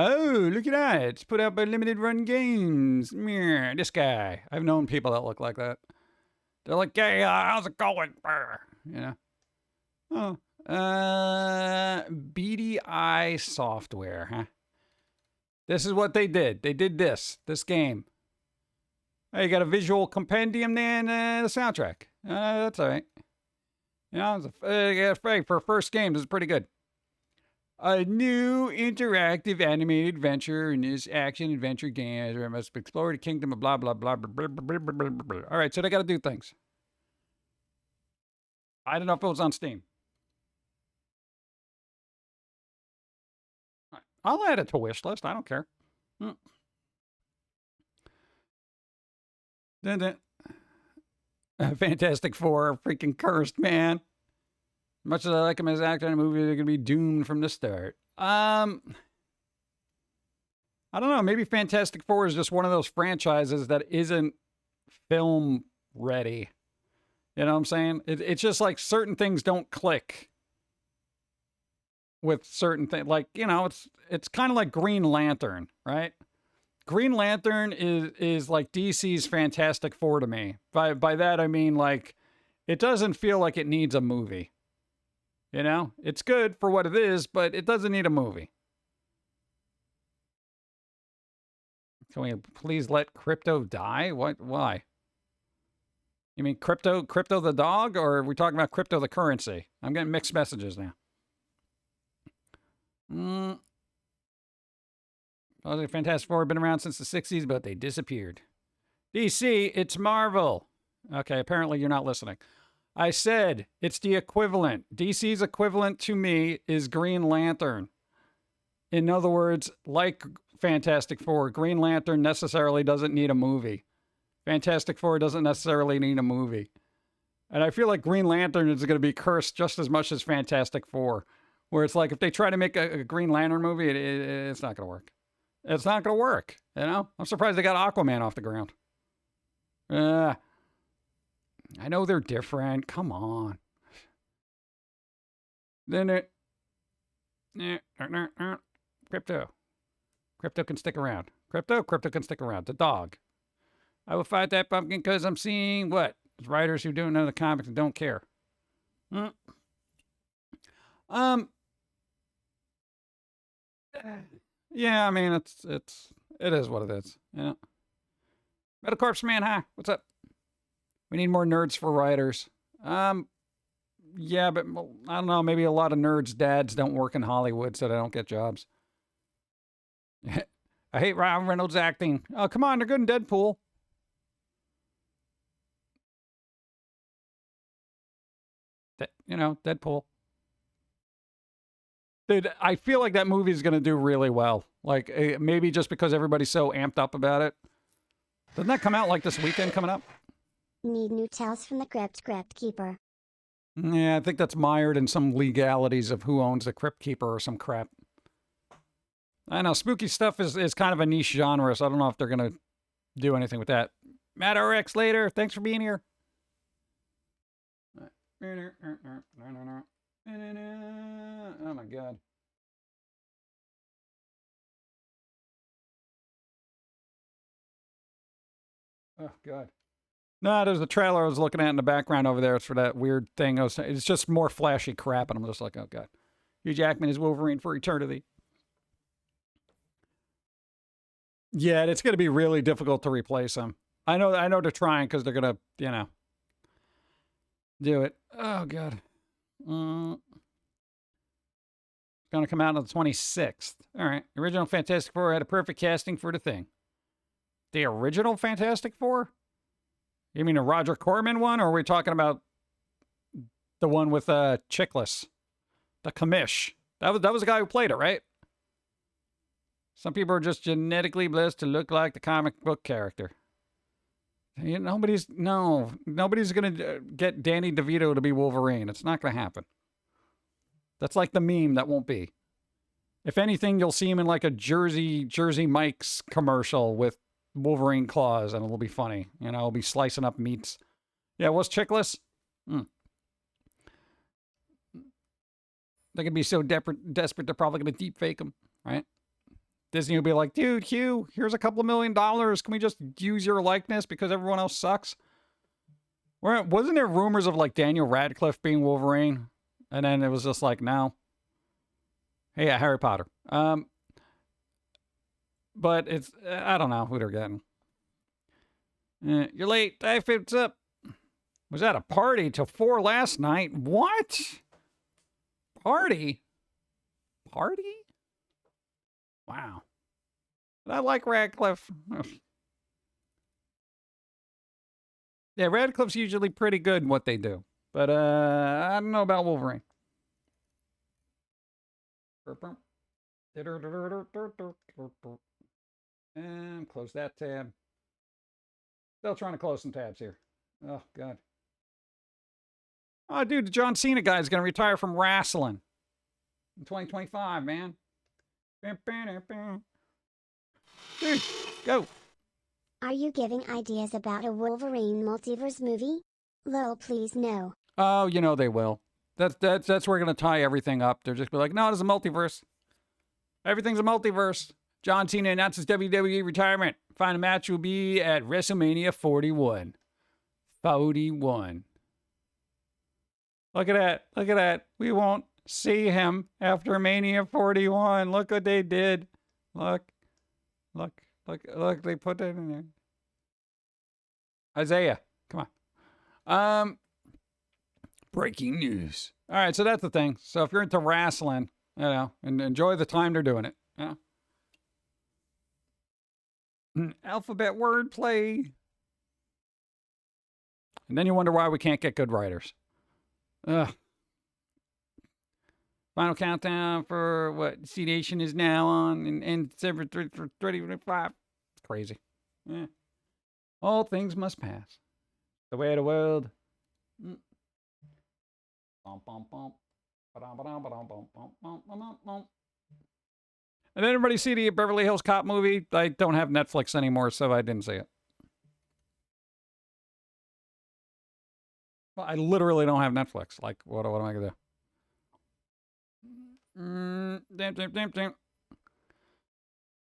Speaker 1: Oh, look at that. It's put out by Limited Run Games. Meh, this guy. I've known people that look like that. They're like, hey, how's it going? You know? Oh. BDI Software, huh? This is what they did. They did this game. Hey, you got a visual compendium there and the soundtrack. That's all right. You know, for a first game, this is pretty good. A new interactive animated adventure in this action-adventure game where I must explore the kingdom of blah, blah, blah, blah, blah, blah, blah, blah, blah. All right, so they got to do things. I don't know if it was on Steam. I'll add it to wish list. I don't care. Fantastic Four, freaking cursed, man. Much as I like him as an actor in a movie, they're gonna be doomed from the start. I don't know. Maybe Fantastic Four is just one of those franchises that isn't film ready. You know what I'm saying? It's just like certain things don't click with certain things. Like, you know, it's kind of like Green Lantern, right? Green Lantern is like DC's Fantastic Four to me. By that I mean, like, it doesn't feel like it needs a movie. You know, it's good for what it is, but it doesn't need a movie. Can we please let crypto die? What? Why? You mean crypto the dog, or are we talking about crypto the currency? I'm getting mixed messages now. Oh, the Fantastic Four have been around since the 60s, but they disappeared. DC, it's Marvel. Okay, apparently you're not listening. I said it's the equivalent. DC's equivalent to me is Green Lantern. In other words, like Fantastic Four, Green Lantern necessarily doesn't need a movie. Fantastic Four doesn't necessarily need a movie. And I feel like Green Lantern is going to be cursed just as much as Fantastic Four. Where it's like if they try to make a Green Lantern movie, it's not going to work. It's not going to work, you know? I'm surprised they got Aquaman off the ground. I know they're different. Come on. Then Crypto. Crypto can stick around. Crypto can stick around. The dog. I will fight that pumpkin because I'm seeing what? Writers who don't know the comics and don't care. Yeah, I mean, it is what it is. Yeah. Metal Corpse Man, hi. What's up? We need more nerds for writers. Yeah, but I don't know. Maybe a lot of nerds' dads don't work in Hollywood, so they don't get jobs. I hate Ryan Reynolds acting. Oh, come on. They're good in Deadpool. Deadpool. Dude, I feel like that movie is going to do really well. Like, maybe just because everybody's so amped up about it. Doesn't that come out like this weekend coming up?
Speaker 2: Need new Tales from the Crypt Keeper.
Speaker 1: Yeah, I think that's mired in some legalities of who owns the Crypt Keeper or some crap. I know, spooky stuff is kind of a niche genre, so I don't know if they're going to do anything with that. Matt RX later, thanks for being here. Oh my god. Oh god. No, there's a trailer I was looking at in the background over there. It's for that weird thing. It's just more flashy crap, and I'm just like, oh god. Hugh Jackman is Wolverine for eternity. Yeah, it's going to be really difficult to replace him. I know they're trying because they're going to, do it. Oh god. It's going to come out on the 26th. All right. The original Fantastic Four had a perfect casting for the thing. The original Fantastic Four? You mean a Roger Corman one, or are we talking about the one with Chickless? The Commish. That was the guy who played it, right? Some people are just genetically blessed to look like the comic book character. Nobody's going to get Danny DeVito to be Wolverine. It's not going to happen. That's like the meme that won't be. If anything, you'll see him in like a Jersey Mike's commercial with Wolverine claws, and it'll be funny. It'll be slicing up meats. Yeah, what's Chickless? They could be so desperate they're probably going to deep fake him, right? Disney will be like, dude, Hugh, here's a couple of $1 million. Can we just use your likeness because everyone else sucks? Wasn't there rumors of like Daniel Radcliffe being Wolverine? And then it was just like, no. Hey, yeah, Harry Potter. But it's, I don't know who they're getting. You're late. Hey, what's up? Was at a party till 4 last night. What? Party? Party? Wow. I like Radcliffe. Yeah, Radcliffe's usually pretty good in what they do. But I don't know about Wolverine. And close that tab. Still trying to close some tabs here. Oh, God. Oh, dude, the John Cena guy is going to retire from wrestling in 2025, man. Dude, go.
Speaker 2: Are you giving ideas about a Wolverine multiverse movie? Lol, please no.
Speaker 1: Oh, you know they will. That's where we're going to tie everything up. They're just be like, no, it's a multiverse. Everything's a multiverse. John Cena announces WWE retirement. Final match will be at WrestleMania 41. 41. Look at that. Look at that. We won't see him after Mania 41. Look what they did. Look. Look. Look. Look. They put that in there. Isaiah. Come on. Breaking news. All right. So that's the thing. So if you're into wrestling, you know, and enjoy the time they're doing it. Yeah. Alphabet wordplay. And then you wonder why we can't get good writers. Ugh. Final countdown for what C Nation is now on in December 2025. It's crazy. Yeah. All things must pass. The way of the world. And did everybody see the Beverly Hills Cop movie? I don't have Netflix anymore, so I didn't see it. Well, I literally don't have Netflix. Like, what am I going to do? Damn.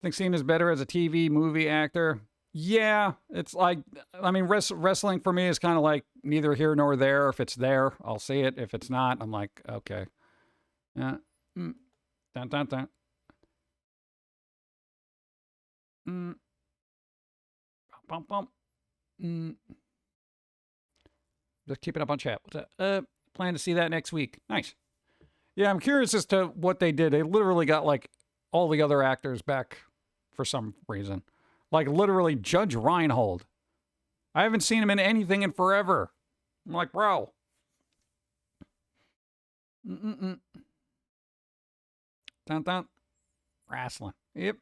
Speaker 1: Think Cena's better as a TV movie actor? Yeah, it's like, I mean, wrestling for me is kind of like neither here nor there. If it's there, I'll see it. If it's not, I'm like, okay. Yeah. Dun. Bump. Just keeping up on chat. Plan to see that next week. Nice. Yeah, I'm curious as to what they did. They literally got like all the other actors back for some reason. Like literally Judge Reinhold. I haven't seen him in anything in forever. I'm like, bro. Dun. Wrestling. Yep.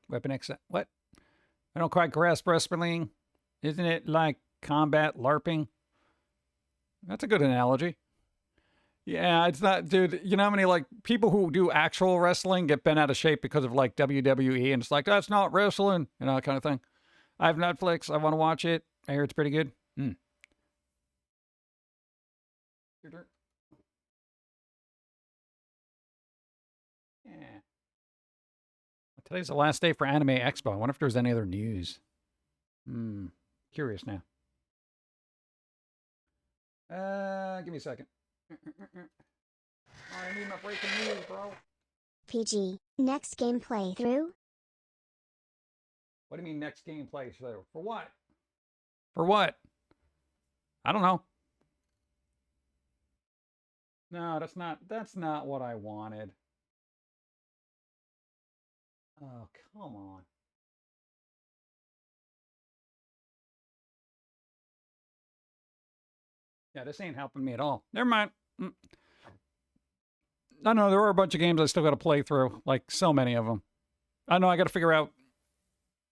Speaker 1: Weapon X. What? I don't quite grasp wrestling. Isn't it like combat LARPing? That's a good analogy. Yeah, it's not, dude. You know how many like people who do actual wrestling get bent out of shape because of like WWE, and it's like that's not wrestling, you know, that kind of thing. I have Netflix. I want to watch it. I hear it's pretty good. Yeah. Today's the last day for AnimeExpo. I wonder if there's any other news. Curious now. Give me a second. I need my breaking news, bro.
Speaker 2: PG, next game playthrough?
Speaker 1: What do you mean next game playthrough? For what? For what? I don't know. No, that's not what I wanted. Oh, come on. Yeah, this ain't helping me at all. Never mind. I know there are a bunch of games I still got to play through, like so many of them. I know I got to figure out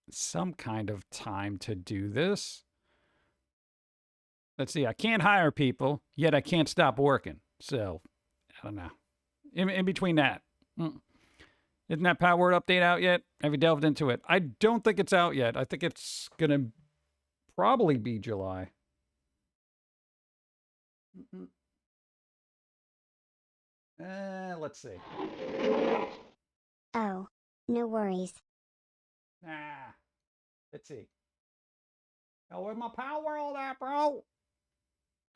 Speaker 1: some kind of time to do this. Let's see. I can't hire people, yet I can't stop working. So, I don't know. In between that. Isn't that Power Word update out yet? Have you delved into it? I don't think it's out yet. I think it's going to probably be July. Let's see.
Speaker 2: Oh, No worries.
Speaker 1: Nah. Let's see. Oh, where's my Power World at, bro?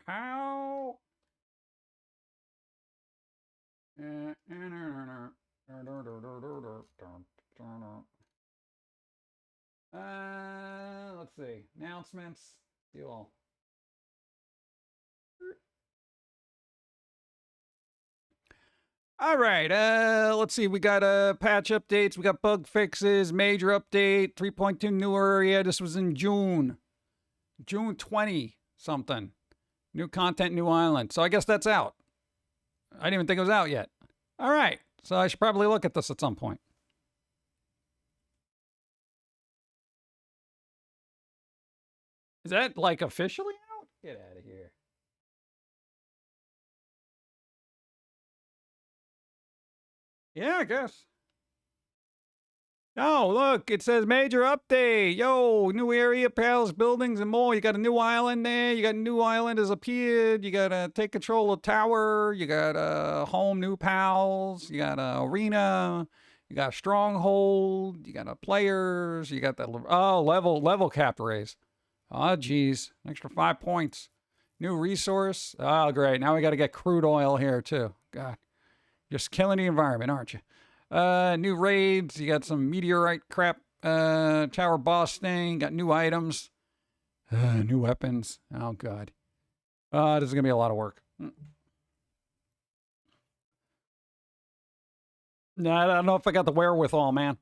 Speaker 1: How? Let's see. Announcements. You all. All right. Let's see. We got patch updates. We got bug fixes. Major update. 3.2 new area. This was in June. June 20 something. New content, new island. So I guess that's out. I didn't even think it was out yet. All right. So I should probably look at this at some point. Is that like officially out? Get out of here. Yeah, I guess. Oh, look, it says major update. Yo, new area, palace, buildings, and more. You got a new island there. You got a new island has appeared. You got to take control of tower. You got a home, new pals. You got a arena. You got a stronghold. You got a players. You got the level cap raise. Oh, geez, an extra 5 points. New resource. Oh, great. Now we got to get crude oil here too. God, just killing the environment, aren't you? New raids. You got some meteorite crap. Tower boss thing. Got new items. New weapons. Oh, God. This is going to be a lot of work. Nah, I don't know if I got the wherewithal, man.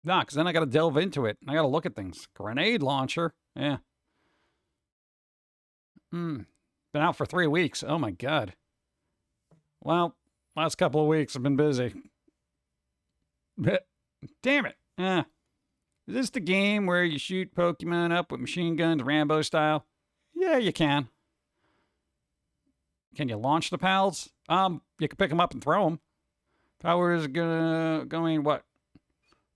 Speaker 1: Nah, because then I got to delve into it. I got to look at things. Grenade launcher. Yeah. Been out for 3 weeks. Oh, my God. Well, last couple of weeks I've been busy. Damn it. Is this the game where you shoot Pokemon up with machine guns, Rambo style? Yeah, you can. Can you launch the pals? You can pick them up and throw them. Power is going, what?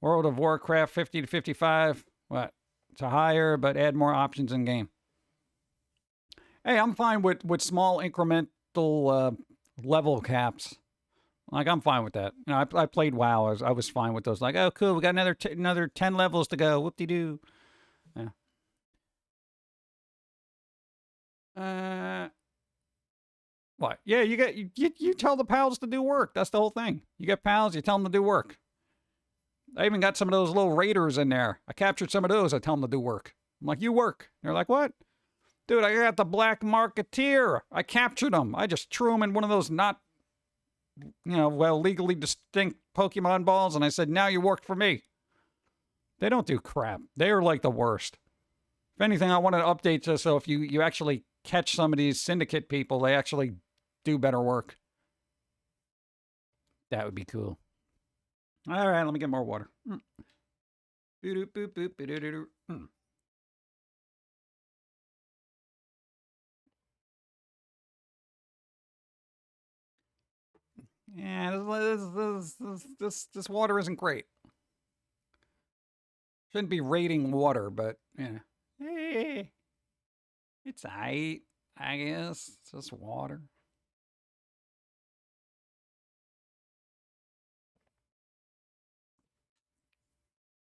Speaker 1: World of Warcraft 50 to 55. What? To higher, but add more options in game. Hey, I'm fine with small incremental level caps. Like, I'm fine with that. You know, I played WoW. I was fine with those. Like, oh, cool. We got another 10 levels to go. Whoop-de-doo. Yeah. What? Yeah, you tell the pals to do work. That's the whole thing. You get pals, you tell them to do work. I even got some of those little raiders in there. I captured some of those. I tell them to do work. I'm like, you work. They're like, what? Dude, I got the Black Marketeer. I captured him. I just threw him in one of those not, legally distinct Pokemon balls, and I said, now you work for me. They don't do crap. They are like the worst. If anything, I wanted to update this so if you actually catch some of these syndicate people, they actually do better work. That would be cool. All right, let me get more water. Yeah, this water isn't great. Shouldn't be rating water, but yeah, hey, it's aight, I guess. It's just water.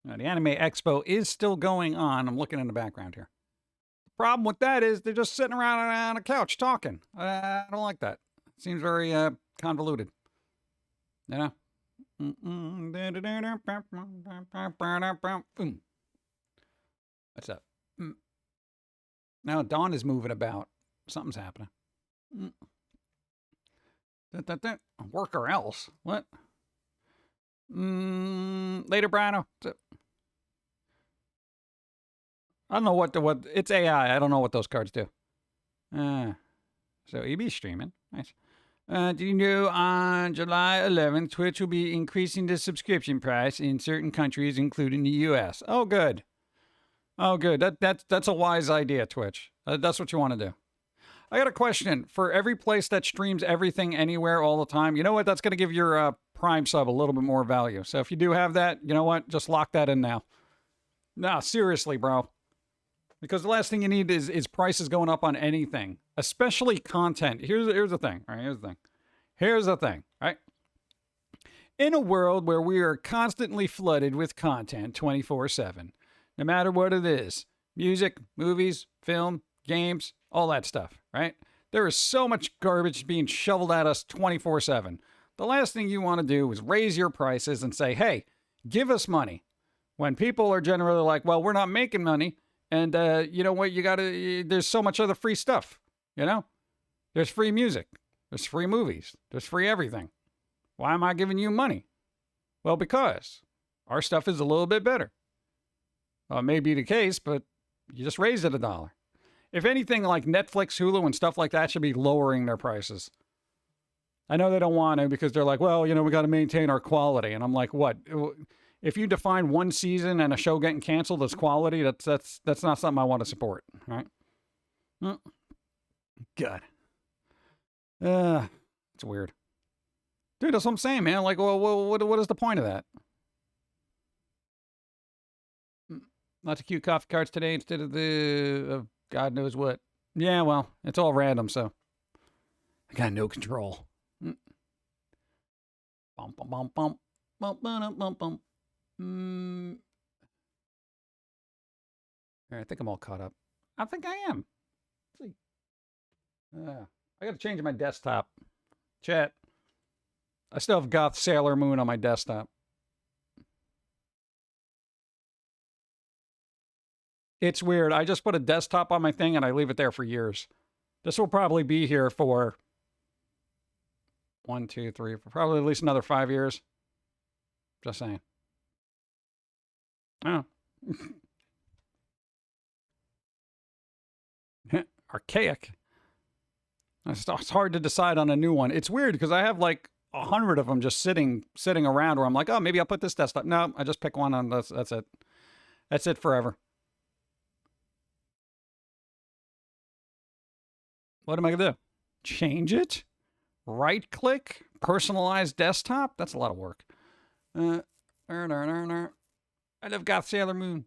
Speaker 1: Now, the AnimeExpo is still going on. I'm looking in the background here. The problem with that is they're just sitting around on a couch talking. I don't like that. It seems very convoluted. You know? What's up? Now Dawn is moving about. Something's happening. Work or else. What? Later, Brano. I don't know what it's AI. I don't know what those cards do. So EB streaming. Nice. Do you know on July 11th, Twitch will be increasing the subscription price in certain countries, including the U.S. Oh, good. Oh, good. That's a wise idea, Twitch. That's what you want to do. I got a question. For every place that streams everything anywhere all the time, you know what? That's going to give your Prime sub a little bit more value. So if you do have that, you know what? Just lock that in now. No, seriously, bro. Because the last thing you need is prices going up on anything, especially content. Here's the thing. All right, here's the thing, right? In a world where we are constantly flooded with content 24/7, no matter what it is, music, movies, film, games, all that stuff, right? There is so much garbage being shoveled at us 24/7. The last thing you want to do is raise your prices and say, hey, give us money. When people are generally like, well, we're not making money. And you know what? There's so much other free stuff, you know? There's free music. There's free movies. There's free everything. Why am I giving you money? Well, because our stuff is a little bit better. Well, it may be the case, but you just raised it $1. If anything, like Netflix, Hulu, and stuff like that should be lowering their prices. I know they don't want to because they're like, well, you know, we got to maintain our quality. And I'm like, what? If you define one season and a show getting canceled as quality, that's not something I want to support, right? God. It's weird. Dude, that's what I'm saying, man. Like, well, what is the point of that? Lots of cute coffee cards today instead of God knows what. Yeah, well, it's all random, so I got no control. Bum, bum, bum, bum, bum, bum, bum, bum. I think I'm all caught up. I think I am. Let's see. I got to change my desktop. Chat. I still have Goth Sailor Moon on my desktop. It's weird. I just put a desktop on my thing and I leave it there for years. This will probably be here for 1, 2, 3, for probably at least another 5 years. Just saying. Oh. Archaic. It's hard to decide on a new one. It's weird because I have like 100 of them just sitting around where I'm like, oh, maybe I'll put this desktop. No, I just pick one and that's it. That's it forever. What am I gonna do? Change it? Right click? Personalize desktop? That's a lot of work. I love Goth Sailor Moon.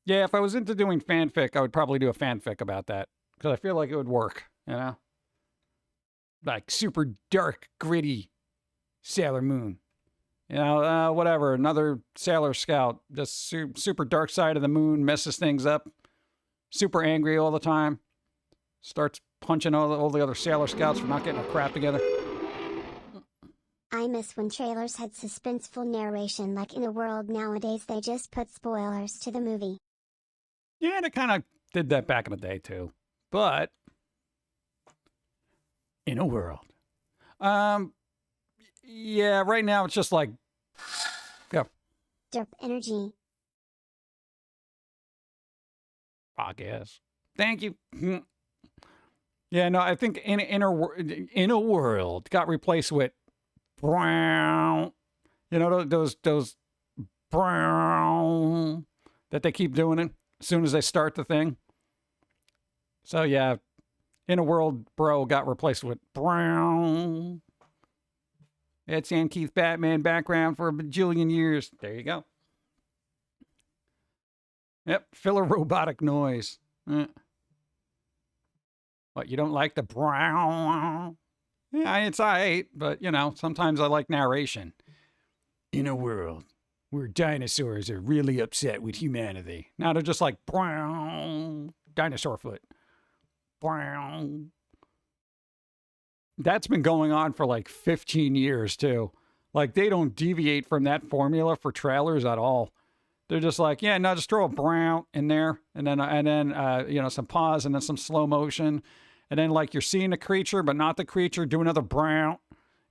Speaker 1: Yeah, if I was into doing fanfic, I would probably do a fanfic about that. Because I feel like it would work, you know? Like super dark, gritty Sailor Moon. You know, whatever. Another Sailor Scout. Just super dark side of the moon, messes things up. Super angry all the time. Starts punching all the other Sailor Scouts for not getting their crap together.
Speaker 2: I miss when trailers had suspenseful narration like in a world nowadays they just put spoilers to the movie.
Speaker 1: Yeah, they kind of did that back in the day too. But in a world. Yeah, right now it's just like go.
Speaker 2: Derp energy.
Speaker 1: I guess. Thank you. Yeah, no, I think in a world got replaced with brown. You know those brown that they keep doing it as soon as they start the thing. So yeah, in a world bro got replaced with brown. It's Ann Keith Batman background for a bajillion years. There you go. Yep, filler robotic noise. What, you don't like the brown? Yeah, it's aight, but, you know, sometimes I like narration. In a world where dinosaurs are really upset with humanity. Now they're just like, brown, dinosaur foot. Brown. That's been going on for like 15 years, too. Like, they don't deviate from that formula for trailers at all. They're just like, yeah, no, just throw a brown in there, and then you know, some pause, and then some slow motion, and then like you're seeing the creature, but not the creature. Do another brown,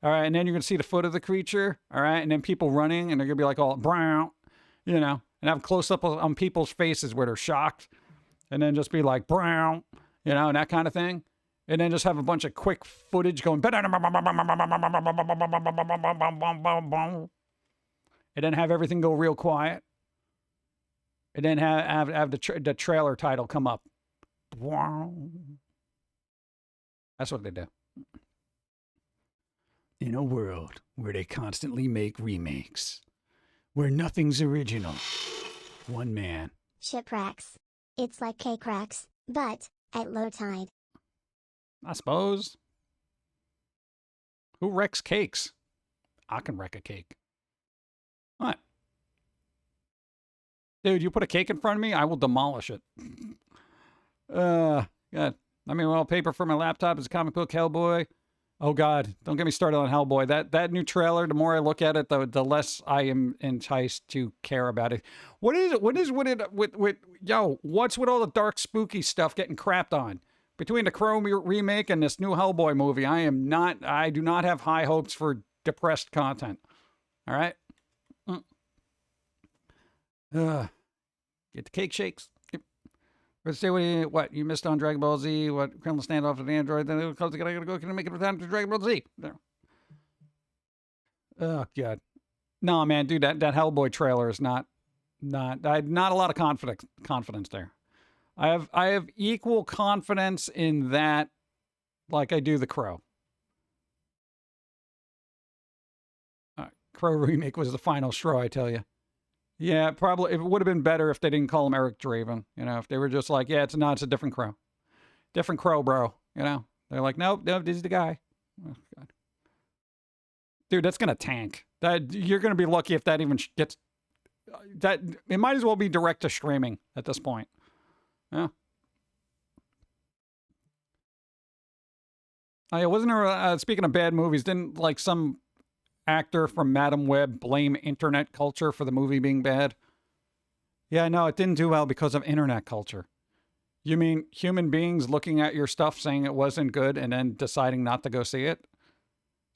Speaker 1: all right, and then you're gonna see the foot of the creature, all right, and then people running, and they're gonna be like all brown, you know, and have close up on people's faces where they're shocked, and then just be like brown, you know, and that kind of thing, and then just have a bunch of quick footage going, and then have everything go real quiet. And then have the trailer title come up. That's what they do. In a world where they constantly make remakes, where nothing's original, one man.
Speaker 2: Shipwrecks. It's like cake racks, but at low tide.
Speaker 1: I suppose. Who wrecks cakes? I can wreck a cake. What? Dude, you put a cake in front of me, I will demolish it. God. I mean, well, paper for my laptop is a comic book, Hellboy. Oh, God. Don't get me started on Hellboy. That new trailer, the more I look at it, the less I am enticed to care about it. What's with all the dark, spooky stuff getting crapped on? Between the Crow remake and this new Hellboy movie, I do not have high hopes for depressed content. All right? Get the cake shakes. Let's say what you missed on Dragon Ball Z, what criminal standoff with Android, then it'll come together, I gotta go, can I make it time to Dragon Ball Z? There. Oh, God. No, man, dude, that Hellboy trailer is not a lot of confidence there. I have equal confidence in that like I do the Crow. Crow remake was the final straw, I tell you. Yeah, probably. It would have been better if they didn't call him Eric Draven. You know, if they were just like, yeah, it's a different Crow. Different Crow, bro. You know? They're like, nope, this is the guy. Oh, God. Dude, that's going to tank. You're going to be lucky if that even gets... It might as well be direct to streaming at this point. Yeah. Oh, yeah, wasn't there, speaking of bad movies, didn't like some actor from Madam Web blame internet culture for the movie being bad? Yeah, no, it didn't do well because of internet culture. You mean human beings looking at your stuff saying it wasn't good and then deciding not to go see it?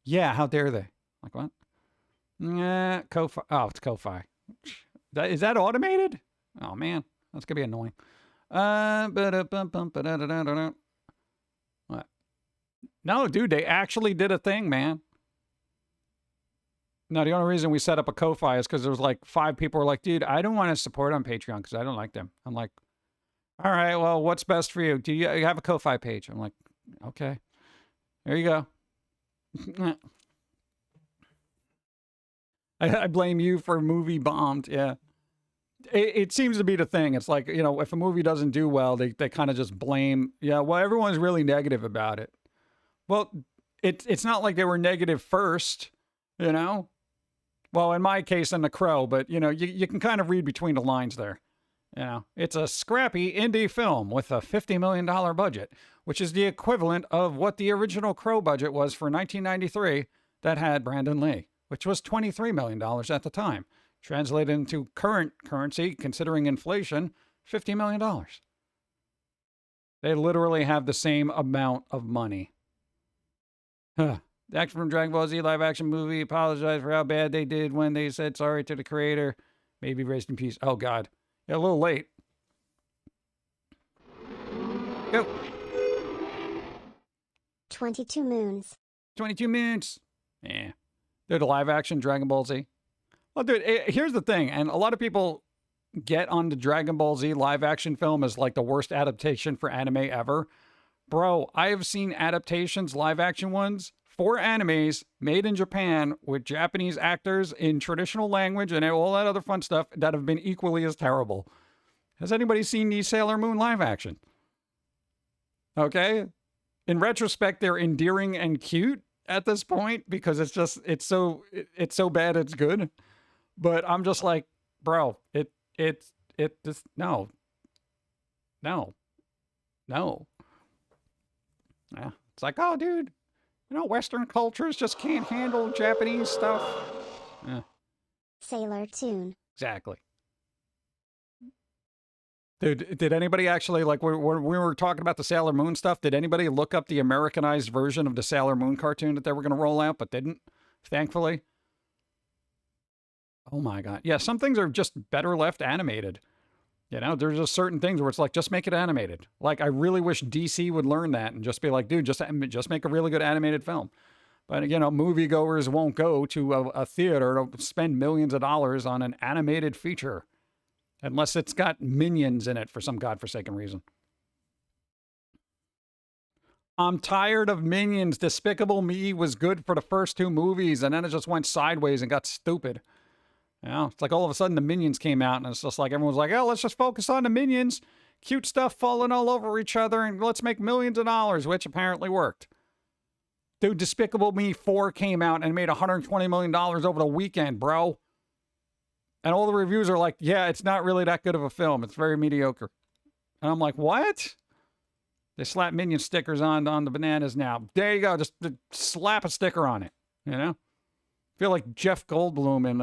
Speaker 1: Yeah, how dare they? Like what? Yeah, Ko-Fi. Oh, it's Ko-Fi. Is that automated? Oh, man. That's going to be annoying. What? No, dude, they actually did a thing, man. No, the only reason we set up a Ko-Fi is because there was like 5 people were like, dude, I don't want to support on Patreon because I don't like them. I'm like, all right, well, what's best for you? Do you have a Ko-Fi page? I'm like, okay, there you go. I blame you for movie bombed. Yeah. It seems to be the thing. It's like, you know, if a movie doesn't do well, they kind of just blame. Yeah, well, everyone's really negative about it. Well, it's not like they were negative first, you know? Well, in my case, in The Crow, but, you know, you can kind of read between the lines there. You know, it's a scrappy indie film with a $50 million budget, which is the equivalent of what the original Crow budget was for 1993 that had Brandon Lee, which was $23 million at the time. Translated into current currency, considering inflation, $50 million. They literally have the same amount of money. The actor from Dragon Ball Z live action movie apologized for how bad they did when they said sorry to the creator. Maybe rest in peace. Oh, God. Yeah, a little late. Go.
Speaker 2: 22 Moons.
Speaker 1: 22 Moons. Yeah. They're the live action Dragon Ball Z. Well, dude, here's the thing. And a lot of people get on the Dragon Ball Z live action film as like the worst adaptation for anime ever. Bro, I have seen adaptations, live action ones, for animes made in Japan with Japanese actors in traditional language and all that other fun stuff that have been equally as terrible. Has anybody seen the Sailor Moon live action? Okay. In retrospect, they're endearing and cute at this point because it's so bad it's good. But I'm just like, bro, it just no. Yeah, it's like, oh, dude, you know, Western cultures just can't handle Japanese stuff. Yeah.
Speaker 2: Sailor Tune.
Speaker 1: Exactly. Dude, did anybody actually, like, when we were talking about the Sailor Moon stuff, did anybody look up the Americanized version of the Sailor Moon cartoon that they were going to roll out, but didn't, thankfully? Oh, my God. Yeah, some things are just better left animated. You know, there's just certain things where it's like, just make it animated. Like, I really wish DC would learn that and just be like, dude, just make a really good animated film. But, you know, moviegoers won't go to a theater to spend millions of dollars on an animated feature. Unless it's got minions in it for some godforsaken reason. I'm tired of Minions. Despicable Me was good for the first 2 movies, and then it just went sideways and got stupid. You know, it's like all of a sudden the Minions came out, and it's just like everyone's like, oh, let's just focus on the Minions. Cute stuff falling all over each other, and let's make millions of dollars, which apparently worked. Dude, Despicable Me 4 came out and made $120 million over the weekend, bro. And all the reviews are like, yeah, it's not really that good of a film. It's very mediocre. And I'm like, what? They slap Minion stickers on the bananas now. There you go. Just slap a sticker on it, you know? Feel like Jeff Goldblum in,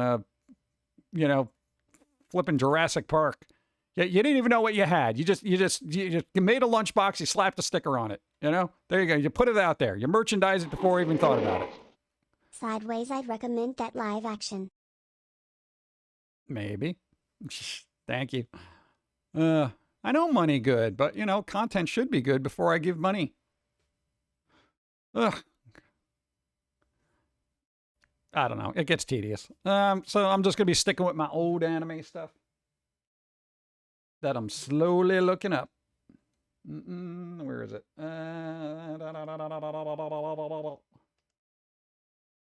Speaker 1: you know, flipping Jurassic Park. Yeah, you didn't even know what you had. You made a lunchbox, you slapped a sticker on it, you know? There you go. You put it out there. You merchandise it before you even thought about it.
Speaker 2: Sideways, I'd recommend that live action.
Speaker 1: Maybe. Thank you. I know money good, but, you know, content should be good before I give money. Ugh. I don't know. It gets tedious. So I'm just going to be sticking with my old anime stuff that I'm slowly looking up. Where is it?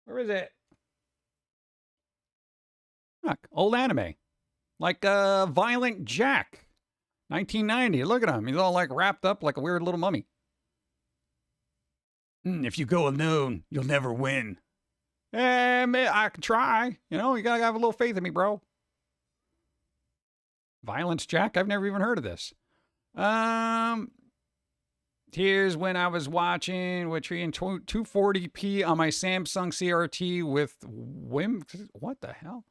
Speaker 1: Where is it? Look, old anime. Like Violent Jack. 1990. Look at him. He's all like wrapped up like a weird little mummy. If you go alone, you'll never win. I can try. You know, you gotta have a little faith in me, bro. Violence Jack? I've never even heard of this. Here's when I was watching in 240p on my Samsung CRT with What the hell?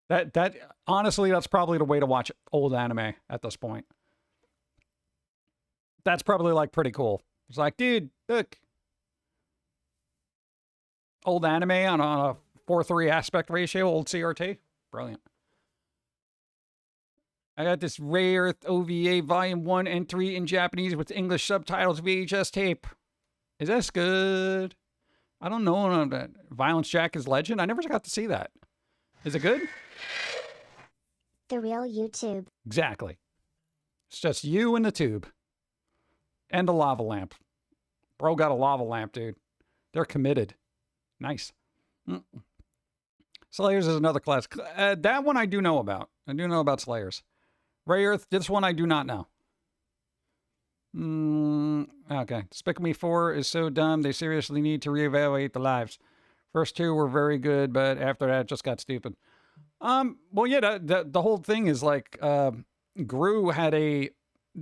Speaker 1: That honestly, that's probably the way to watch old anime at this point. That's probably like pretty cool. It's like, dude, look. Old anime on a 4:3 aspect ratio, old CRT. Brilliant. I got this Ray Earth OVA Volume 1 and 3 in Japanese with English subtitles VHS tape. Is this good? I don't know. Violence Jack is Legend? I never got to see that. Is it good?
Speaker 2: The real YouTube.
Speaker 1: Exactly. It's just you and the tube. And a lava lamp. Bro got a lava lamp, dude. They're committed. Nice. Slayers is another class. That one I do know about. I do know about Slayers. Ray Earth, this one I do not know. Okay. Despicable Me 4 is so dumb, they seriously need to reevaluate the lives. First two were very good, but after that, it just got stupid. Well, yeah, the whole thing is like, Gru had a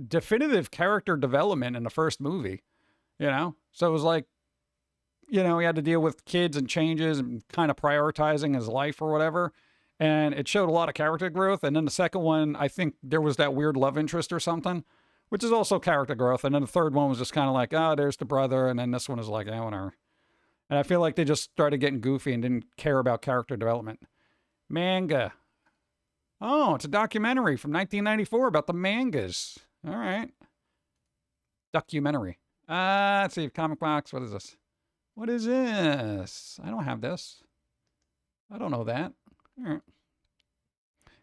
Speaker 1: definitive character development in the first movie, you know? So it was like, you know, he had to deal with kids and changes and kind of prioritizing his life or whatever. And it showed a lot of character growth. And then the second one, I think there was that weird love interest or something, which is also character growth. And then the third one was just kind of like, oh, there's the brother. And then this one is like, eh, whatever. And I feel like they just started getting goofy and didn't care about character development. Manga. Oh, it's a documentary from 1994 about the mangas. All right. Documentary. Let's see. Comic box. What is this? What is this? I don't have this. I don't know that. All right.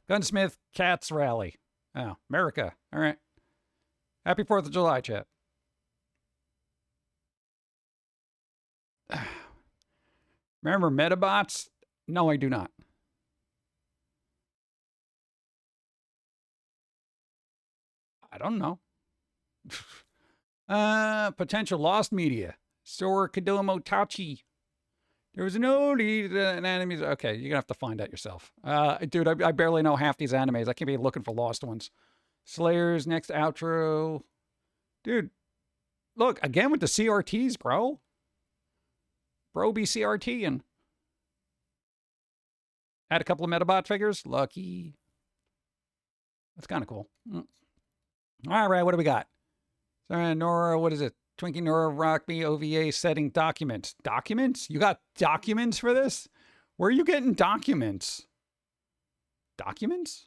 Speaker 1: Gunsmith Cats Rally. Oh, America. All right. Happy 4th of July, chat. Remember Metabots? No, I do not. I don't know. Potential lost media. Sora Kodomo Tachi. There was no lead in animes. Okay, you're going to have to find out yourself. Dude, I barely know half these animes. I can't be looking for lost ones. Slayers, next outro. Dude, look, again with the CRTs, bro. Bro be CRT-ing. Had a couple of Metabot figures. Lucky. That's kind of cool. All right, what do we got? Sorry, Nora, what is it? Twinkie Nora Rock Me OVA setting documents. Documents? You got documents for this? Where are you getting documents? Documents?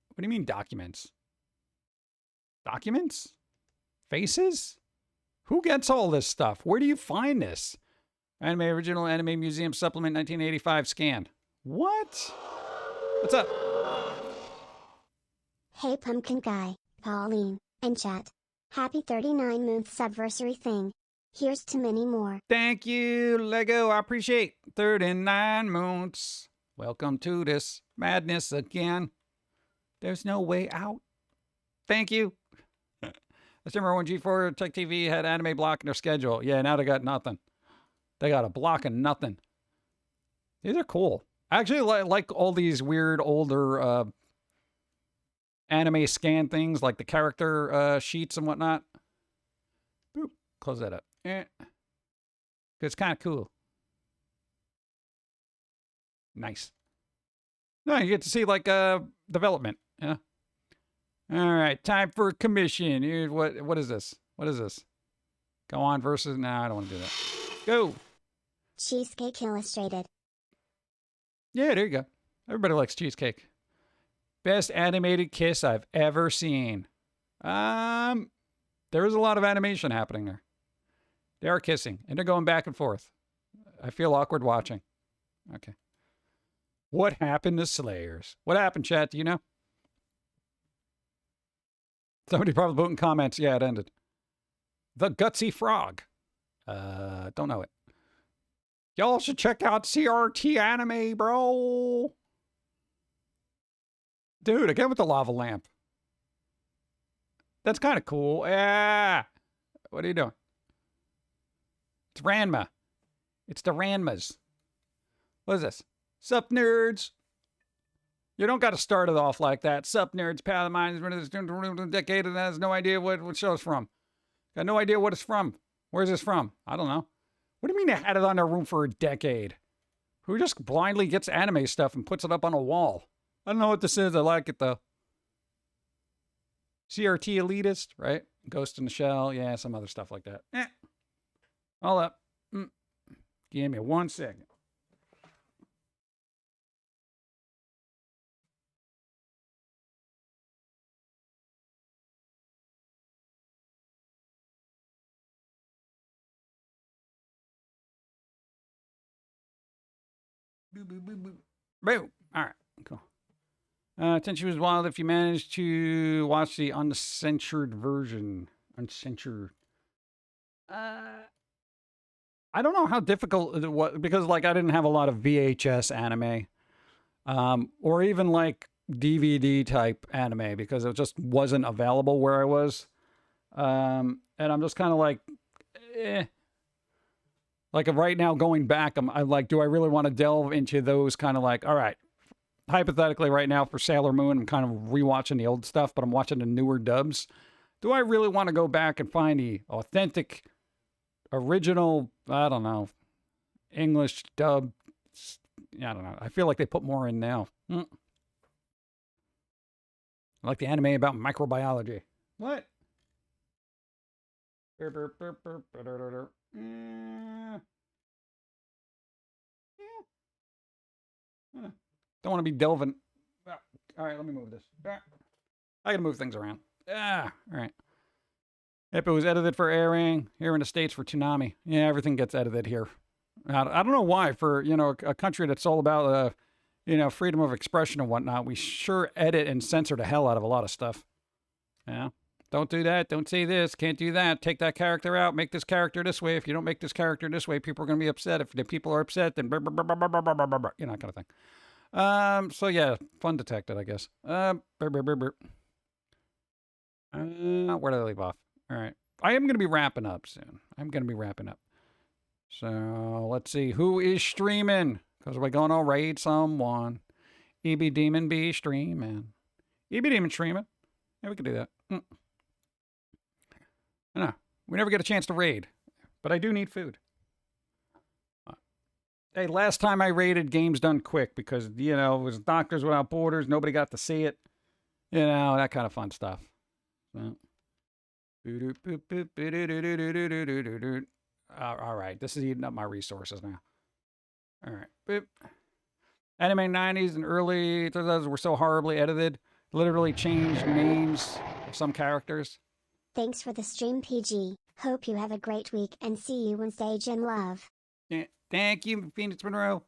Speaker 1: What do you mean documents? Documents? Faces? Who gets all this stuff? Where do you find this? Anime Original Anime Museum Supplement 1985 scan. What? What's up?
Speaker 2: Hey Pumpkin Guy, Pauline, and chat. Happy 39th subversary thing. Here's to many more.
Speaker 1: Thank you, Lego. I appreciate 39 months. Welcome to this madness again. There's no way out. Thank you. I remember when G4 Tech TV had anime block in their schedule. Yeah, now they got nothing. They got a block and nothing. These are cool. I actually like all these weird older anime scan things, like the character sheets and whatnot. Boop. Close that up. It's kind of cool. Nice. No, you get to see like development. Yeah. All right, time for commission. Here, what is this? What is this? Go on versus. No, I don't want to do that. Go.
Speaker 2: Cheesecake Illustrated.
Speaker 1: Yeah, there you go. Everybody likes cheesecake. Best animated kiss I've ever seen. There is a lot of animation happening there. They are kissing, and they're going back and forth. I feel awkward watching. Okay. What happened to Slayers? What happened, chat? Do you know? Somebody probably put in comments. Yeah, it ended. The Gutsy Frog. Don't know it. Y'all should check out CRT Anime, bro. Dude, again with the lava lamp. That's kind of cool. Yeah. What are you doing? It's Ranma. It's the Ranmas. What is this? Sup, nerds? You don't got to start it off like that. Sup, nerds, pal of mine. It's been a decade and has no idea what show it's from. Got no idea what it's from. Where's this from? I don't know. What do you mean they had it on their room for a decade? Who just blindly gets anime stuff and puts it up on a wall? I don't know what this is. I like it, though. CRT Elitist, right? Ghost in the Shell. Yeah, some other stuff like that. All up. Give me 1 second. Boom. All right. Cool. Attention was wild if you managed to watch the uncensored version. Uncensored. I don't know how difficult it was because, like, I didn't have a lot of VHS anime, or even like DVD type anime because it just wasn't available where I was. And I'm just kind of like, Like right now, going back, I'm like, do I really want to delve into those kind of like, all right, hypothetically right now for Sailor Moon, I'm kind of rewatching the old stuff, but I'm watching the newer dubs. Do I really want to go back and find the authentic, original, I don't know, English dub? I don't know. I feel like they put more in now. I like the anime about microbiology. What? Don't want to be delving. All right, let me move this. I gotta move things around. All right. If it was edited for airing here in the States for Toonami, yeah, everything gets edited here. I don't know why. For a country that's all about freedom of expression and whatnot, we sure edit and censor the hell out of a lot of stuff. Yeah. Don't do that. Don't say this. Can't do that. Take that character out. Make this character this way. If you don't make this character this way, people are going to be upset. If the people are upset, then kind of thing. So yeah, fun detected, I guess. Where did I leave off? All right. I am going to be wrapping up soon. So let's see. Who is streaming? Because we're going to raid someone. EB Demon be streaming. EB Demon streaming. Yeah, we could do that. I know. We never get a chance to raid. But I do need food. Hey, last time I raided, games done quick because, it was Doctors Without Borders. Nobody got to see it. That kind of fun stuff. So. All right. This is eating up my resources now. All right. Boop. Anime 90s and early 2000s were so horribly edited. Literally changed names of some characters.
Speaker 2: Thanks for the stream, PG. Hope you have a great week and see you Wednesday, Jim Love.
Speaker 1: Yeah, thank you, Phoenix Monroe.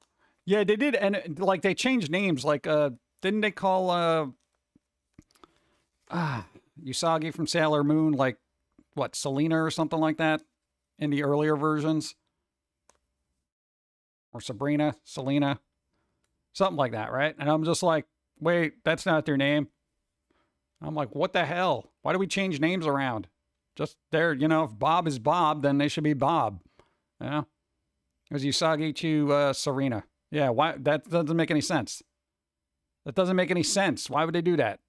Speaker 1: Yeah, they did, and like they changed names. Like, didn't they call Usagi from Sailor Moon like what, Selena or something like that in the earlier versions? Or Sabrina, Selena, something like that, right? And I'm just like, wait, that's not their name. I'm like, what the hell? Why do we change names around? Just there, you know, if Bob is Bob, then they should be Bob. You know? It was Usagi to Serena. Yeah, why? That doesn't make any sense. That doesn't make any sense. Why would they do that?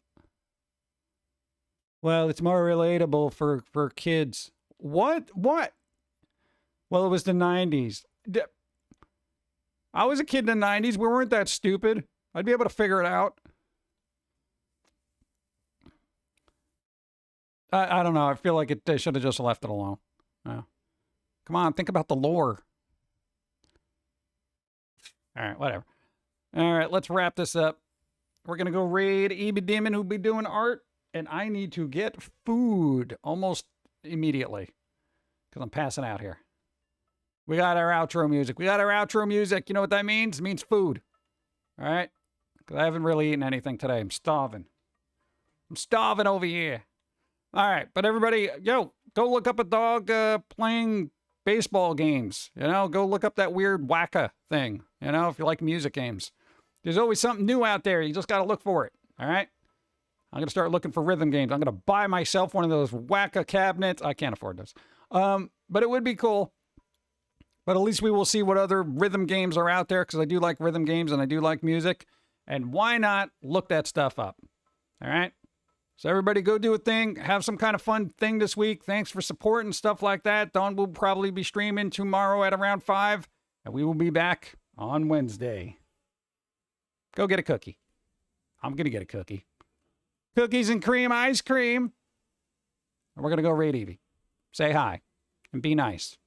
Speaker 1: Well, it's more relatable for kids. What? What? Well, it was the 90s. I was a kid in the 90s. We weren't that stupid. I'd be able to figure it out. I don't know. I feel like they should have just left it alone. Yeah. Come on, think about the lore. All right, whatever. All right, let's wrap this up. We're going to go raid EB Demon, who'll be doing art. And I need to get food almost immediately because I'm passing out here. We got our outro music. We got our outro music. You know what that means? It means food. All right? Because I haven't really eaten anything today. I'm starving. I'm starving over here. All right. But everybody, yo, go look up a dog playing baseball games. You know, go look up that weird wacka thing. You know, if you like music games. There's always something new out there. You just got to look for it. All right? I'm going to start looking for rhythm games. I'm going to buy myself one of those wacka cabinets. I can't afford those. But it would be cool. But at least we will see what other rhythm games are out there because I do like rhythm games and I do like music. And why not look that stuff up? All right? So everybody go do a thing. Have some kind of fun thing this week. Thanks for support and stuff like that. Dawn will probably be streaming tomorrow at around 5. And we will be back on Wednesday. Go get a cookie. I'm going to get a cookie. Cookies and cream ice cream. And we're going to go raid Evie. Say hi and be nice.